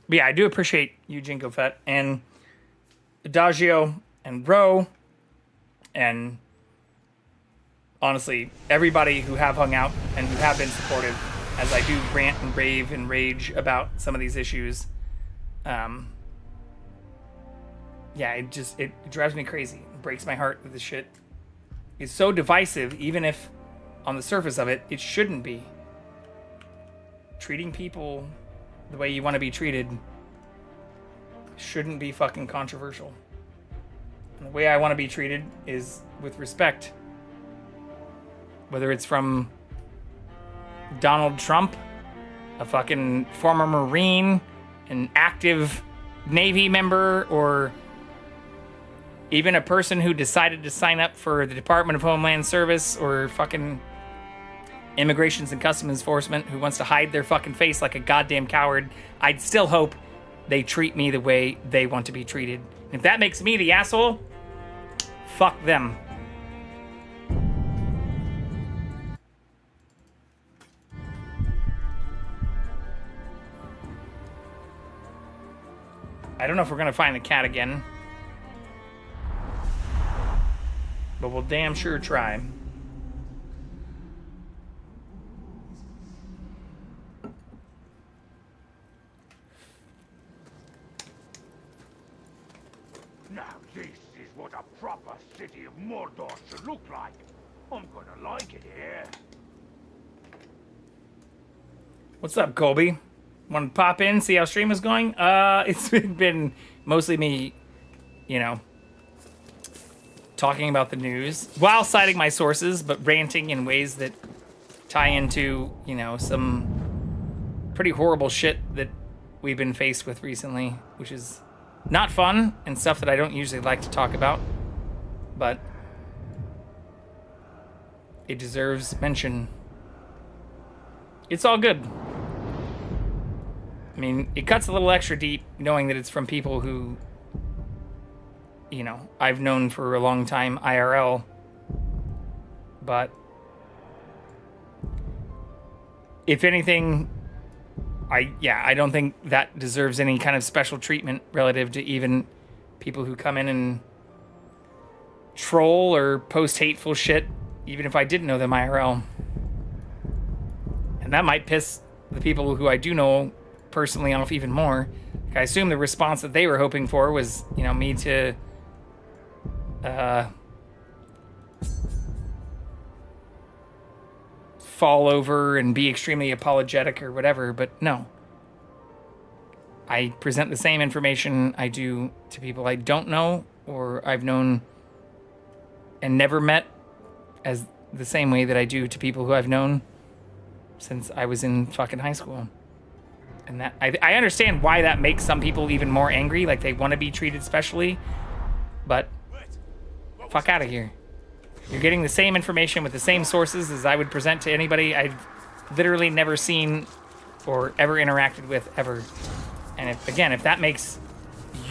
But yeah, I do appreciate you, Jinko Fett, and Adagio, and Ro, and honestly, everybody who have hung out and who have been supportive as I do rant and rave and rage about some of these issues. Yeah, it drives me crazy. It breaks my heart that this shit is so divisive, even if on the surface of it, it shouldn't be. Treating people the way you want to be treated shouldn't be fucking controversial. And the way I want to be treated is with respect. Whether it's from Donald Trump, a fucking former Marine, an active Navy member, or even a person who decided to sign up for the Department of Homeland Service or fucking Immigrations and Customs Enforcement who wants to hide their fucking face like a goddamn coward, I'd still hope they treat me the way they want to be treated. If that makes me the asshole, fuck them. I don't know if we're gonna find the cat again, but we'll damn sure try. Now this is what a proper city of Mordor should look like. I'm gonna like it here. What's up, Colby? Want to pop in, see how stream is going? It's been mostly me, you know, talking about the news while citing my sources, but ranting in ways that tie into, you know, some pretty horrible shit that we've been faced with recently, which is not fun and stuff that I don't usually like to talk about, but it deserves mention. It's all good. I mean, it cuts a little extra deep knowing that it's from people who, you know, I've known for a long time IRL, but if anything, I don't think that deserves any kind of special treatment relative to even people who come in and troll or post hateful shit, even if I didn't know them IRL. And that might piss the people who I do know personally off even more. I assume the response that they were hoping for was, you know, me to fall over and be extremely apologetic or whatever, but no. I present the same information I do to people I don't know or I've known and never met as the same way that I do to people who I've known since I was in fucking high school. And that I understand why that makes some people even more angry, like they want to be treated specially, but fuck out of here. You're getting the same information with the same sources as I would present to anybody I've literally never seen or ever interacted with ever. And if that makes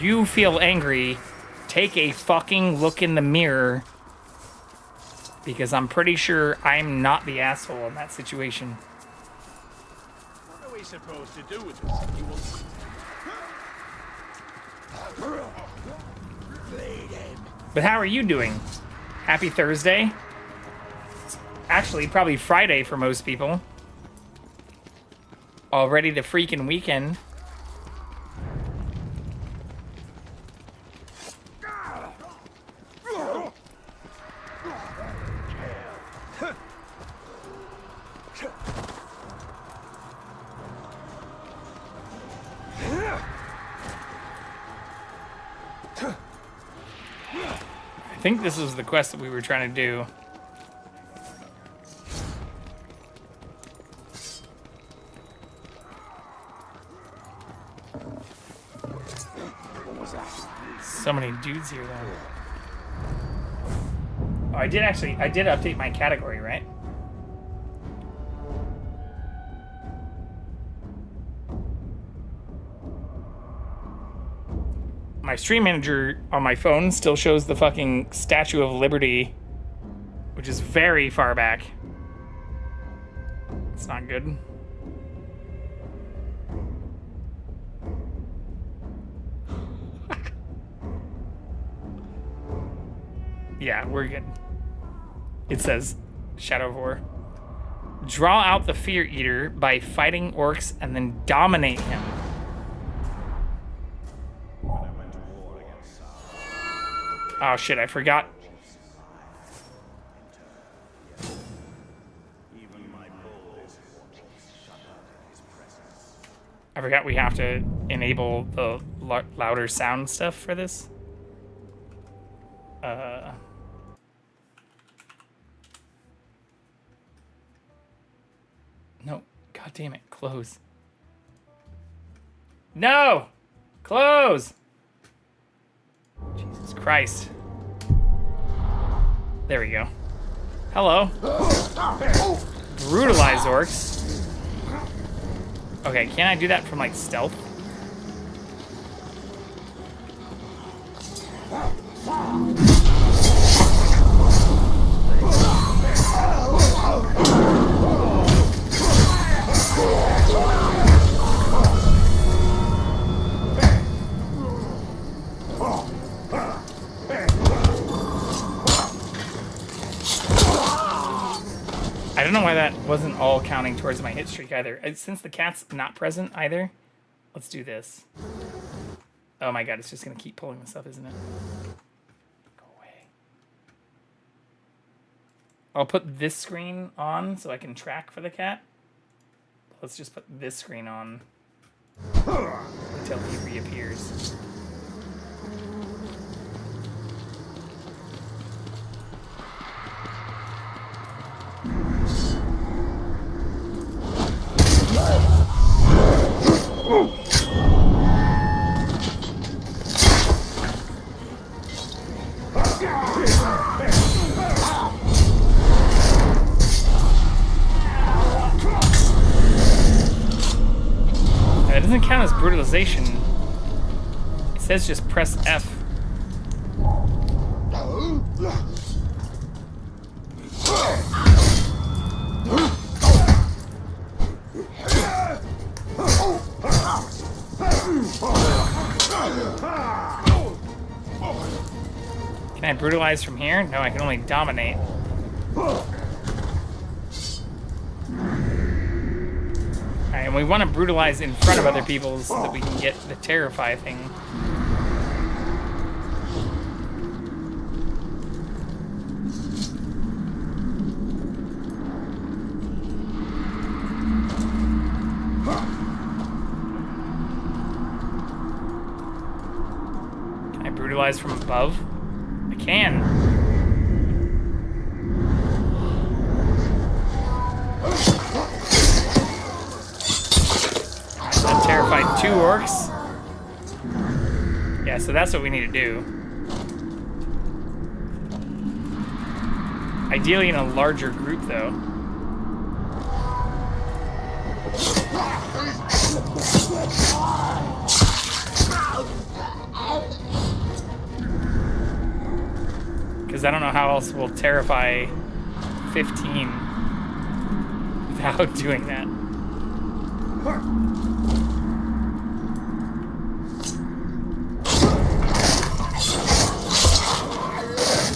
you feel angry, take a fucking look in the mirror, because I'm pretty sure I'm not the asshole in that situation. What are we supposed to do with this? But how are you doing? Happy Thursday? Actually, probably Friday for most people. Already the freaking weekend. I think this is the quest that we were trying to do. So many dudes here, though. Oh, I did update my category, right? My stream manager on my phone still shows the fucking Statue of Liberty, which is very far back. It's not good. Yeah, we're good. It says, Shadow of War. Draw out the Fear Eater by fighting orcs and then dominate him. Oh shit, I forgot. I forgot we have to enable the louder sound stuff for this. No, god damn it, close. No! Close! Jesus Christ. There we go. Hello. Brutalize orcs. Okay, can I do that from, like, stealth? I don't know why that wasn't all counting towards my hit streak either. Since the cat's not present either, let's do this. Oh my god, it's just gonna keep pulling this up, isn't it? Go away. I'll put this screen on so I can track for the cat. Let's just put this screen on until he reappears. That doesn't count as brutalization. It says just press F. Can I brutalize from here? No, I can only dominate. Alright, and we want to brutalize in front of other people so that we can get the terrify thing. Can I brutalize from above? I can. That terrified 2 orcs. Yeah, so that's what we need to do. Ideally in a larger group, though. Because I don't know how else we'll terrify 15 without doing that.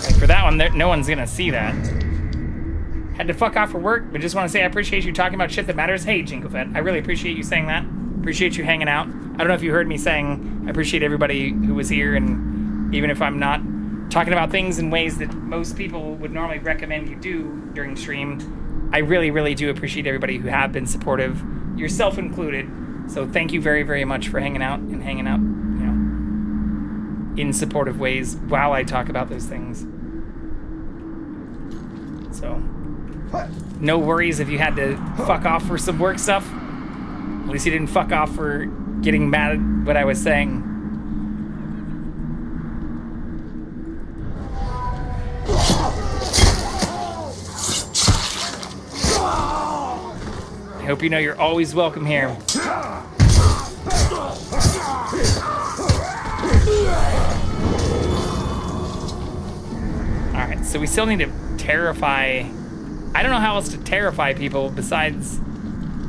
Like for that one, no one's gonna see that. Had to fuck off for work, but just want to say I appreciate you talking about shit that matters. Hey, Jinglefett, I really appreciate you saying that. Appreciate you hanging out. I don't know if you heard me saying I appreciate everybody who was here, and even if I'm not talking about things in ways that most people would normally recommend you do during stream, I really, really do appreciate everybody who have been supportive, yourself included. So thank you very, very much for hanging out, you know, in supportive ways while I talk about those things. So, no worries if you had to fuck off for some work stuff. At least you didn't fuck off for getting mad at what I was saying. I hope you know you're always welcome here. Alright, so we still need to terrify... I don't know how else to terrify people besides...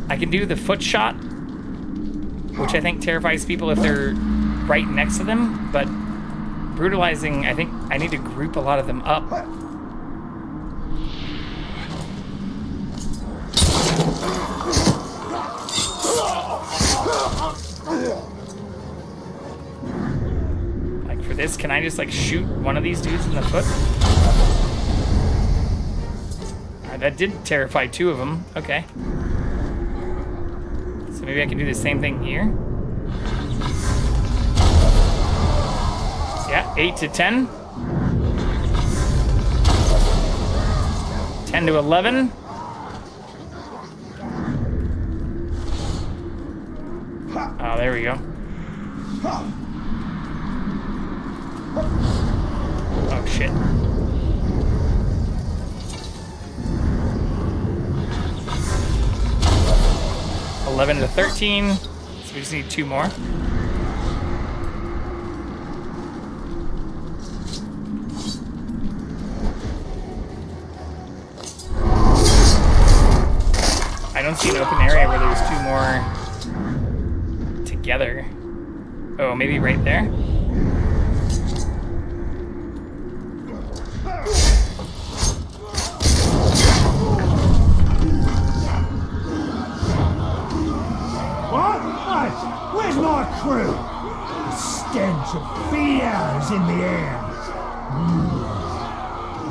I can do the foot shot, which I think terrifies people if they're right next to them, but brutalizing, I think I need to group a lot of them up. Like for this, can I just like shoot one of these dudes in the foot? Alright, that did terrify 2 of them. Okay. So maybe I can do the same thing here. Yeah, 8 to 10. 10 to 11. Oh, there we go. Oh, shit. $11 to 13. So we just need 2 more. I don't see an open area where there's 2 more together. Oh, maybe right there? What? Hey, where's my crew? The stench of fear is in the air.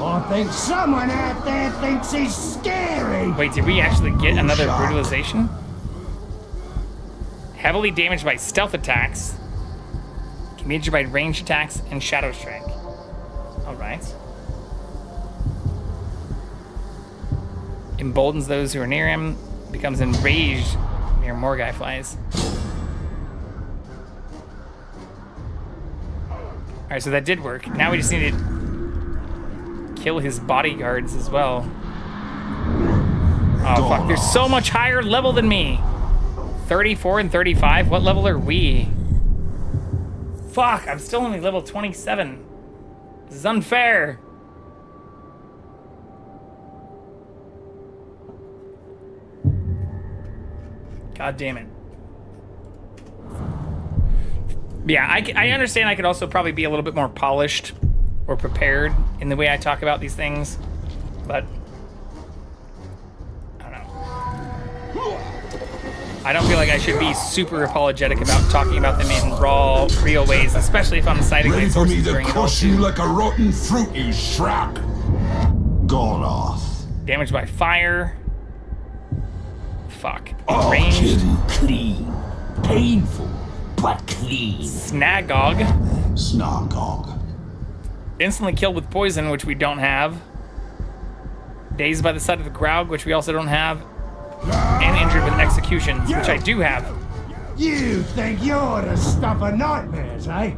I think someone out there thinks he's scary. Wait, did we actually get another brutalization? Heavily damaged by stealth attacks. Can be injured by ranged attacks and shadow strike. Alright. Emboldens those who are near him. Becomes enraged near more guy flies. Alright, so that did work. Now we just need to kill his bodyguards as well. Oh, fuck. They're so much higher level than me. 34 and 35? What level are we? Fuck, I'm still only level 27. This is unfair. God damn it. Yeah, I understand I could also probably be a little bit more polished or prepared in the way I talk about these things, but I don't know. I don't feel like I should be super apologetic about talking about them in raw, real ways, especially if I'm citing my Ready for me sources to during it all crush you too. like a rotten fruit, you shrap. Goloth. Damaged by fire. Fuck. I'll Ranged. kill you clean. Painful, but clean. Snagog. Snargog. Instantly killed with poison, which we don't have. Dazed by the sight of the Graug, which we also don't have. And injured with executions, which I do have. You think you're the stuff of nightmares, eh?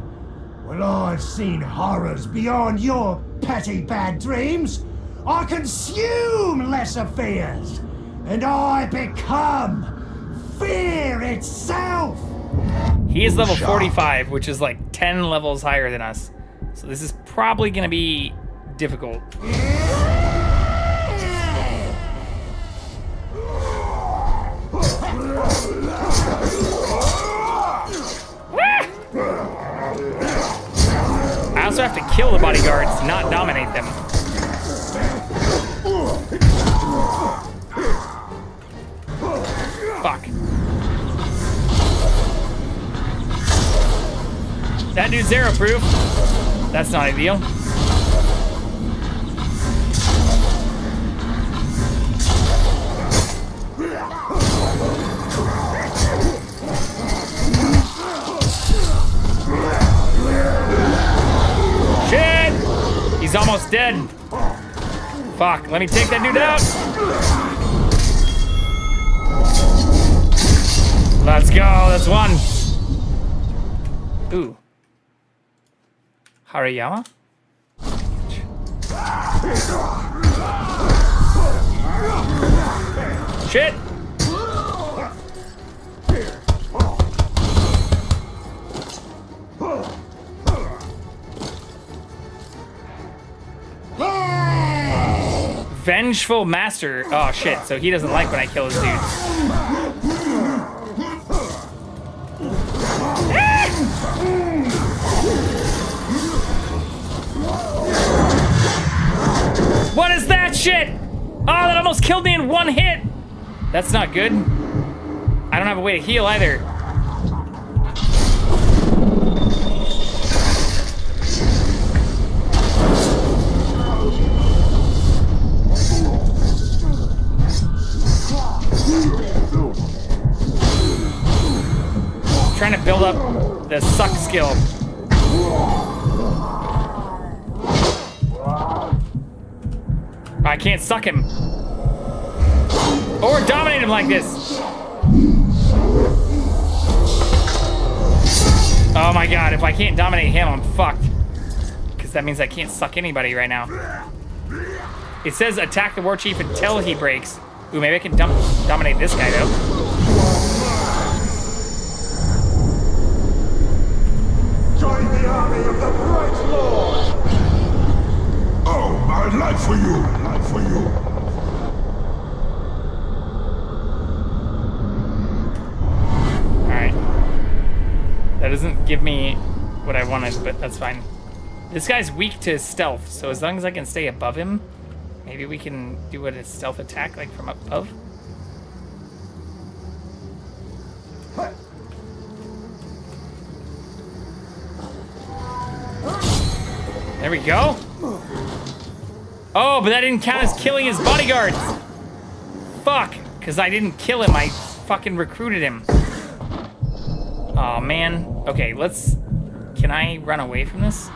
Well, I've seen horrors beyond your petty bad dreams. I consume lesser fears, and I become fear itself. He is level 45, which is like 10 levels higher than us. So this is probably going to be difficult. I also have to kill the bodyguards, not dominate them. Fuck. That dude's arrow proof. That's not ideal. Shit! He's almost dead. Fuck, let me take that dude out. Let's go, that's one. Ooh. Hariyama? Shit! Vengeful Master. Oh shit, so he doesn't like when I kill his dude. What is that shit? Oh, that almost killed me in one hit. That's not good. I don't have a way to heal either. Trying to build up the suck skill. I can't suck him. Or dominate him like this. Oh my god, if I can't dominate him, I'm fucked. Because that means I can't suck anybody right now. It says attack the war chief until he breaks. Ooh, maybe I can dominate this guy though. Join the army of the Bright Lord! Oh, my life for you! Life for you! Alright. That doesn't give me what I wanted, but that's fine. This guy's weak to stealth, so as long as I can stay above him, maybe we can do a stealth attack, like from up above. There we go. Oh, but that didn't count as killing his bodyguards. Fuck, because I didn't kill him. I fucking recruited him. Oh man. Okay, let's... Can I run away from this?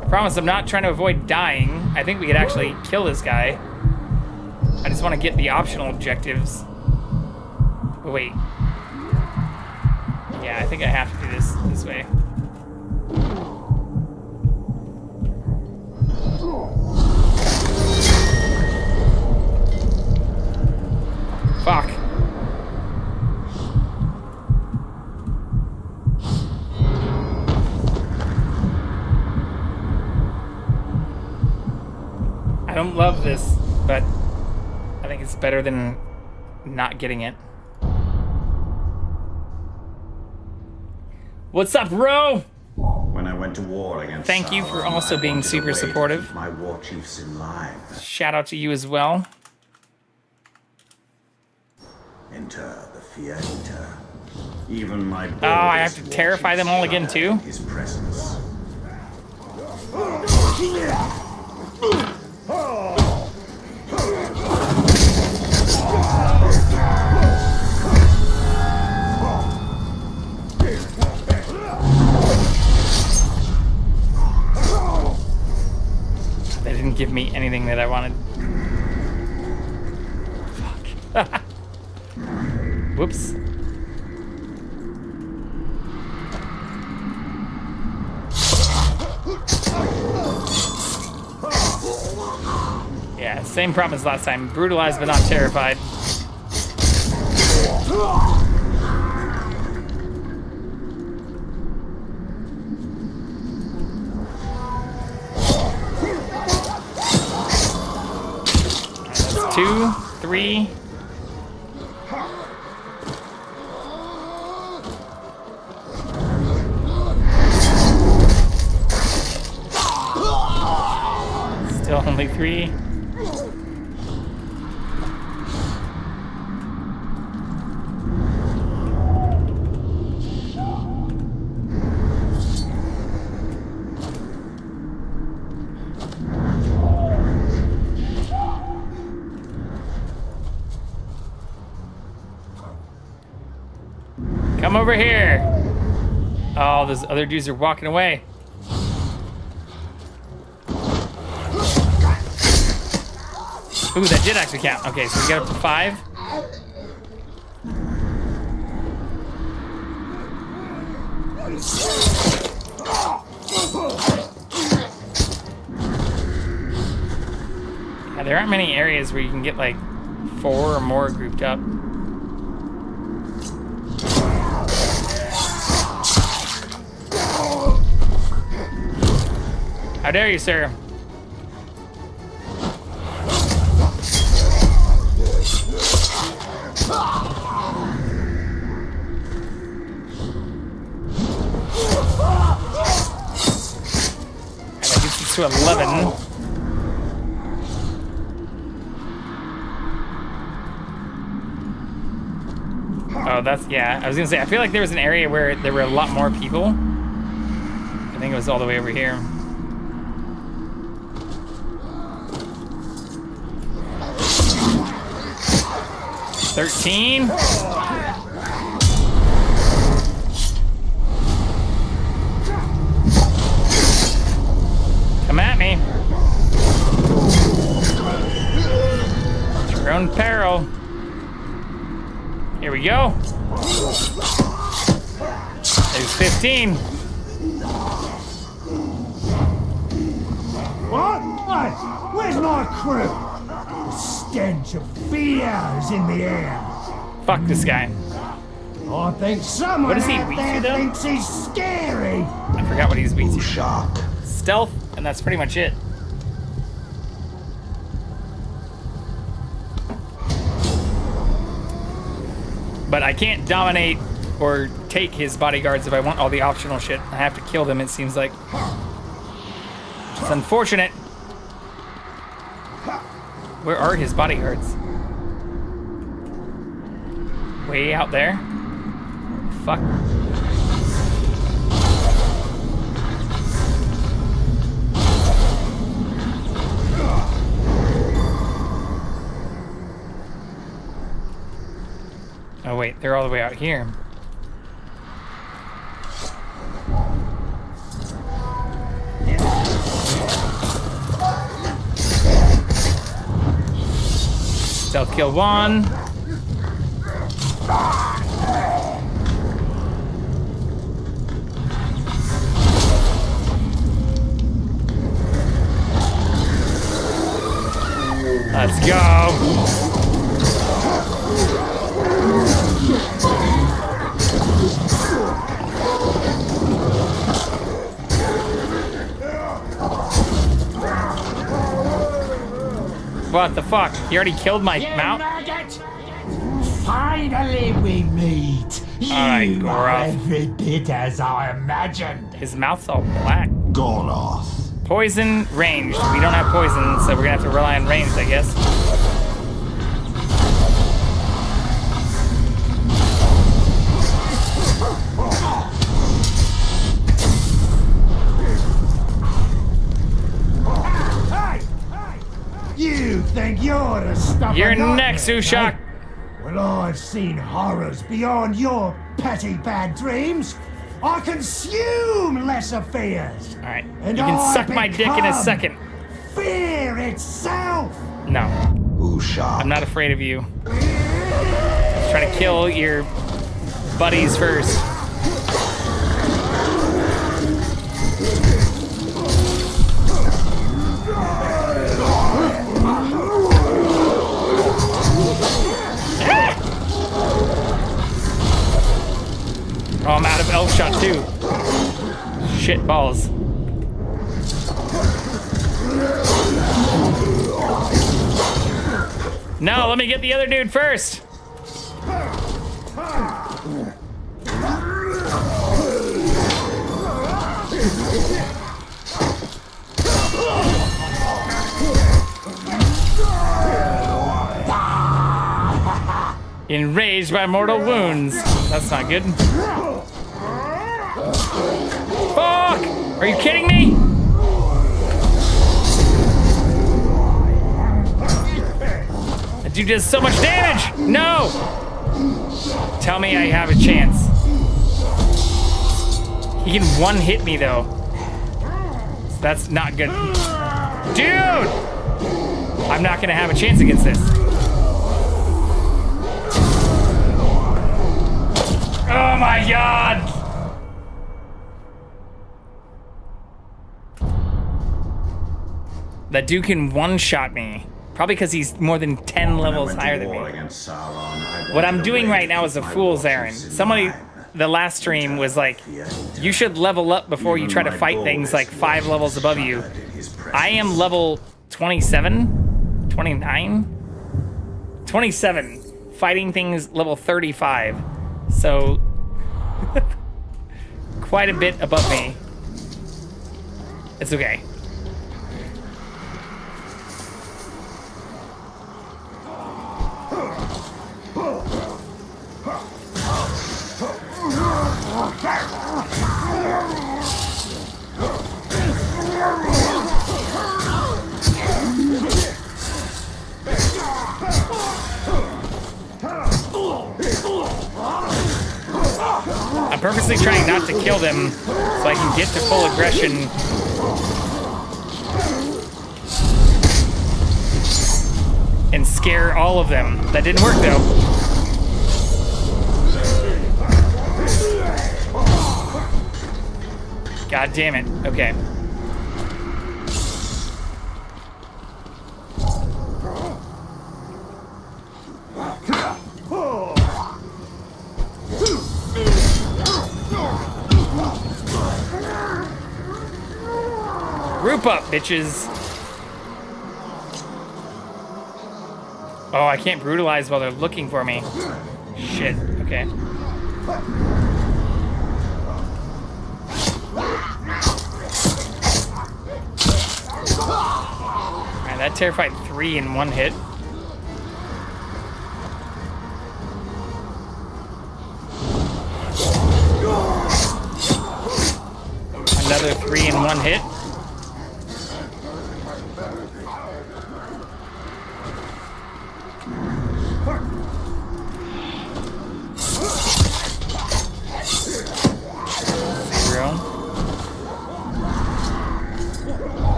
I promise I'm not trying to avoid dying. I think we could actually kill this guy. I just want to get the optional objectives. Oh, wait. Yeah, I think I have to do this way. Fuck. I don't love this, but I think it's better than not getting it. What's up, bro? When I went to war against Thank you for also Sauron, I being wanted a super way to supportive. keep my war chiefs in line. Shout out to you as well. Enter the fear eater. Even my Oh, I have to boldest terrify them all again, shudder in too? his presence. They didn't give me anything that I wanted. Fuck. Whoops. Yeah, same problem as last time. Brutalized but not terrified. That's 2, 3. Still only 3. Come over here. Oh, those other dudes are walking away. Ooh, that did actually count. Okay, so we got up to 5. Yeah, there aren't many areas where you can get like 4 or more grouped up. How dare you, sir? And that gets us to 11. Oh, that's, yeah. I was gonna say, I feel like there was an area where there were a lot more people. I think it was all the way over here. $13. Come at me. At your own peril. Here we go. There's 15. What? Hey, where's my crew? The stench of fear is in the air. Fuck this guy. I think someone What is he out weak to, there though? thinks he's scary. I forgot what he's weak to. Shock. Stealth, and that's pretty much it. But I can't dominate or take his bodyguards if I want all the optional shit. I have to kill them, it seems like. It's unfortunate. Where are his bodyguards? Way out there? Fuck. Oh wait, they're all the way out here. Stealth kill 1. What the fuck? You already killed my mount? Maggot! Finally we meet. Alright, You are Goroth. every bit as I imagined. His mouth's all black. Goroth. Poison, ranged. We don't have poison, so we're gonna have to rely on ranged, I guess. You think you're the stuff You're of next, nightmares, Ushak. eh? Well, I've seen horrors beyond your petty bad dreams. I consume lesser fears. Alright. You And can I suck my dick in a become second. Fear itself. No. Ushak. I'm not afraid of you. Just try to kill your buddies first. Oh, I'm out of elf shot too. Shit balls. No, let me get the other dude first. Enraged by mortal wounds. That's not good. Fuck! Are you kidding me? That dude does so much damage! No! Tell me I have a chance. He can one-hit me, though. So that's not good. Dude! I'm not gonna have a chance against this. Oh my god! That dude can one-shot me. Probably because he's more than 10 levels higher than me. What I'm doing right now is a fool's errand. Somebody, the last stream was like, you should level up before you try to fight things like 5 levels above you. I am level 27? 29? 27. Fighting things level 35. So, quite a bit above me. It's okay. I'm purposely trying not to kill them so I can get to full aggression. And scare all of them. That didn't work though. God damn it. Okay. Group up, bitches. Oh, I can't brutalize while they're looking for me. Shit. Okay. Alright, that terrified 3 in one hit. Another 3 in one hit.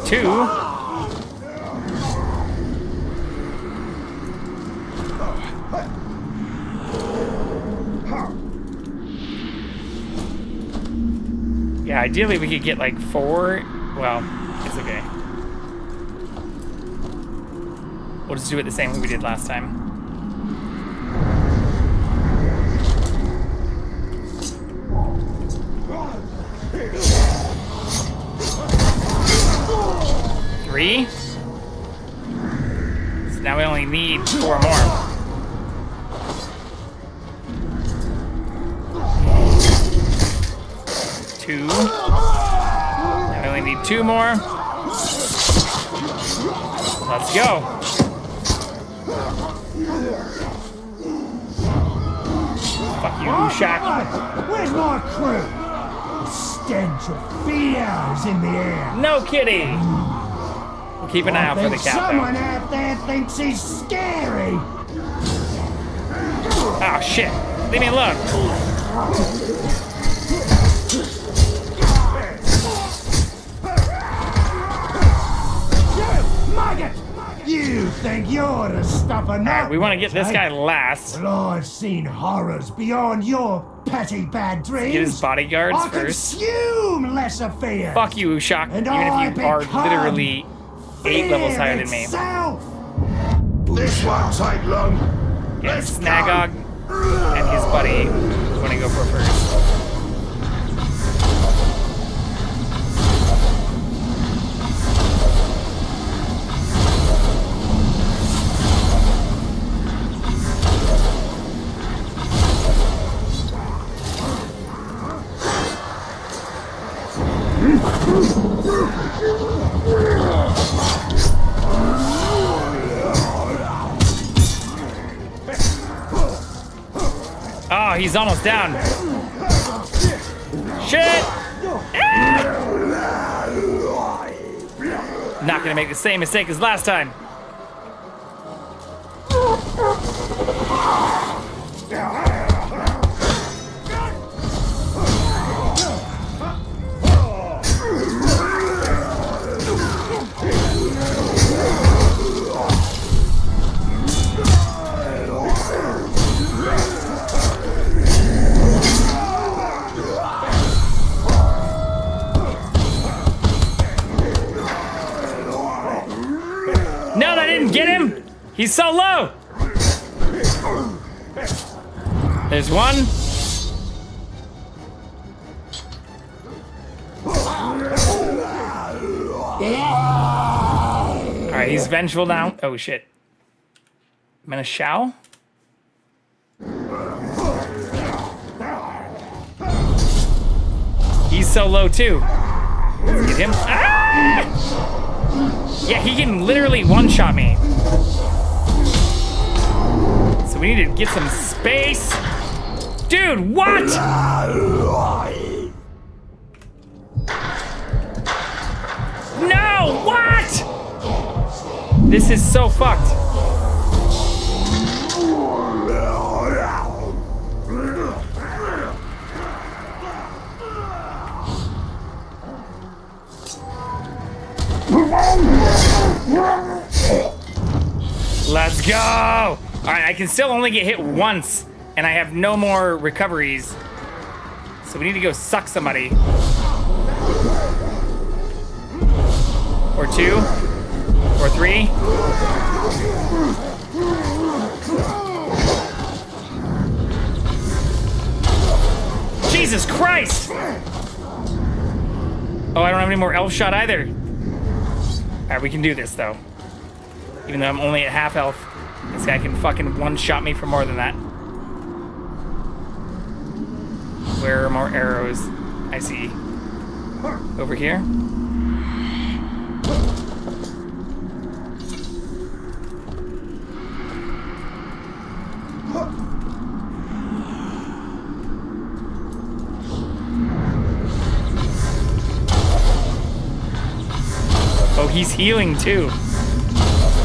Two. Yeah, ideally we could get like 4. Well, it's okay. We'll just do it the same way we did last time. Three. So now we only need 4 more. Two. Now we only need 2 more. Let's go. Fuck you, Shaq. Where's my crew? The stench of fear is in the air. No kidding. We'll keep an eye out for the cat, Someone though. out there thinks he's scary. Oh, shit. Leave me alone. You think you're the stuff of Alright, we want to get this guy last. Well, I've seen horrors beyond your petty bad dreams. Get his bodyguards I first. consume lesser fears. Fuck you, Ushak. And Even I if you are become literally 8 levels fear higher than me. itself. This won't take long. Yeah, Snagog and his buddy want to go for first. Oh, he's almost down. Shit! Ah! Not gonna make the same mistake as last time. No, that didn't get him! He's so low! There's one. Alright, he's vengeful now. Oh shit. Menashao? He's so low too. Let's get him. Ah! Yeah, he can literally one-shot me. So we need to get some space. Dude, what? No, what? This is so fucked. Let's go! Alright, I can still only get hit once, and I have no more recoveries. So we need to go suck somebody. Or 2. Or 3. Jesus Christ! Oh, I don't have any more elf shot either. Alright, we can do this though. Even though I'm only at half health, this guy can fucking one-shot me for more than that. Where are more arrows? I see. Over here. Oh, he's healing too.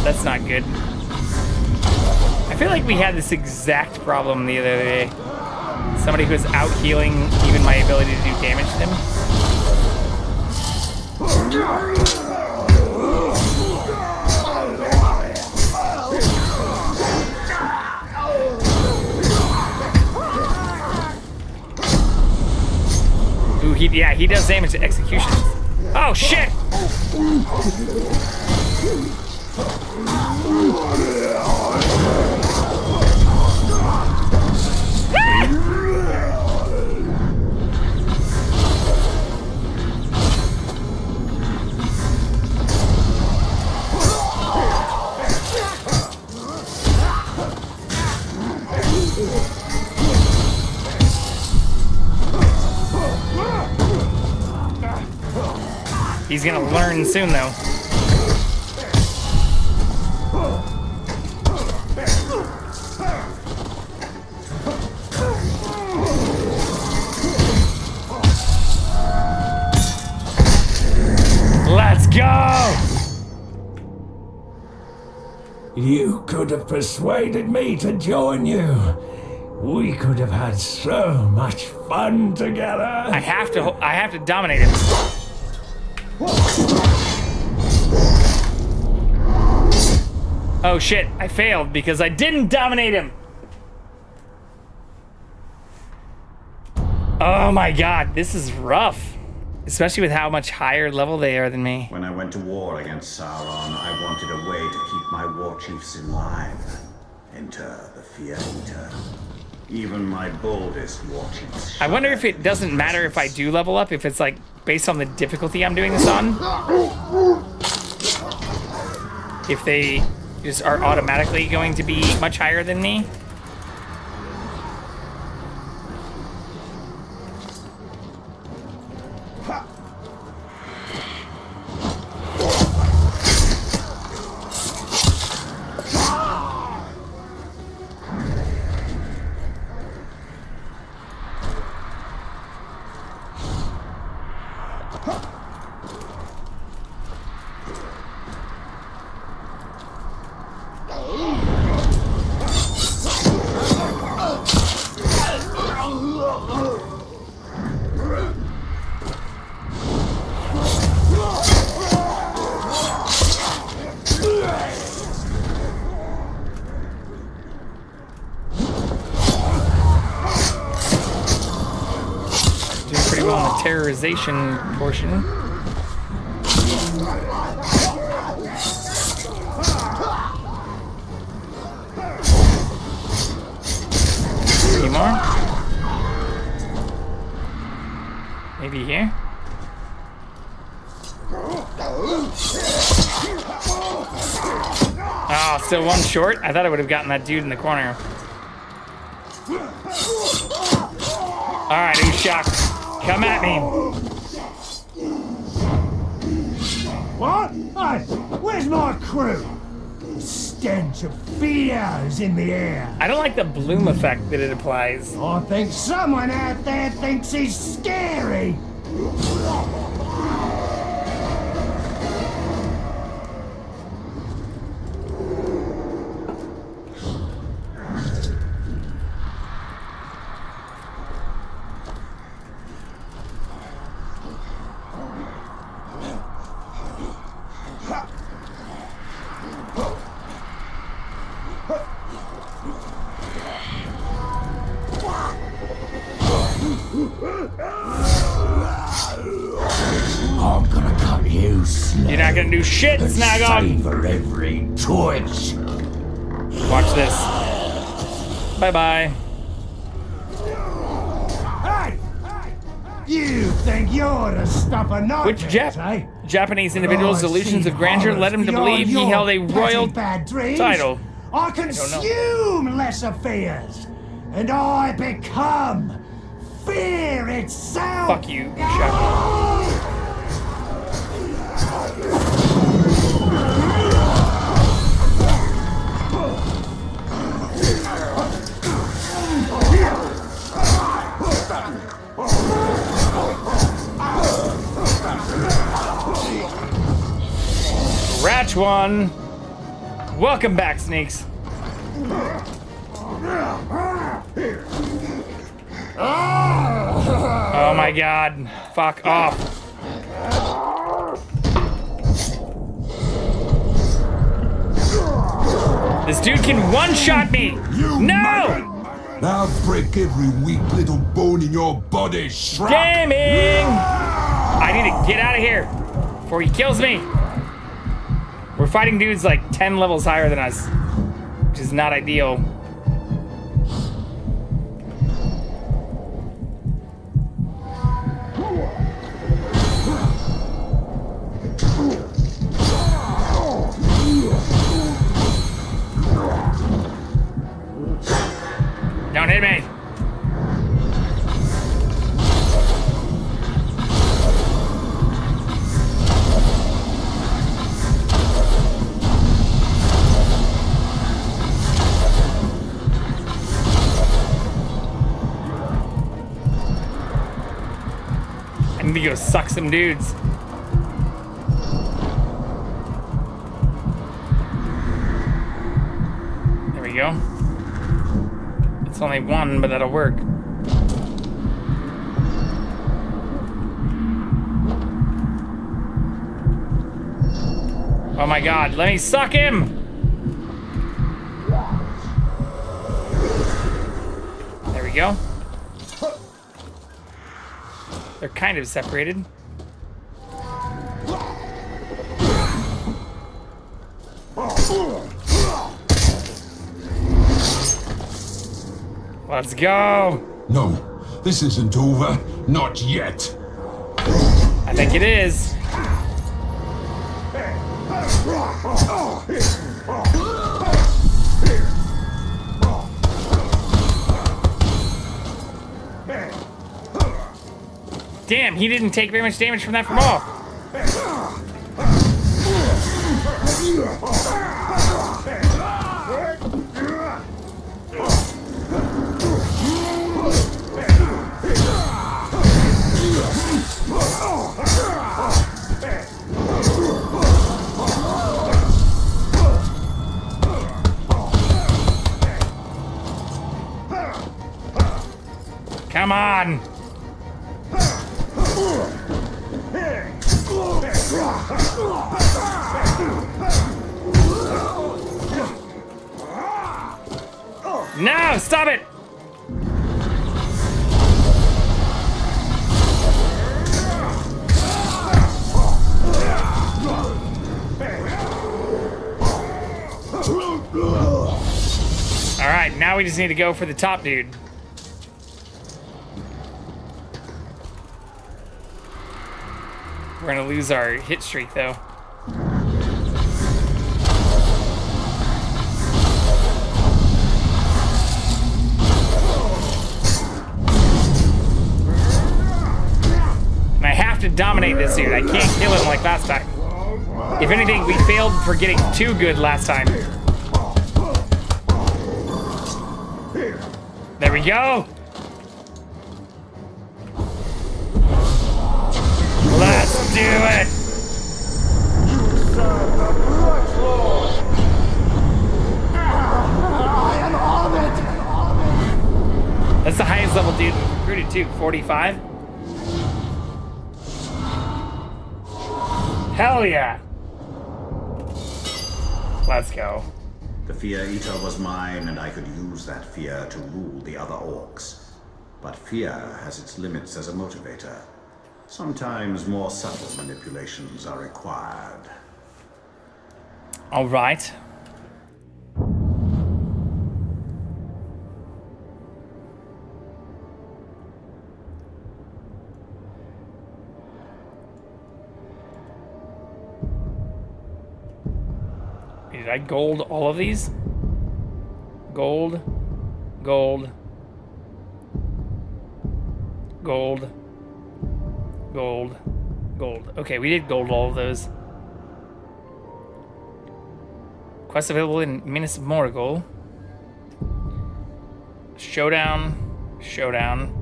That's not good. I feel like we had this exact problem the other day. Somebody who was out healing even my ability to do damage to them. Ooh, he does damage to executions. Oh shit! He's gonna learn soon, though. Let's go! You could have persuaded me to join you. We could have had so much fun together. I have to dominate him. Oh shit, I failed because I didn't dominate him. Oh my god, this is rough. Especially with how much higher level they are than me. When I went to war against Sauron, I wanted a way to keep my war chiefs in line. Enter the Fear Eater. Even my boldest war chiefs. I wonder if it doesn't matter if I do level up, if it's like based on the difficulty I'm doing this on. If they just are automatically going to be much higher than me. Pretty well on the terrorization portion. Three more. Maybe here. Oh, still one short. I thought I would have gotten that dude in the corner. All right, who's shocked? Come at me. What? Hey, where's my crew? The stench of fear is in the air. I don't like the bloom effect that it applies. I think someone out there thinks he's scary. I'm gonna cut you slow. You're not gonna do shit, and Snagon. savor every twitch. Watch this. Bye-bye. Hey! You think you're the stuff of nightmares, Which eh? Japanese individual's delusions of grandeur led him to believe he held a royal title? I consume lesser fears, and I become fear itself. Fuck you, Shaka. Ratch one. Welcome back, snakes. Oh my god. Fuck off. This dude can one-shot me! No! I'll break every weak little bone in your body, Shrek. Gaming! I need to get out of here before he kills me. We're fighting dudes like 10 levels higher than us, which is not ideal. Don't hit me. I need to go suck some dudes. There we go. It's only one, but that'll work. Oh my god, let me suck him! There we go. They're kind of separated. Let's go! No, this isn't over. Not yet. I think it is. Damn, he didn't take very much damage from that from off. Come on! No, stop it! All right, now we just need to go for the top dude. We're gonna lose our hit streak though. And I have to dominate this dude. I can't kill him like last time. If anything, we failed for getting too good last time. There we go. Let's do it! That's the highest level dude we've recruited too, 45. Hell yeah! Let's go. The Fear Eater was mine, and I could use that fear to rule the other orcs. But fear has its limits as a motivator. Sometimes more subtle manipulations are required. All right. Did I gold all of these? Gold, gold, gold, gold, gold. Okay, we did gold all of those. Quest available in Minas Morgul. Showdown, showdown.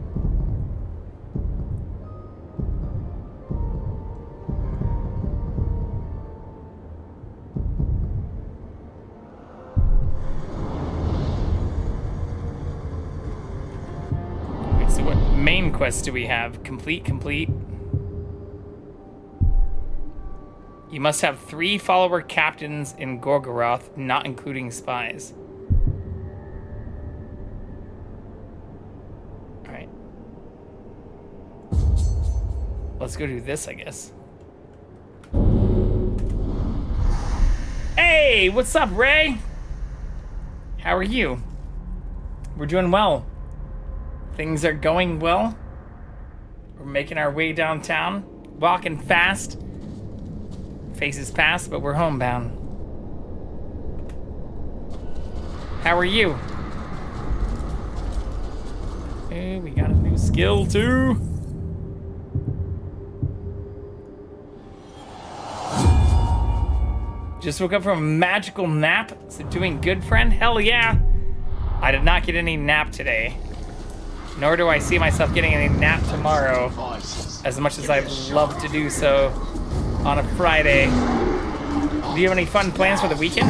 So what main quest do we have? Complete, complete. You must have 3 follower captains in Gorgoroth, not including spies. Alright. Let's go do this, I guess. Hey, what's up, Ray? How are you? We're doing well. Things are going well. We're making our way downtown, walking fast. Faces past, but we're homebound. How are you? Hey, we got a new skill too. Just woke up from a magical nap. So doing good, friend? Hell yeah. I did not get any nap today. Nor do I see myself getting any nap tomorrow. As much as I'd love to do so on a Friday. Do you have any fun plans for the weekend?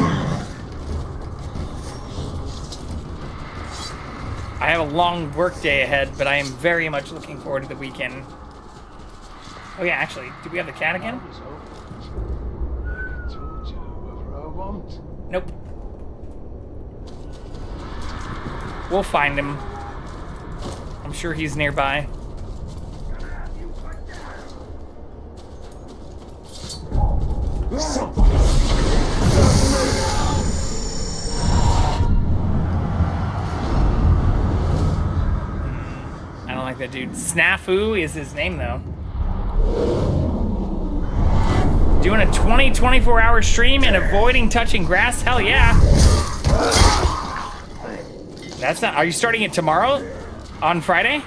I have a long work day ahead, but I am very much looking forward to the weekend. Oh yeah, actually, do we have the cat again? Nope. We'll find him. I'm sure he's nearby. I don't like that dude. Snafu is his name, though. Doing a 24-hour stream and avoiding touching grass? Hell yeah. That's not... Are you starting it tomorrow? On Friday?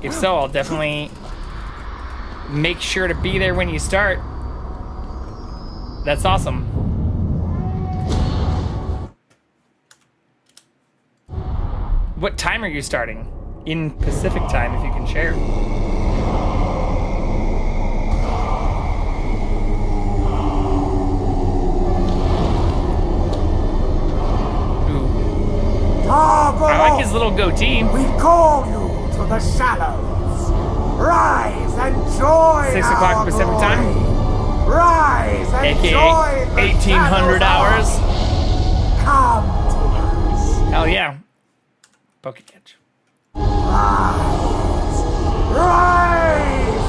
If so, I'll definitely make sure to be there when you start. That's awesome. What time are you starting? In Pacific time, if you can share. I like his little goatee. We call you to the shadows. Rise and join 6 o'clock our Pacific glory. time? Rise and AKA join the 1800 hours. Come to us. Hell yeah. Poke catch. Rise. Rise.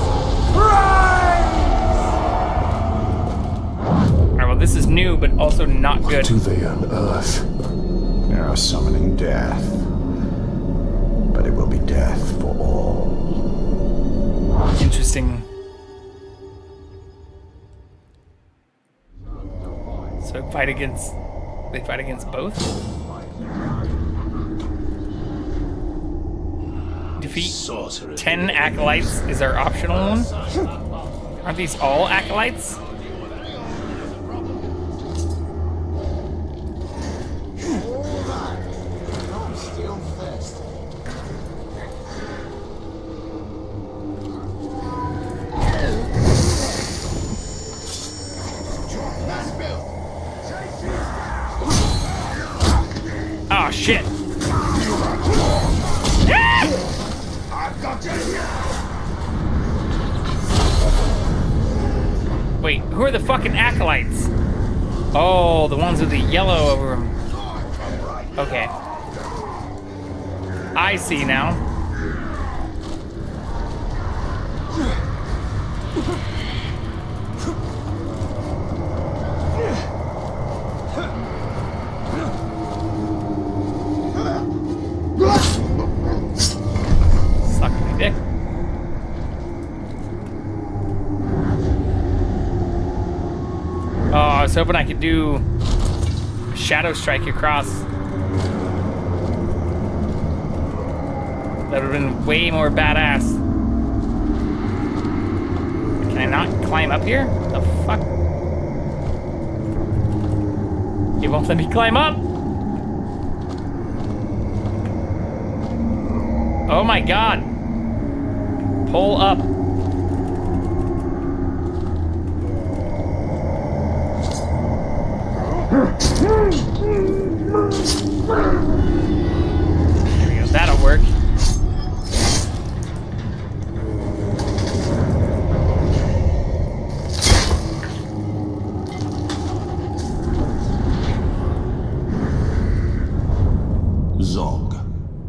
Rise. Alright, well this is new, but also not good. Do they unearth? They are summoning death. But it will be death for all. Interesting. So they fight against both? Defeat 10 acolytes is our optional one. Aren't these all acolytes? Oh shit. Wait, who are the fucking acolytes? Oh, the ones with the yellow over them. Okay. I see now. Suck my dick. Oh, I was hoping I could do a shadow strike across. That would have been way more badass. Can I not climb up here? The fuck? It won't let me climb up. Oh my god. Pull up. There we go. That'll work. Zog.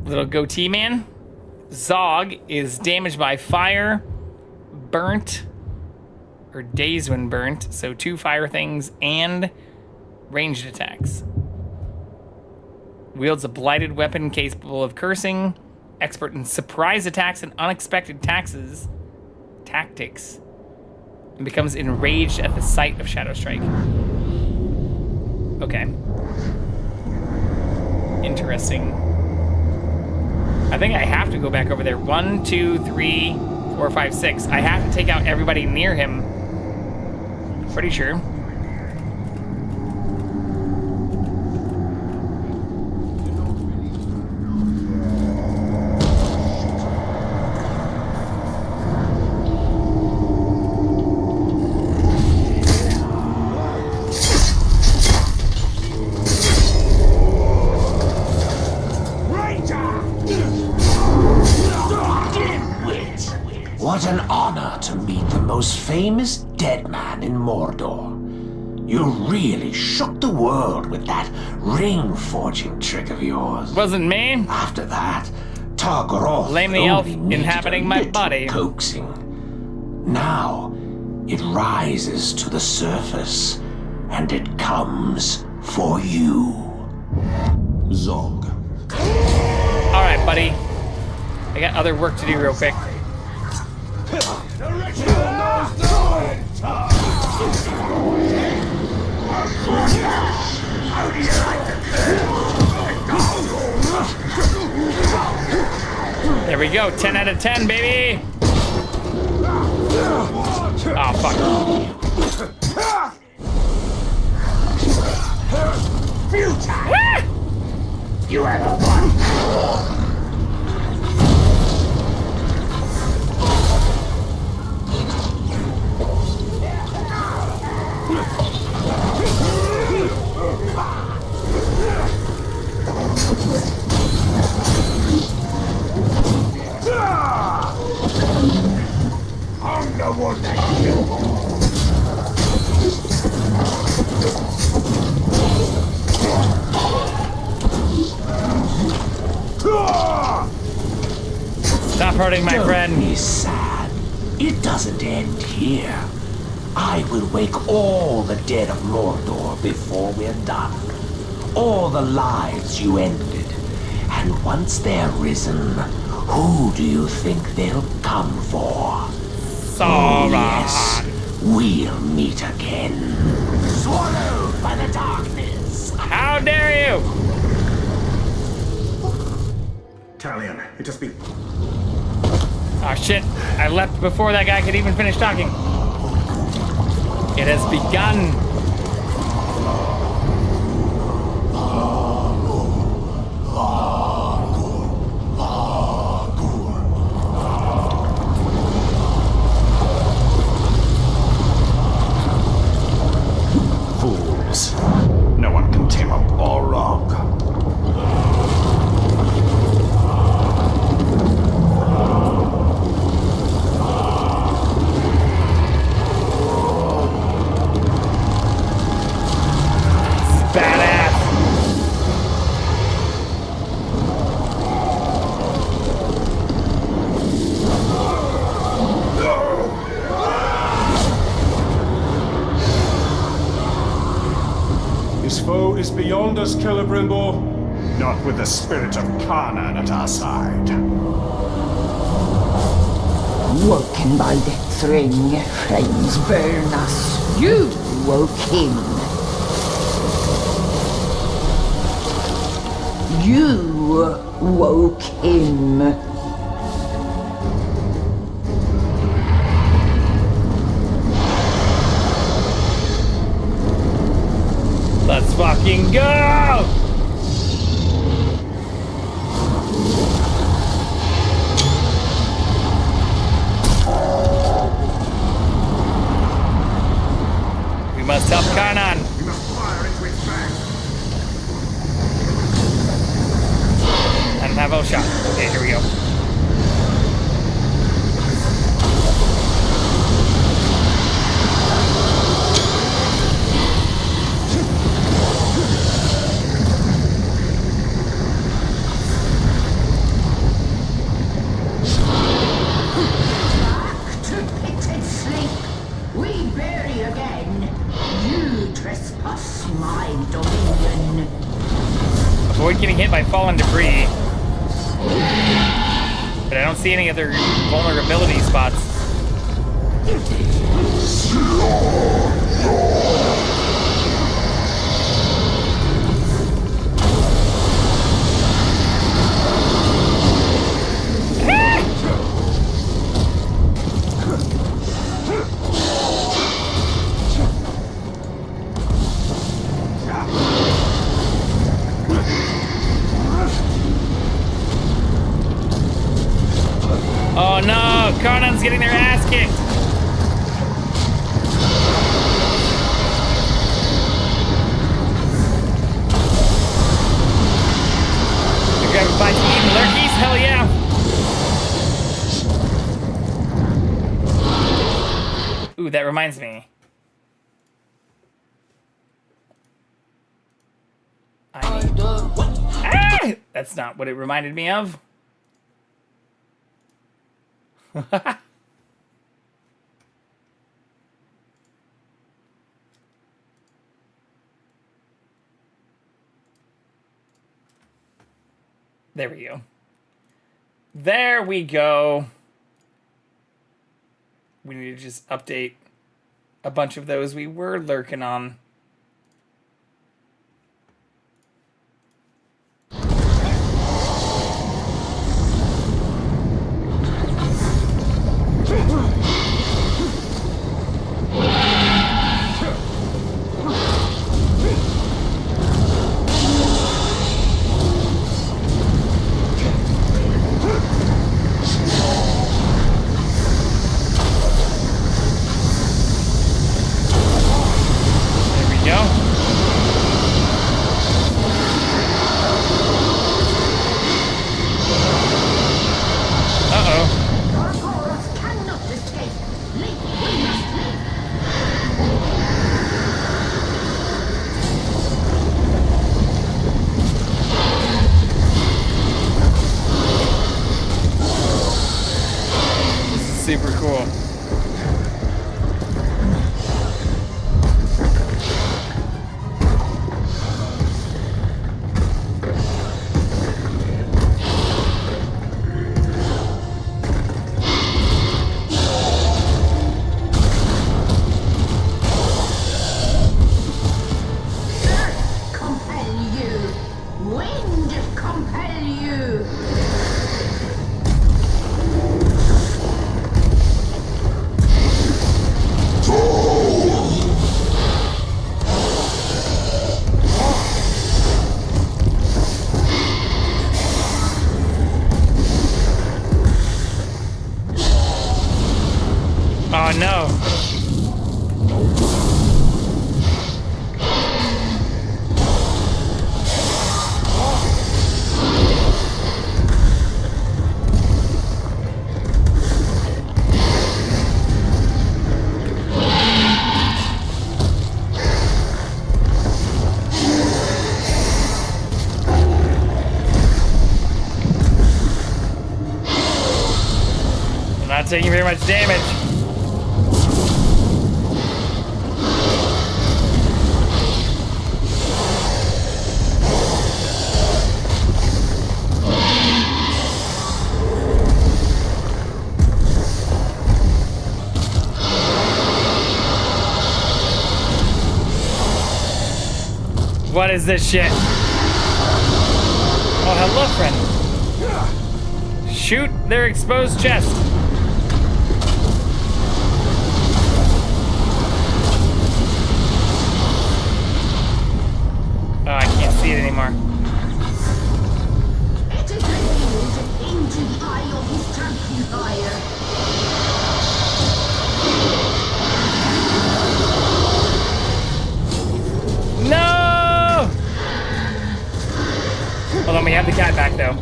Little goatee man. Zog is damaged by fire, burnt, or dazed when burnt. So 2 fire things and ranged attacks. Wields a blighted weapon capable of cursing. Expert in surprise attacks and unexpected tactics. And becomes enraged at the sight of Shadow Strike. Okay. Interesting. I think I have to go back over there. 1, 2, 3, 4, 5, 6. I have to take out everybody near him. Pretty sure. What an honor to meet the most famous dead man in Mordor. You really shook the world with that ring-forging trick of yours. Wasn't me. After that, Targaroth Blame the elf only needed inhabiting a my little body. coaxing. Now, it rises to the surface, and it comes for you. Zog. All right, buddy. I got other work to do real quick. There we go. 10 out of 10, baby. Oh, fuck. You have a fun. I'm the one that killed him. Stop hurting my friend. Don't be sad. It doesn't end here. I will wake all the dead of Mordor before we're done. All the lives you ended. And once they're risen, who do you think they'll come for? Sauron. Oh, yes, we'll meet again. Swallowed by the darkness. How dare you? Talion, it has been. Oh shit, I left before that guy could even finish talking. It has begun. Fools. No one can tame up Balrog. Badass. His foe is beyond us, Celebrimbor. Not with the spirit of Canaan at our side. Woken by death's ring, flames burn us. You woke him. You woke him. Let's fucking go! We must help Karnan. We must fire into its back. And have a shot. Okay, here we go. To pit and sleep. We Avoid getting hit by fallen debris. But I don't see any other vulnerability spots. Oh no, Conan's getting their ass kicked. We grab a bite to eat and lurkies? Hell yeah. Ooh, that reminds me. Ah! That's not what it reminded me of. There we go. There we go. We need to just update a bunch of those we were lurking on. Super cool. Compel you. Wind compel you. Oh no. I'm not taking very much damage. What is this shit? Oh, hello, friend. Shoot their exposed chest. Oh, I can't see it anymore. It is revealed into the eye of his champion fire. No! Hold on, we have the cat back though.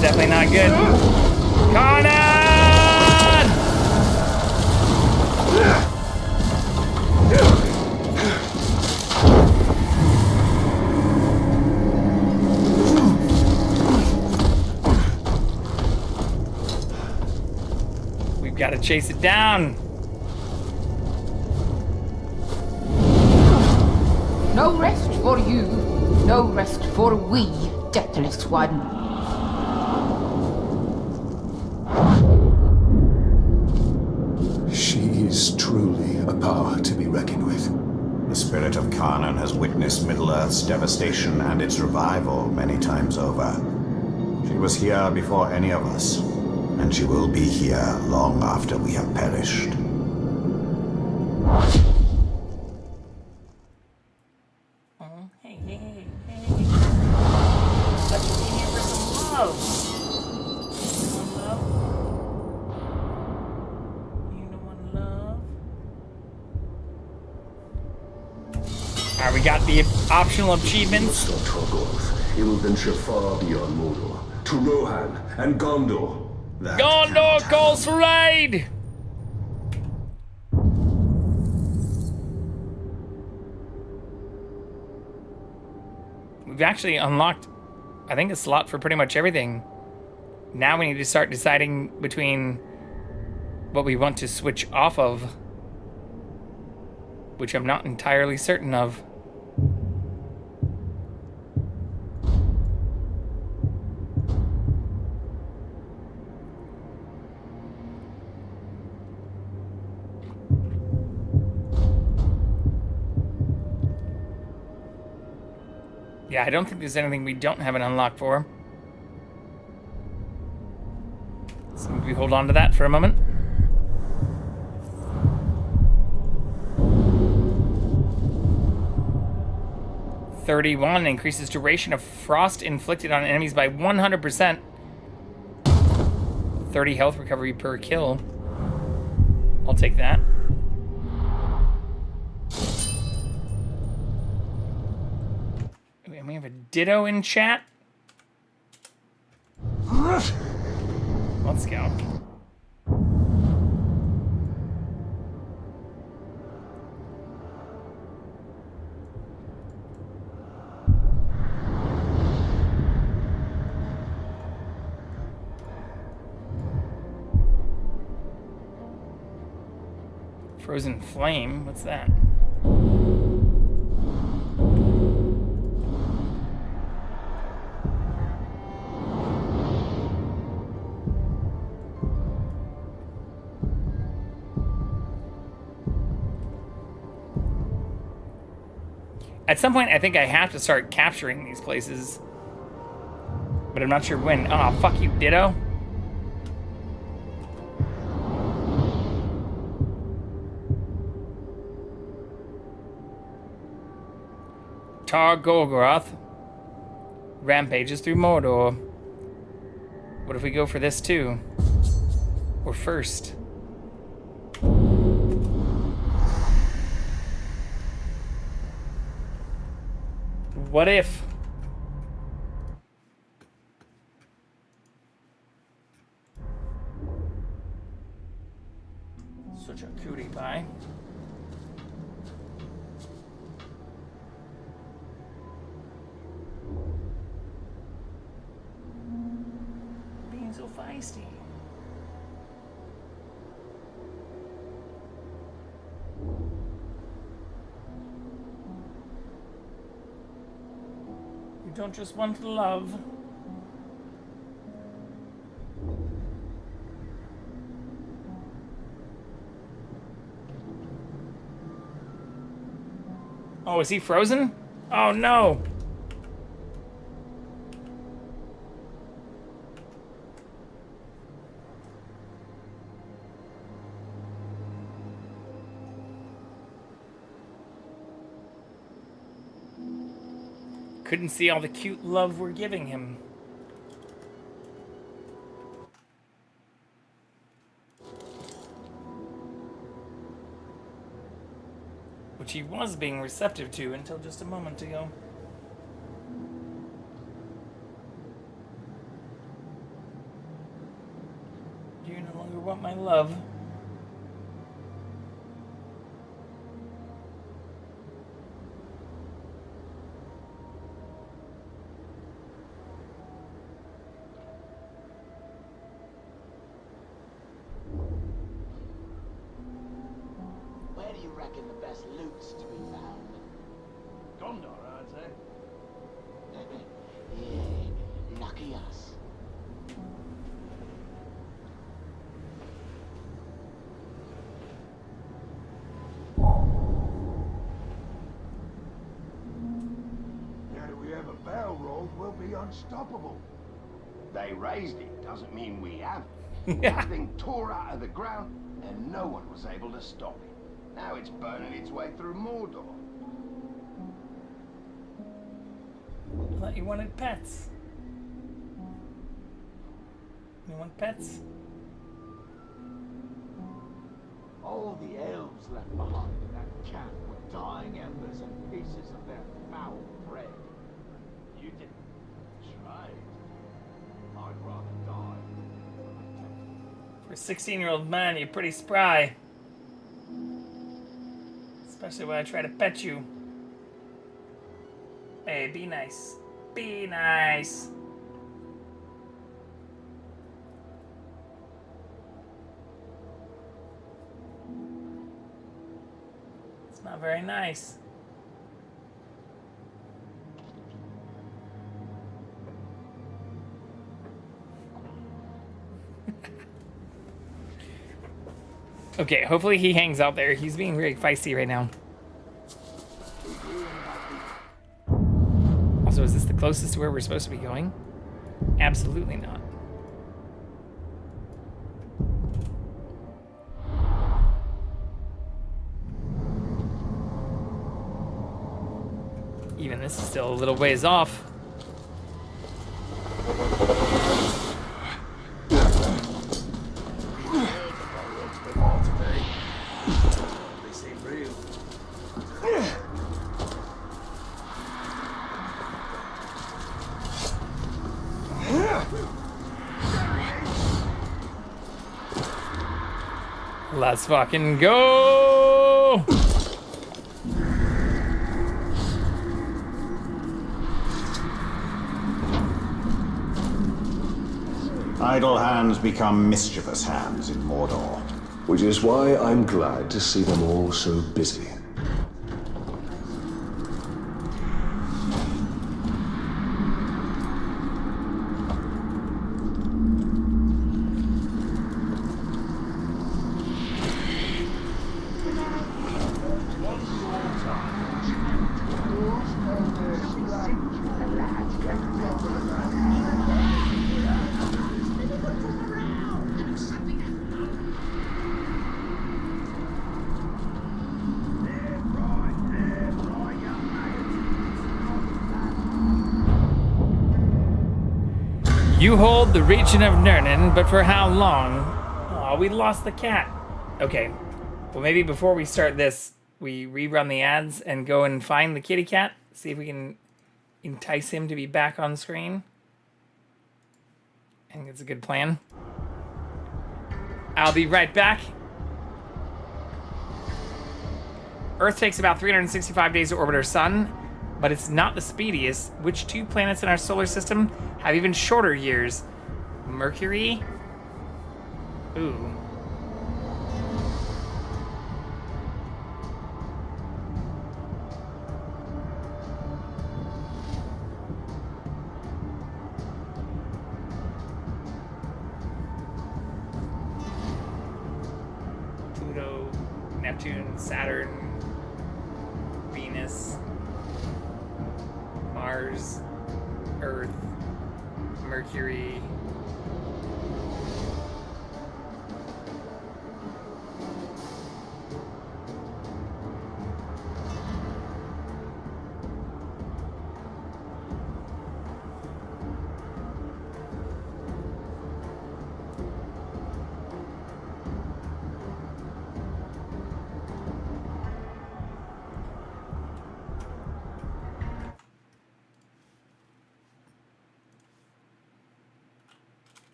Definitely not good. Conan! chase it down. No rest for you. No rest for we, deathless one. She is truly a power to be reckoned with. The spirit of Kanan has witnessed Middle-earth's devastation and its revival many times over. She was here before any of us, and she will be here long after we have perished. Hey, hey, hey, hey. Let me be here for some love. You know love? You know what love? Alright, we got the optional achievements. It then far beyond Mordor, to Rohan and Gondor. Gondor calls for aid! We've actually unlocked, I think, a slot for pretty much everything. Now we need to start deciding between what we want to switch off of, which I'm not entirely certain of. Yeah, I don't think there's anything we don't have an unlock for. So maybe hold on to that for a moment. (31) increases duration of frost inflicted on enemies by 100%. 30 health recovery per kill. I'll take that. We have a ditto in chat. Let's go. Frozen flame, what's that? At some point, I think I have to start capturing these places. But I'm not sure when. Oh, fuck you, Ditto. Tar Golgoroth rampages through Mordor. What if we go for this too? Or first? What if? Such a cutie pie. Being so feisty. You don't just want love. Oh, is he frozen? Oh no! Couldn't see all the cute love we're giving him. Which he was being receptive to until just a moment ago. Do you no longer want my love? reckon the best loot's to be found. Gondor, I'd say. Yeah, lucky us. Now that we have a barrel roll, we'll be unstoppable. They raised it, doesn't mean we have. That thing tore out of the ground, and no one was able to stop it. Now it's burning its way through Mordor. I thought you wanted pets. You want pets? All the elves left behind in that camp were dying embers and pieces of their foul bread. You didn't try it. I'd rather die. For a 16-year-old man, you're pretty spry. Especially when I try to pet you. Hey, be nice. Be nice. It's not very nice. Okay, hopefully he hangs out there. He's being very feisty right now. Also, is this the closest to where we're supposed to be going? Absolutely not. Even this is still a little ways off. Let's fucking go! Idle hands become mischievous hands in Mordor. Which is why I'm glad to see them all so busy. You hold the region of Nurnen, but for how long? Oh, we lost the cat. Okay, well maybe before we start this, we rerun the ads and go and find the kitty cat. See if we can entice him to be back on screen. I think it's a good plan. I'll be right back. Earth takes about 365 days to orbit our sun, but it's not the speediest. Which two planets in our solar system have even shorter years? Mercury? Ooh. Pluto, Neptune, Saturn, Venus, Mars, Earth, Mercury.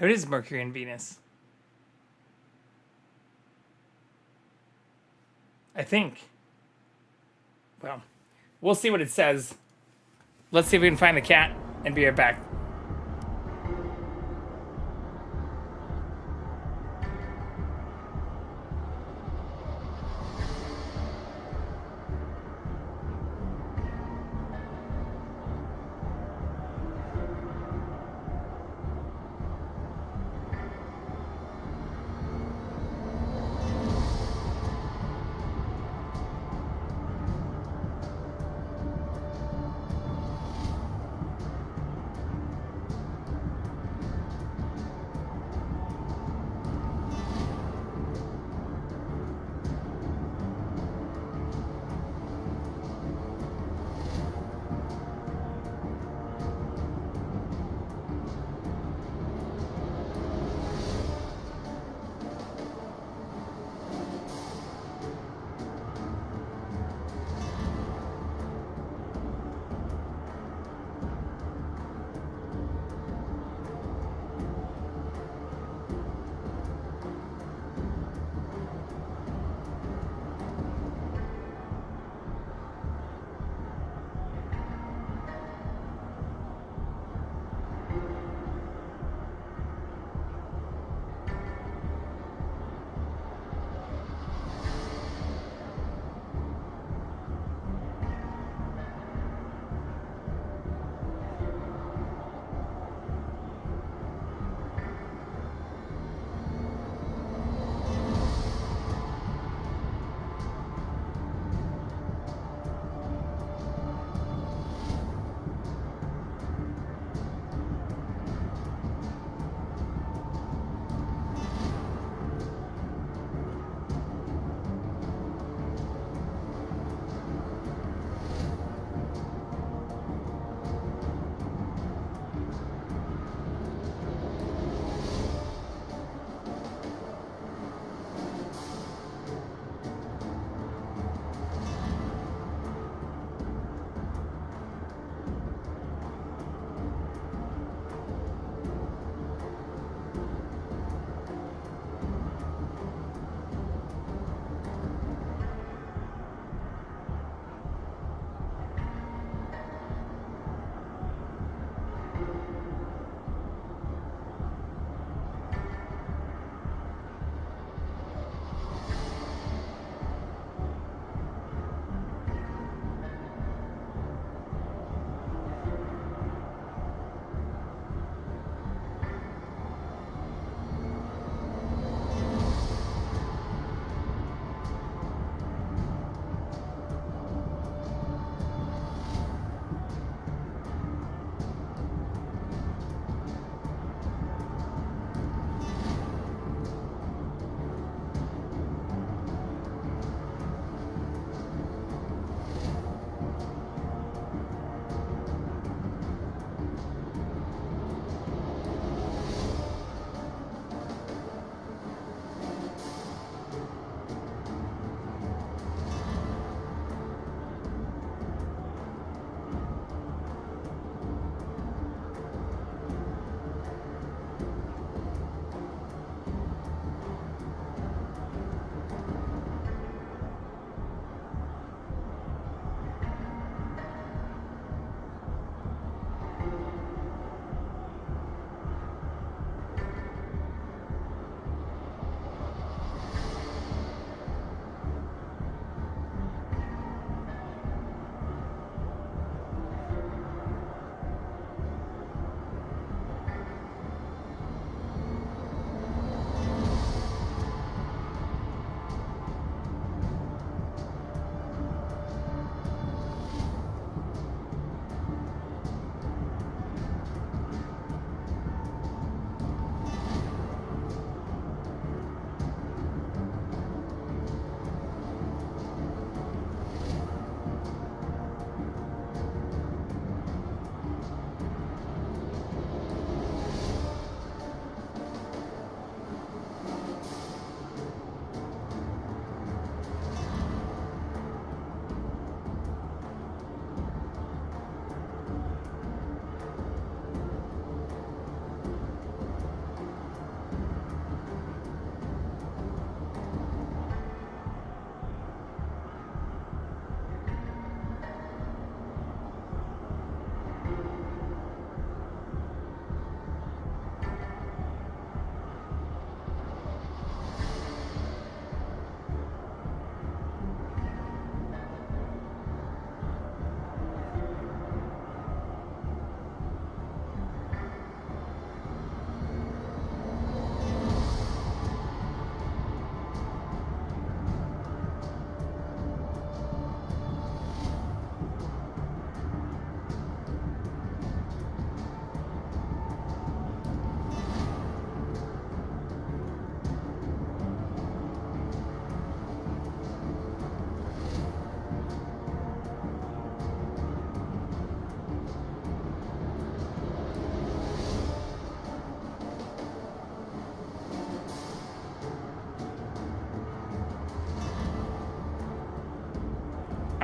It is Mercury and Venus. I think. Well, we'll see what it says. Let's see if we can find the cat and be right back.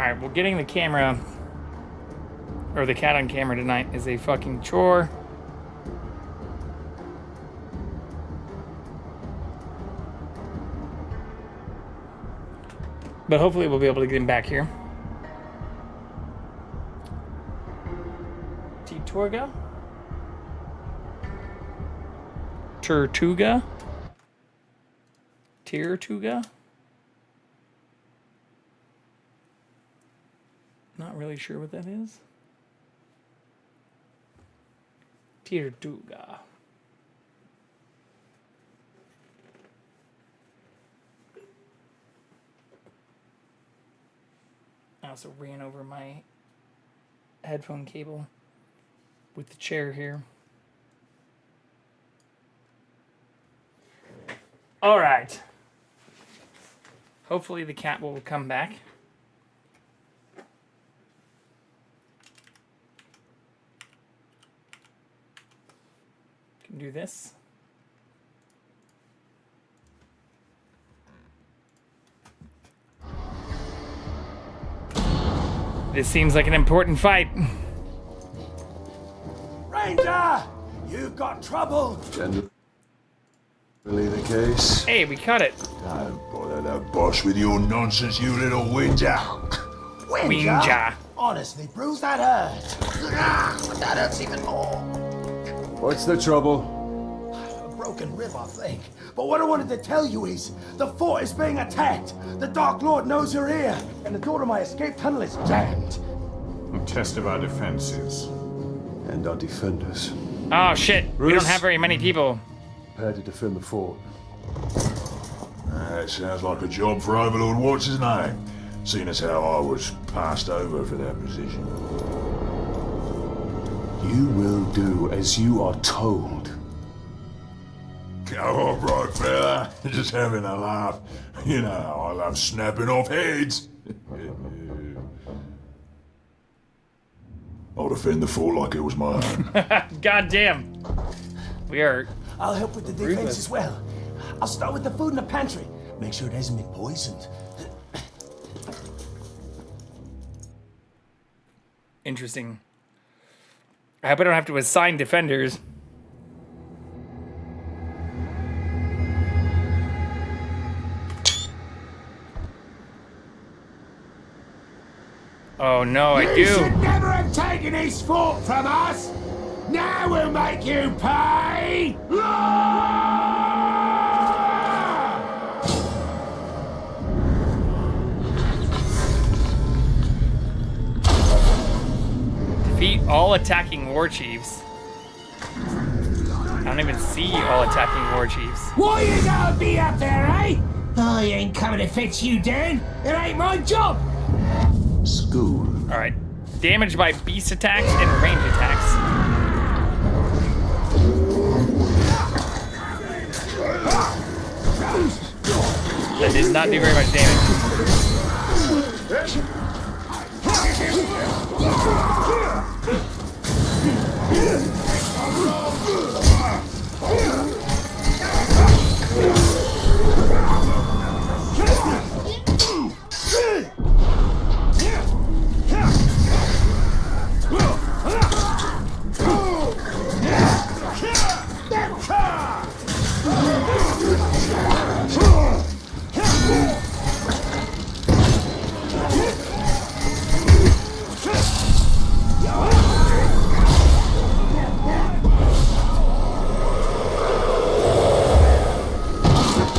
Alright, well, getting the camera, or the cat on camera tonight is a fucking chore. But hopefully we'll be able to get him back here. Tortuga? Tortuga? Not really sure what that is. Tortuga. I also ran over my headphone cable with the chair here. All right. Hopefully the cat will come back. Can do this. This seems like an important fight. Ranger! You've got trouble! Really the case? Hey, we cut it. Don't bother the boss with your nonsense, you little whinger. Whinger. Honestly, Bruce, that hurt. But that hurts even more. What's the trouble? A broken rib, I think. But what I wanted to tell you is, the fort is being attacked. The Dark Lord knows you're here, and the door to my escape tunnel is jammed. A test of our defenses. And our defenders. Oh shit, we don't have very many people. Prepare to defend the fort. That sounds like a job for Overlord what's his name, seeing as how I was passed over for that position. You will do as you are told. All right, fella. Just having a laugh. You know how I love snapping off heads. I'll defend the fort like it was my own. God damn. We are... I'll help with the defense as well. I'll start with the food in the pantry. Make sure it hasn't been poisoned. Interesting. I hope I don't have to assign defenders. Oh no, I do. You should never have taken his fort from us. Now we'll make you pay. Defeat all attacking war chiefs. I don't even see all attacking war chiefs. Why you gotta be up there, eh? I ain't coming to fetch you, Dan. It ain't my job. School. Alright. Damage by beast attacks and range attacks. That did not do very much damage.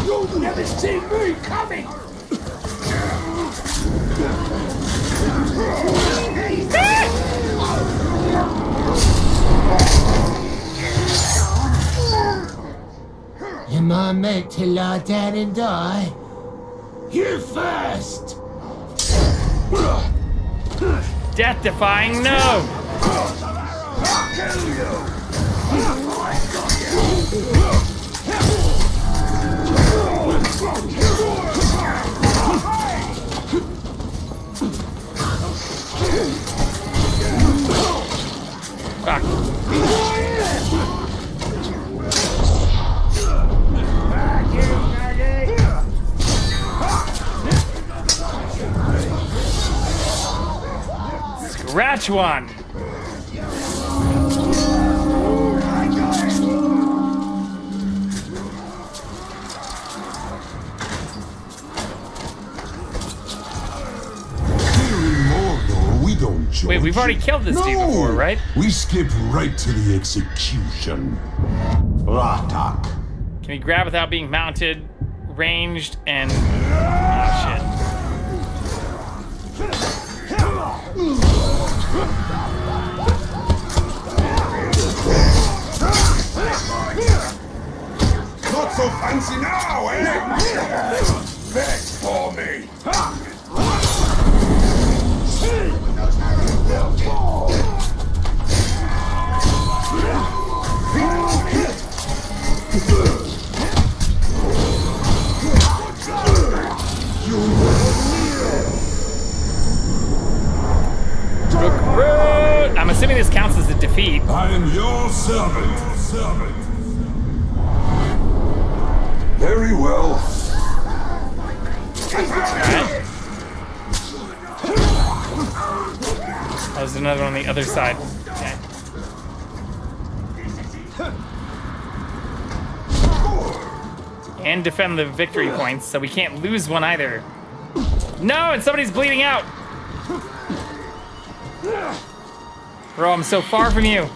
You'll never see me coming. Am I meant to lie down and die? You first! Death-defying no! I'll kill you! Fuck. Scratch one. We don't judge. Wait, we've already killed this dude before, right? We skip right to the execution. Ratak. Can we grab without being mounted, ranged, and... Oh, shit. Not so fancy now, eh? Beg for me. I'm assuming this counts as a defeat. I am your servant. Very well. Alright. There's another one on the other side. Okay. And defend the victory points, so we can't lose one either. No, and somebody's bleeding out! Bro, I'm so far from you.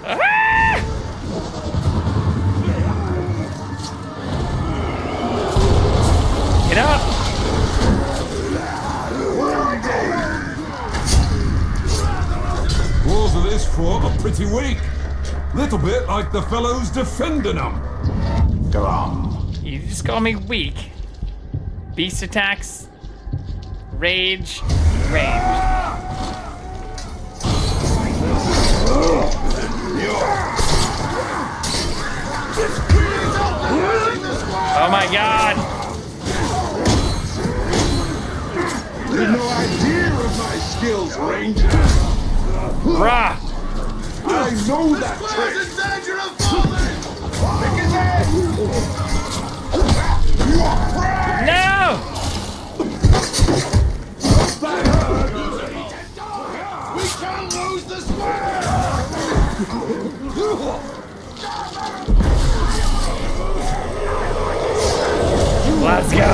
Ah! Get up! Walls of this fort are pretty weak. Little bit like the fellows defending them. Go on. You just call me weak. Beast attacks, rage, range. Oh my god! You've no idea of my skills, Ranger. Rah! I know that trick. In danger of falling. Pick his head. You are brave. No! We can't lose the square. Let's go!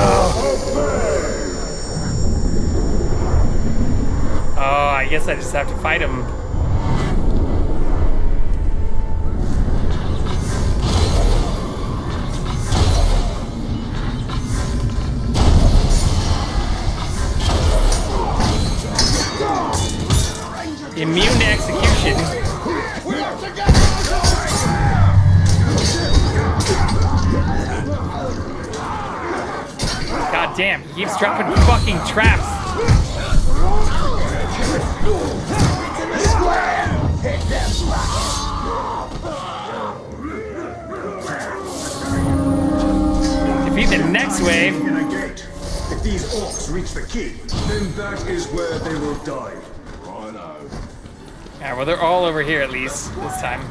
Oh, I guess I just have to fight him. Immune to execution. God damn, he keeps dropping fucking traps. Defeat the next wave. In a gate. If these orcs reach the key, then that is where they will die. Alright, well they're all over here at least this time.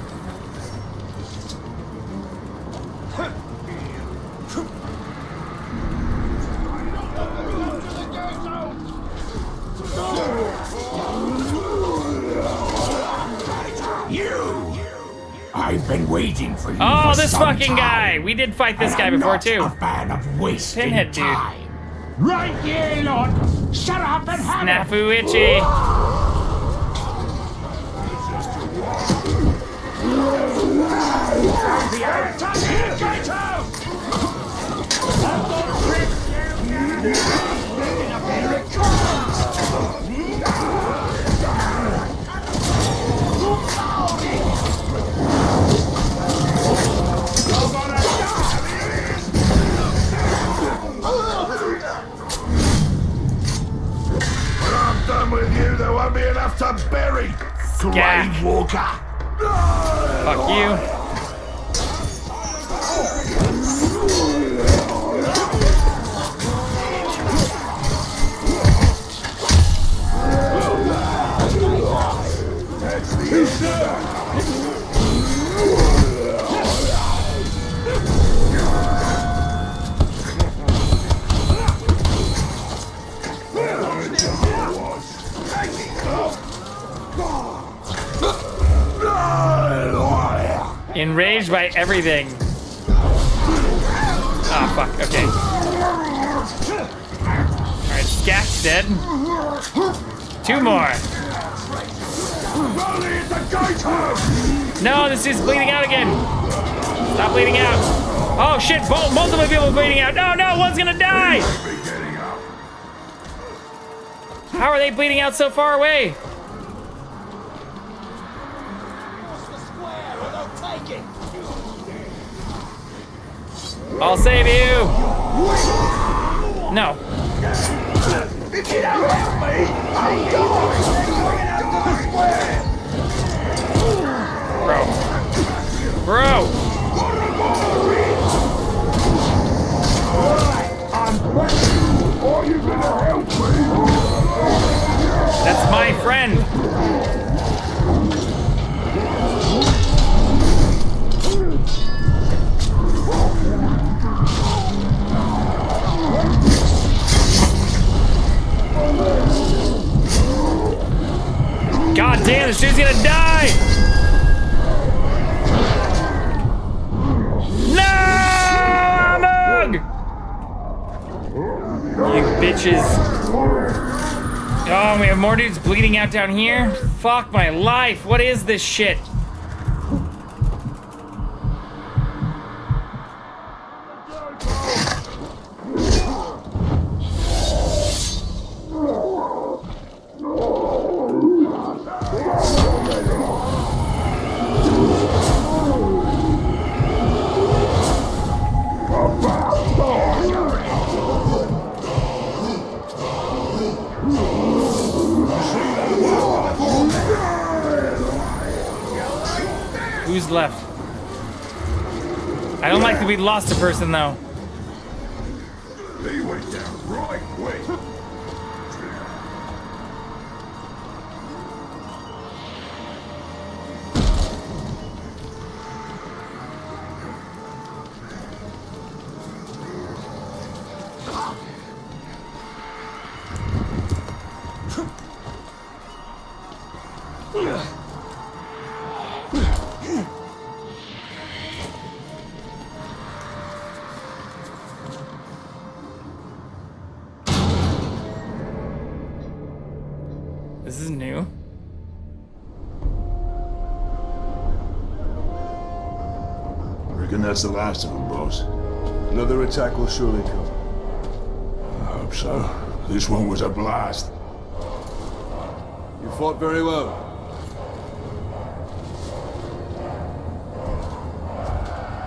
I've been waiting for you. Oh, for this some fucking time, guy! We did fight this and guy I'm before not too. a fan of wasting Pinhead dude. time. Right here, Lord. Shut up and have it. Snafu itchy. When I'm done with you, there won't be enough to bury. Gack. Walker. Fuck you. Enraged by everything. Oh, fuck. Okay. Alright, Scat's dead. 2 more. No, this dude's bleeding out again. Stop bleeding out. Oh, shit. Multiple people bleeding out. No, no, one's gonna die. How are they bleeding out so far away? I'll save you. No. If you don't help me, I'll die. Bro. Are you gonna help me? That's my friend. God damn, this dude's gonna die! No! Amog! You bitches. Oh, we have more dudes bleeding out down here? Fuck my life. What is this shit? Who's left? I don't like that we lost a person though. They went down right way. This is new. Reckon that's the last of them, boss. Another attack will surely come. I hope so. This one was a blast. You fought very well.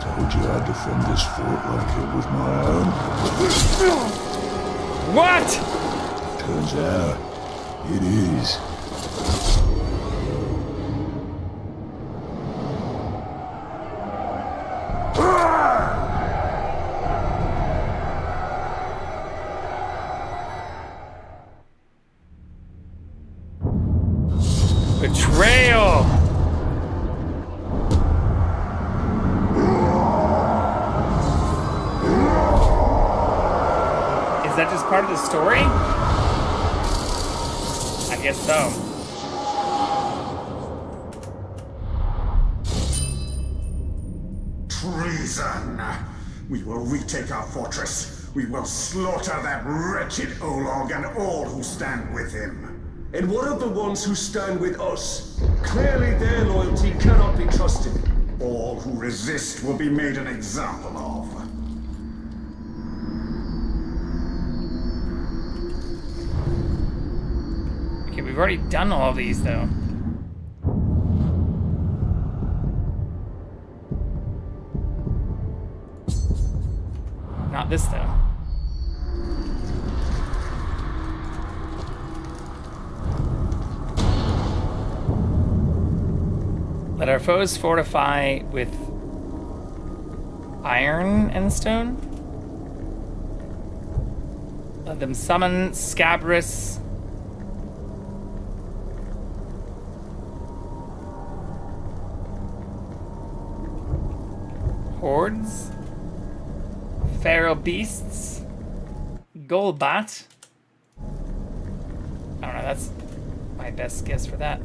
Told you I'd defend this fort like it was my own. What? Turns out, it is. Betrayal! Is that just part of the story? I guess so. Treason! We will retake our fortress. We will slaughter that wretched Olog and all who stand with him. And what of the ones who stand with us? Clearly their loyalty cannot be trusted. All who resist will be made an example of. Okay, we've already done all of these though. Not this though. Let our foes fortify with iron and stone. Let them summon scabrous. Hordes. Feral beasts. Golbat. I don't know, that's my best guess for that.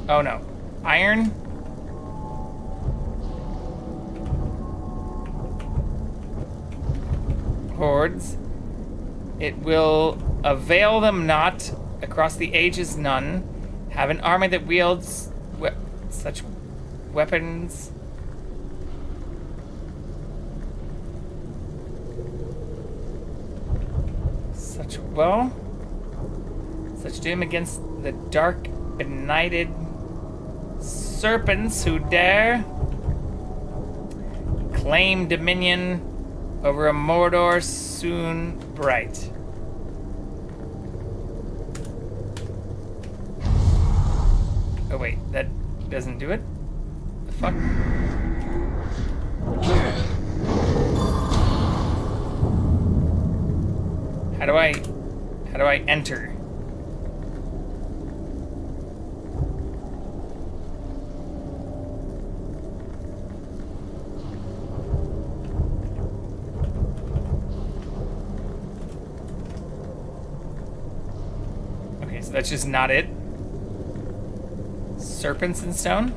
Oh no. Iron. hordes. It will avail them not. Across the ages none. Have an army that wields such weapons. Such doom against the dark, benighted serpents who dare claim dominion over a Mordor soon bright. Oh wait, that doesn't do it? The fuck? How do I enter? Okay, so that's just not it. Serpents in stone?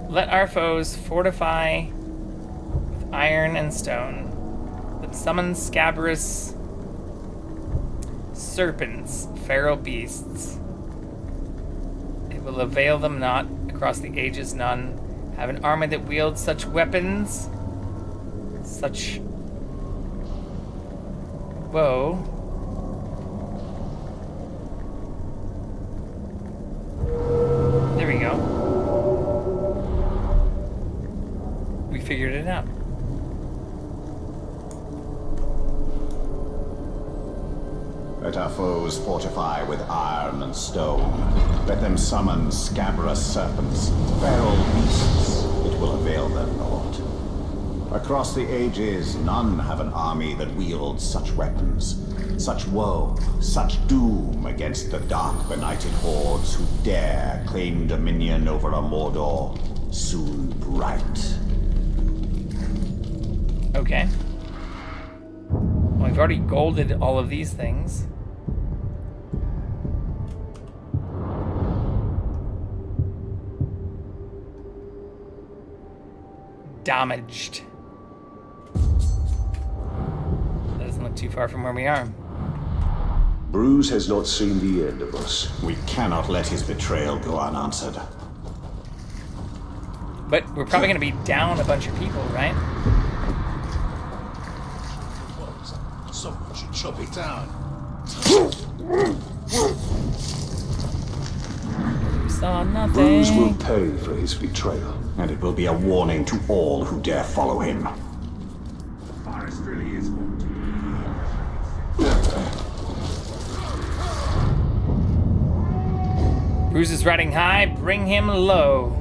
Let our foes fortify with iron and stone. That summon scabrous serpents, feral beasts. It will avail them not. Across the ages none. Have an army that wields such weapons. Such... Whoa. There we go. We figured it out. Let our foes fortify with iron and stone. Let them summon scabrous serpents, feral beasts. It will avail them naught. Across the ages, none have an army that wields such weapons. Such woe, such doom against the dark benighted hordes who dare claim dominion over a Mordor soon bright. Okay. Well, we've already golded all of these things. Damaged. That doesn't look too far from where we are. Bruce has not seen the end of us. We cannot let his betrayal go unanswered. But we're probably going to be down a bunch of people, right? Someone should chop it down. Saw nothing. Bruce will pay for his betrayal. And it will be a warning to all who dare follow him. The forest really is haunted. Bruce is riding high, bring him low.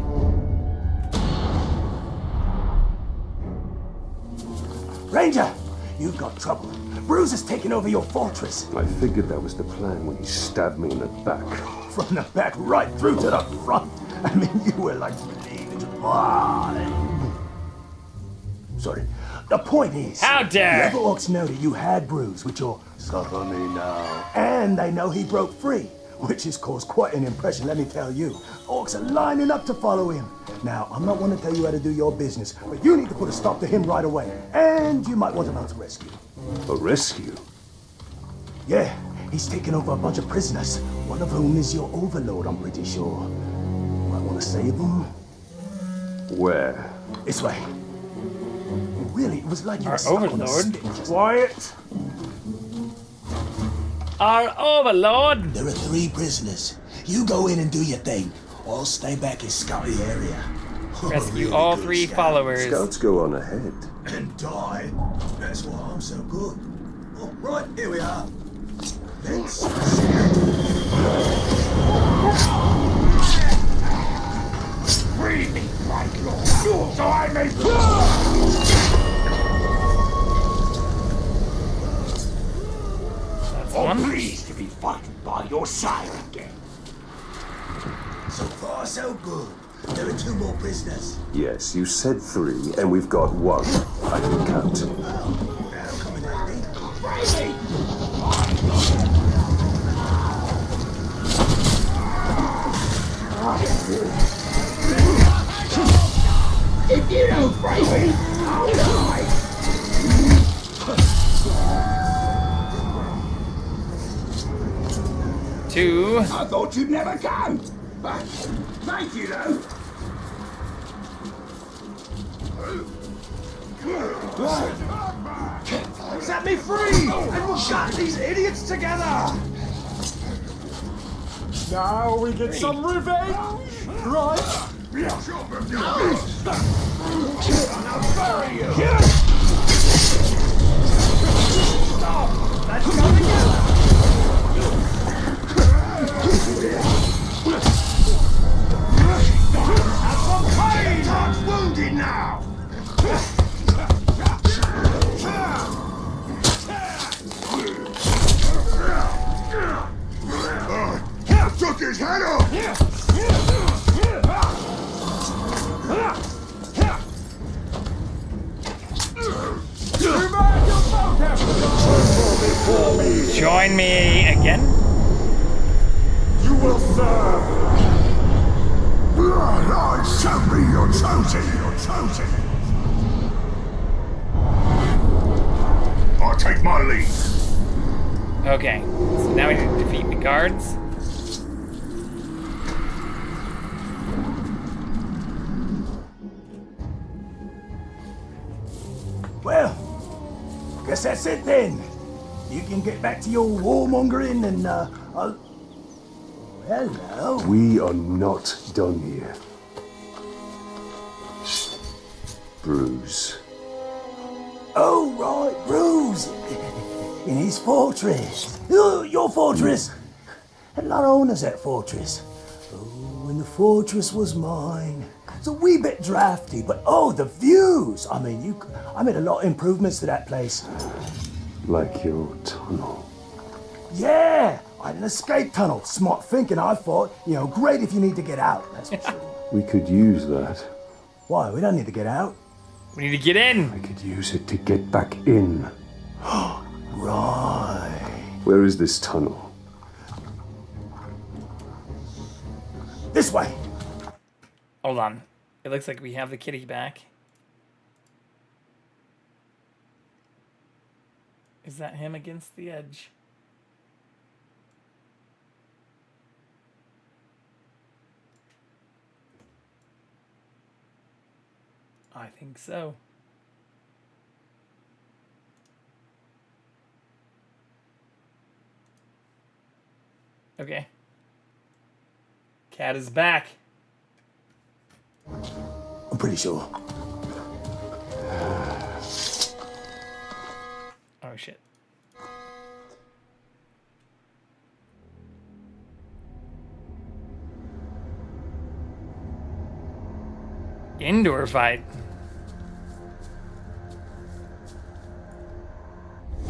Ranger, you've got trouble. Bruce has taken over your fortress. I figured that was the plan when he stabbed me in the back. From the back right through to the front. I mean, you were like bleeding. Sorry. The point is, how dare the other orcs know that you had Bruce with your suffer me now, and they know he broke free, which has caused quite an impression. Let me tell you, orcs are lining up to follow him. Now, I'm not one to tell you how to do your business, but you need to put a stop to him right away, and you might want to mount a rescue. A rescue? Yeah, he's taken over a bunch of prisoners, one of whom is your overlord, I'm pretty sure. Might want to save him. Where? This way. Really, it was like you were Our stuck on a overlord? stick. Quiet. Our overlord! There are 3 prisoners. You go in and do your thing. I'll stay back and scout the area. Rescue Really all good 3 scout. followers. Scouts go on ahead. And die. That's why I'm so good. Oh, right, here we are. Let's free me, right lord, so I may... side again. So far, so good. There are 2 more prisoners. Yes, you said 3, and we've got 1. I can count. That'll come in handy. Crazy! If you don't free me, I'll die! 2. I thought you'd never come, but thank you though. Set me free, and we'll shut these idiots together. Now we get some revenge, right? Let's go together. Have some pain. Todd's wounded now. I took his head off! Join me again. You will serve. Lord, show me your chosen, your chosen. I'll take my lead. Okay, so now we need to defeat the guards. Well, guess that's it then. You can get back to your warmongering and, I'll... Hello. We are not done here. Bruce. Oh, right, Bruce. In his fortress. Your fortress. Had a lot of owners, that fortress. Oh, and the fortress was mine. It's a wee bit drafty, but oh, the views. I mean, I made a lot of improvements to that place. Like your tunnel. Yeah, I had an escape tunnel. Smart thinking, I thought. You know, great if you need to get out, that's for sure. We could use that. Why? We don't need to get out. We need to get in. I could use it to get back in. Right. Where is this tunnel? This way. Hold on. It looks like we have the kitty back. Is that him against the edge? I think so. Okay. Cat is back. I'm pretty sure. Oh shit. Indoor fight.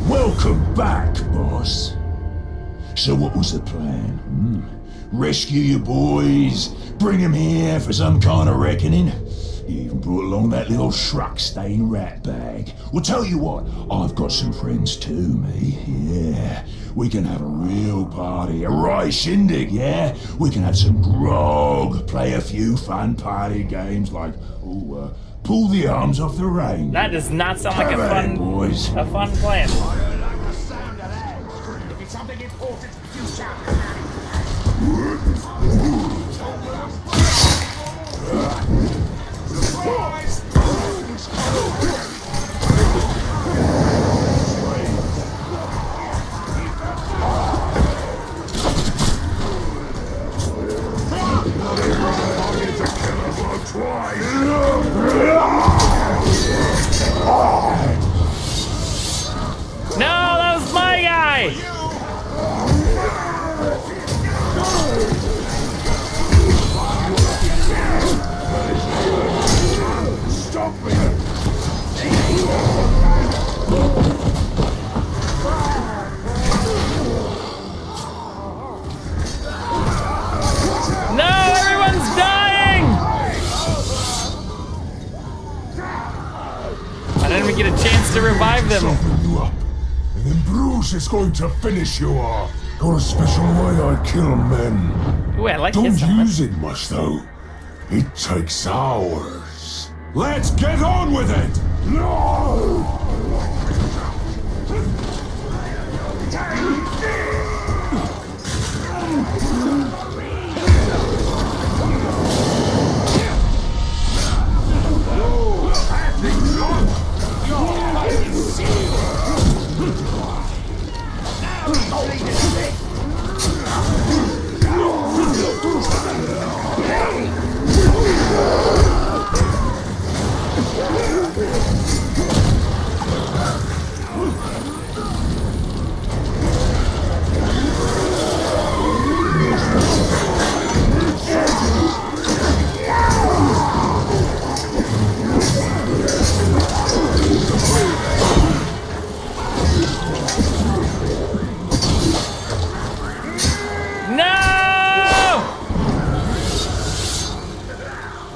Welcome back, boss. So what was the plan? Rescue your boys, bring them here for some kind of reckoning? You even brought along that little shrug-stained rat bag. Well, tell you what, I've got some friends too, me. Yeah, we can have a real party, a right shindig, yeah? We can have some grog, play a few fun party games like, pull the arms off the rain. That does not sound like Have at it, boys. a fun plan. I don't like the sound of that. If it's something important, you shout. No, that was my guy! Stop me! them. Soften you up, and then Bruce is going to finish you off. Got a special way I kill men. Ooh, I like Don't his use it much though. It takes hours. Let's get on with it! No!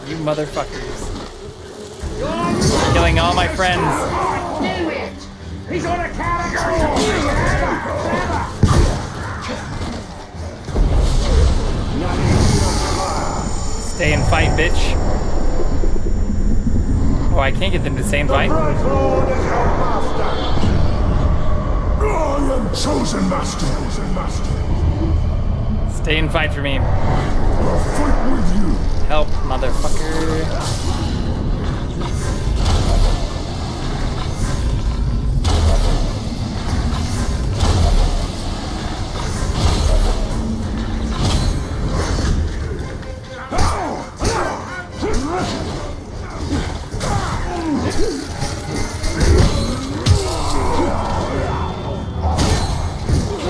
You motherfuckers. Killing all my friends. He's on a category! Stay and fight, bitch. Oh, I can't get them to the same fight. I am chosen master. Stay and fight for me. I'll fight with you. Help, motherfucker.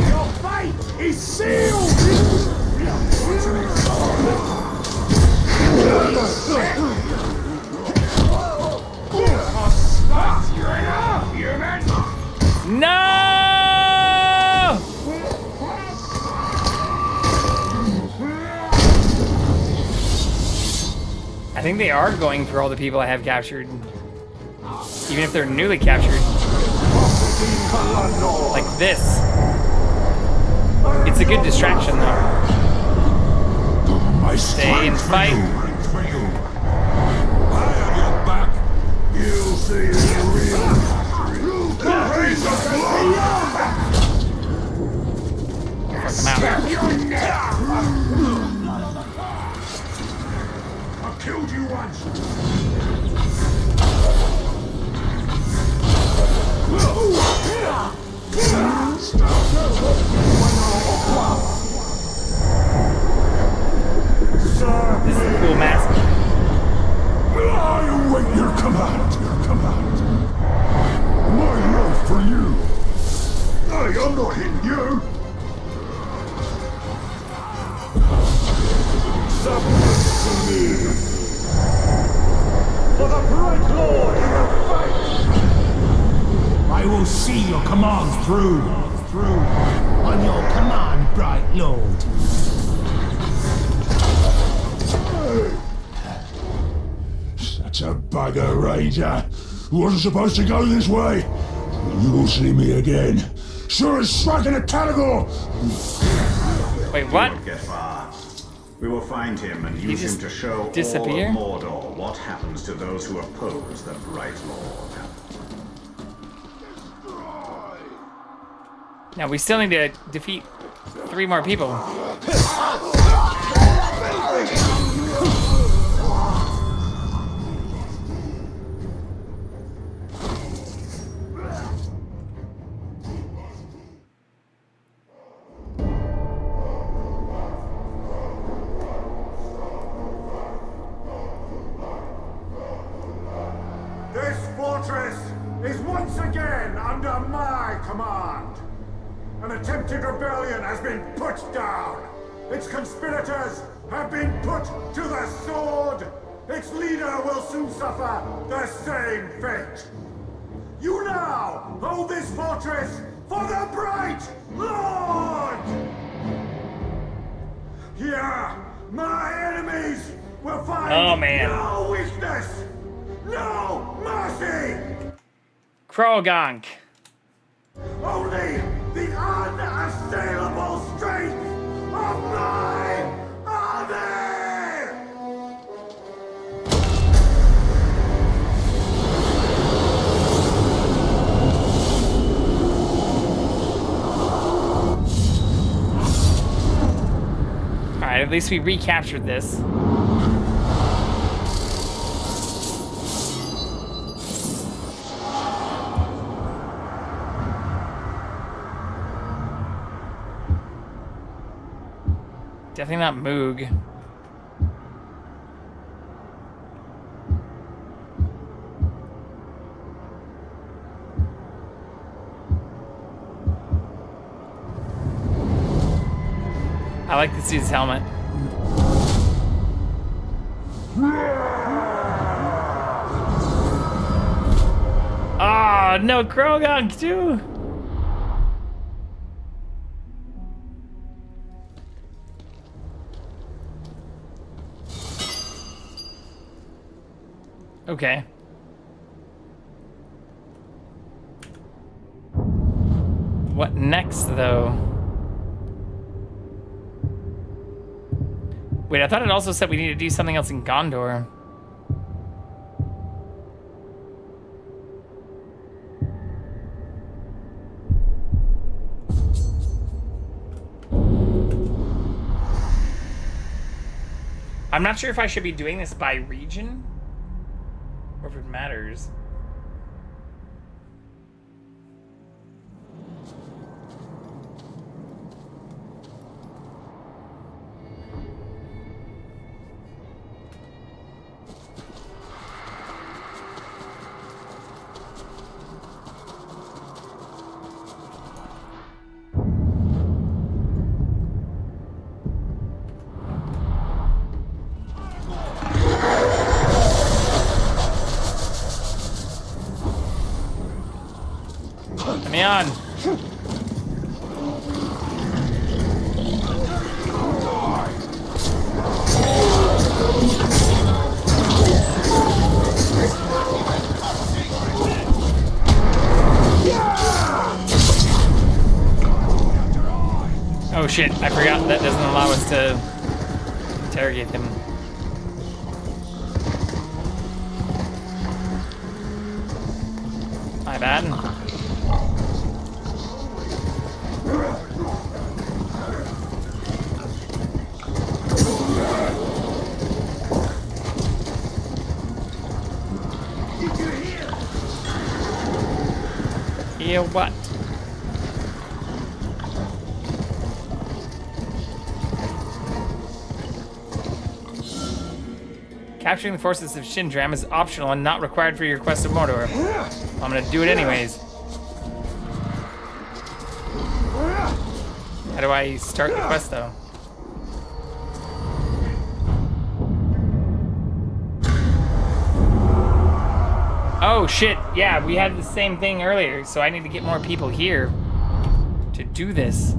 Your fight is sealed! No! I think they are going for all the people I have captured. Even if they're newly captured. Like this. It's a good distraction though. Stay and fight. You'll see the real. Raise the blood. Fuck them out. I killed you once. This is a cool mask. I await your command. My love for you. Hey, I'm not hitting you. Submit to me. For the Bright Lord in the fight! I will see your commands through. On your command, Bright Lord. Such a bugger, Ranger. Wasn't supposed to go this way. You'll see me again. Sure as striking a tentacle. Wait, what? We won't get far. We will find him and use him to show disappear? all of Mordor what happens to those who oppose the Bright Lord. Now we still need to defeat 3 more people. This fortress is once again under my command. An attempted rebellion has been put down. Its conspirators have been put to the sword. Its leader will soon suffer the same fate. You now hold this fortress for the Bright Lord! Here, my enemies will find no weakness, no mercy! Krogonk. Only the unassailable strength of my army! Alright, at least we recaptured this. Definitely not Moog. I like this dude's helmet. Ah, no, Krogonk too. Okay. What next, though? Wait, I thought it also said we need to do something else in Gondor. I'm not sure if I should be doing this by region or if it matters. Let me on. Oh shit, I forgot that doesn't allow us to interrogate them. My bad. Hear what? Capturing the forces of Shindram is optional and not required for your quest of Mordor. I'm gonna do it anyways. How do I start the quest though? Oh shit, yeah, we had the same thing earlier, so I need to get more people here to do this.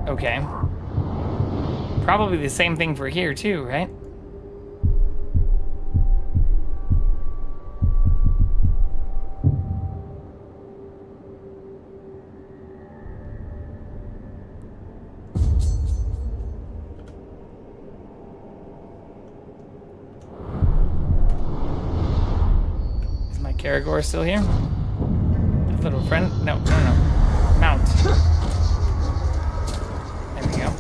Okay. Probably the same thing for here too, right? Is my Caragor still here? Little friend? No. Mount. There we go.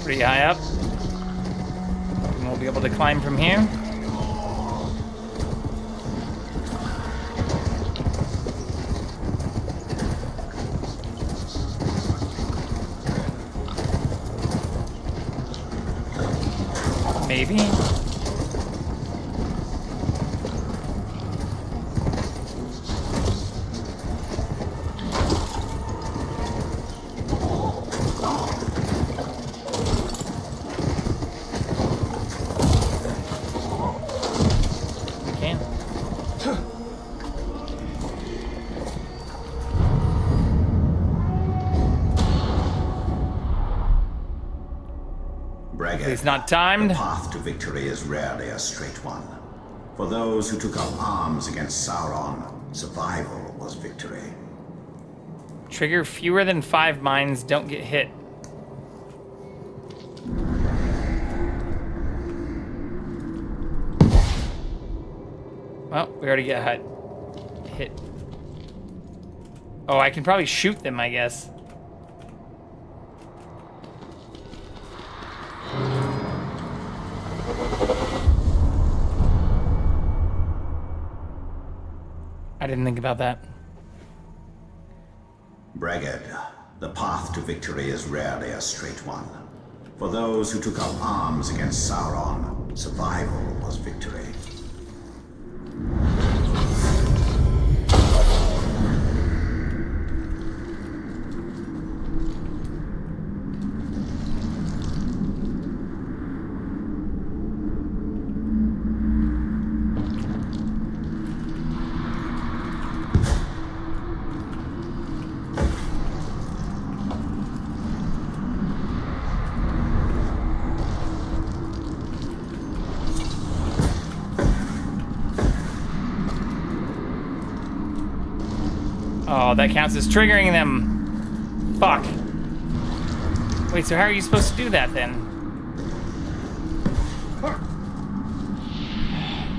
Pretty high up. And we'll be able to climb from here. Maybe. Hopefully it's not timed. The path to victory is rarely a straight one. For those who took up arms against Sauron, survival was victory. Trigger fewer than 5 mines, don't get hit. Well, we already get hit. Oh, I can probably shoot them, I guess. I didn't think about that. Bragged, the path to victory is rarely a straight one. For those who took up arms against Sauron, survival was victory. Oh, that counts as triggering them. Fuck. Wait, so how are you supposed to do that then?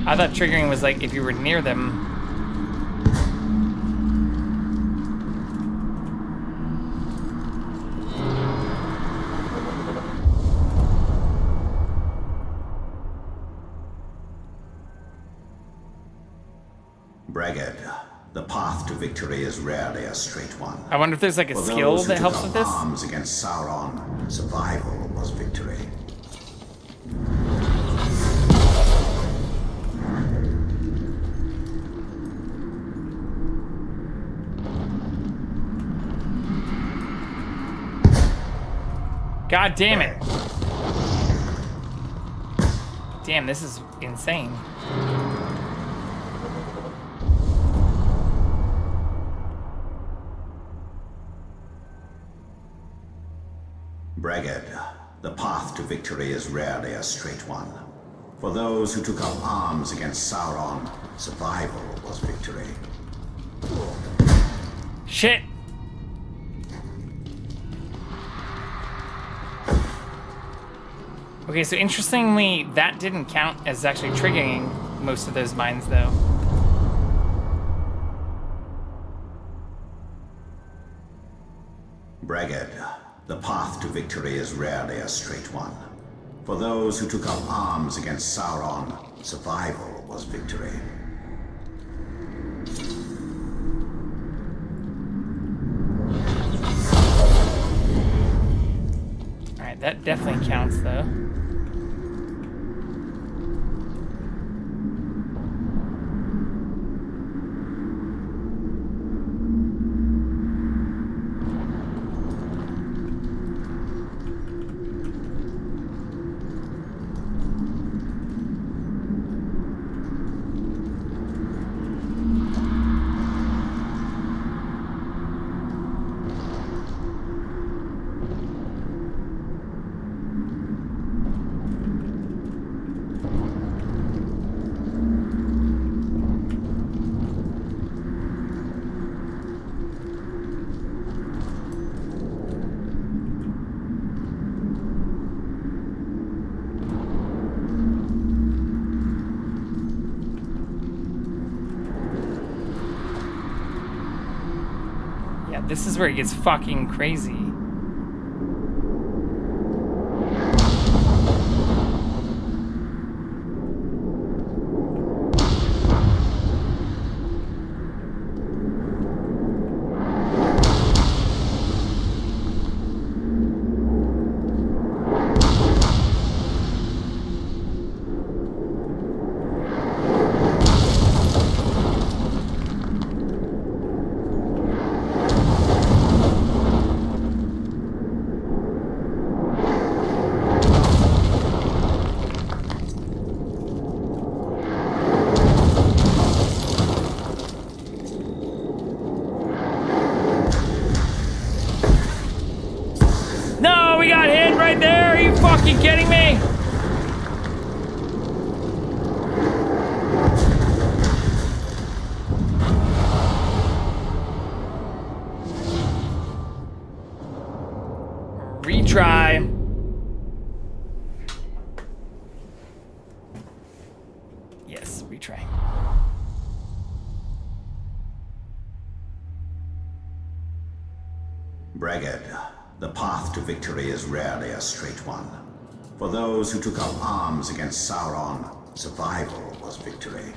I thought triggering was like if you were near them. Bragged, the path to victory is rarely a straight one. I wonder if there's like a For skill those who that took helps up with this? arms against Sauron, survival was victory. God damn it. Damn, this is insane. Bragged, the path to victory is rarely a straight one. For those who took up arms against Sauron, survival was victory. Shit. Okay, so interestingly, that didn't count as actually triggering most of those mines, though. Bragged, the path to victory is rarely a straight one. For those who took up arms against Sauron, survival was victory. Alright, that definitely counts, though. This is where it gets fucking crazy. tray. Bragad, the path to victory is rarely a straight one. For those who took up arms against Sauron, survival was victory.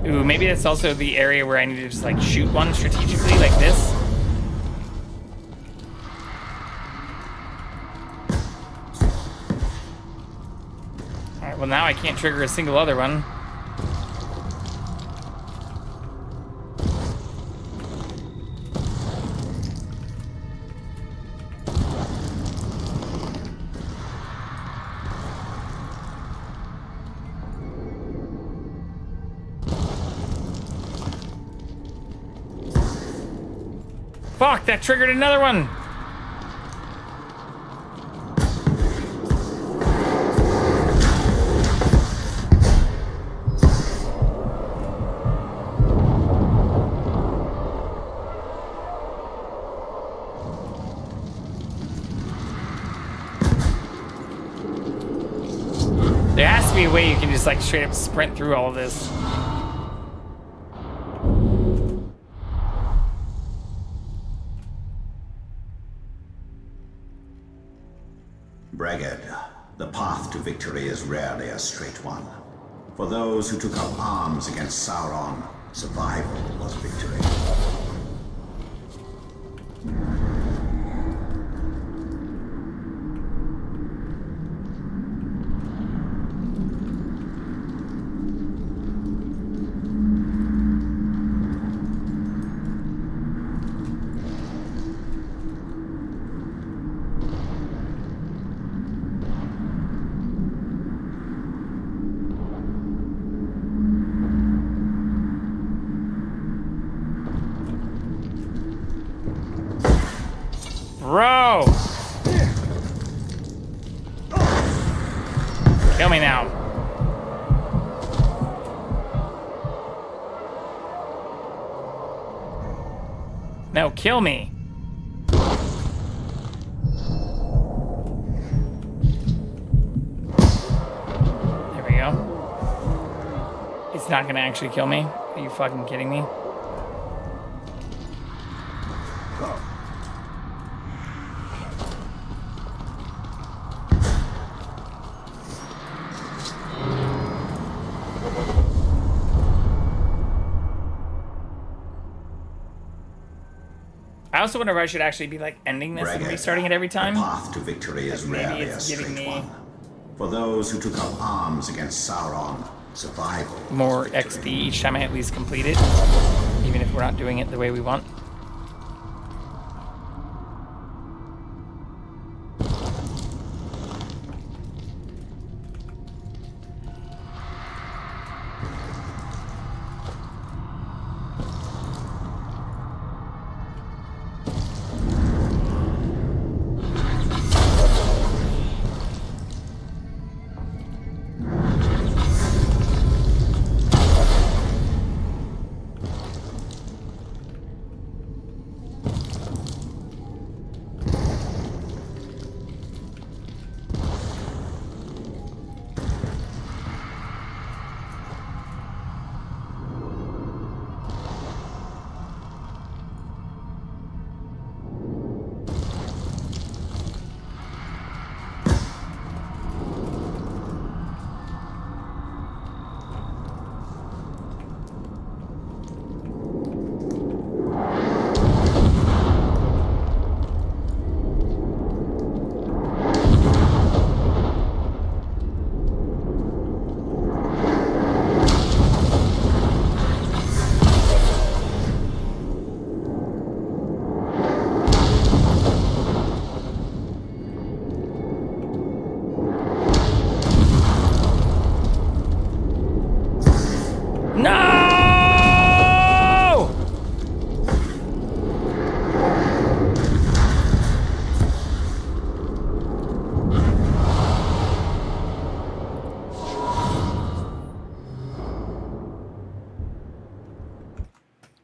Ooh, maybe that's also the area where I need to just like shoot one strategically like this. Alright, well now I can't trigger a single other one. Fuck, that triggered another one. There has to be a way you can just like straight up sprint through all of this. Bragad, the path to victory is rarely a straight one. For those who took up arms against Sauron, survival was victory. Bro! Kill me now. No, kill me. There we go. It's not gonna actually kill me. Are you fucking kidding me? I also wonder if I should actually be like ending this and restarting it every time. The path to victory is rarely a straight one. For those who took up arms against Sauron, survival More XP each time I at least complete it, even if we're not doing it the way we want.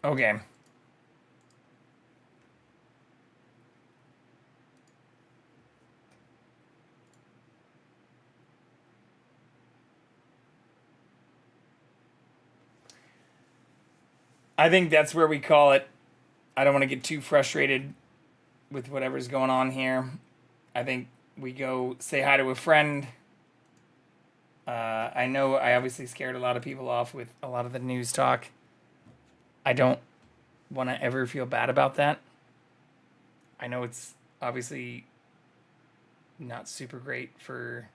Okay. I think that's where we call it. I don't want to get too frustrated with whatever's going on here. I think we go say hi to a friend. I know I obviously scared a lot of people off with a lot of the news talk. I don't want to ever feel bad about that. I know it's obviously not super great for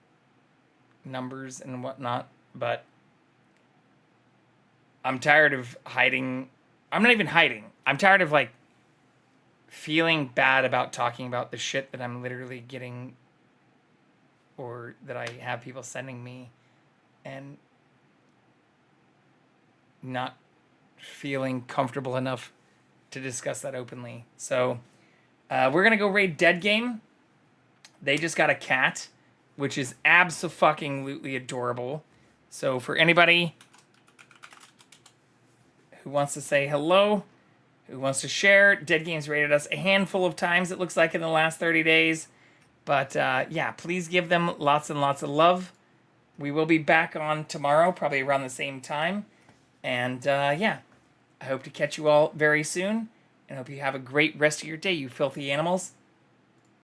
numbers and whatnot, but I'm tired of hiding. I'm not even hiding. I'm tired of like feeling bad about talking about the shit that I'm literally getting or that I have people sending me and not feeling comfortable enough to discuss that openly. So we're going to go raid Dead Game. They just got a cat, which is abso-fucking-lutely adorable. So for anybody who wants to say hello, who wants to share, Dead Game's rated us a handful of times, it looks like, in the last 30 days. But yeah, please give them lots and lots of love. We will be back on tomorrow, probably around the same time. And yeah, I hope to catch you all very soon. And hope you have a great rest of your day, you filthy animals.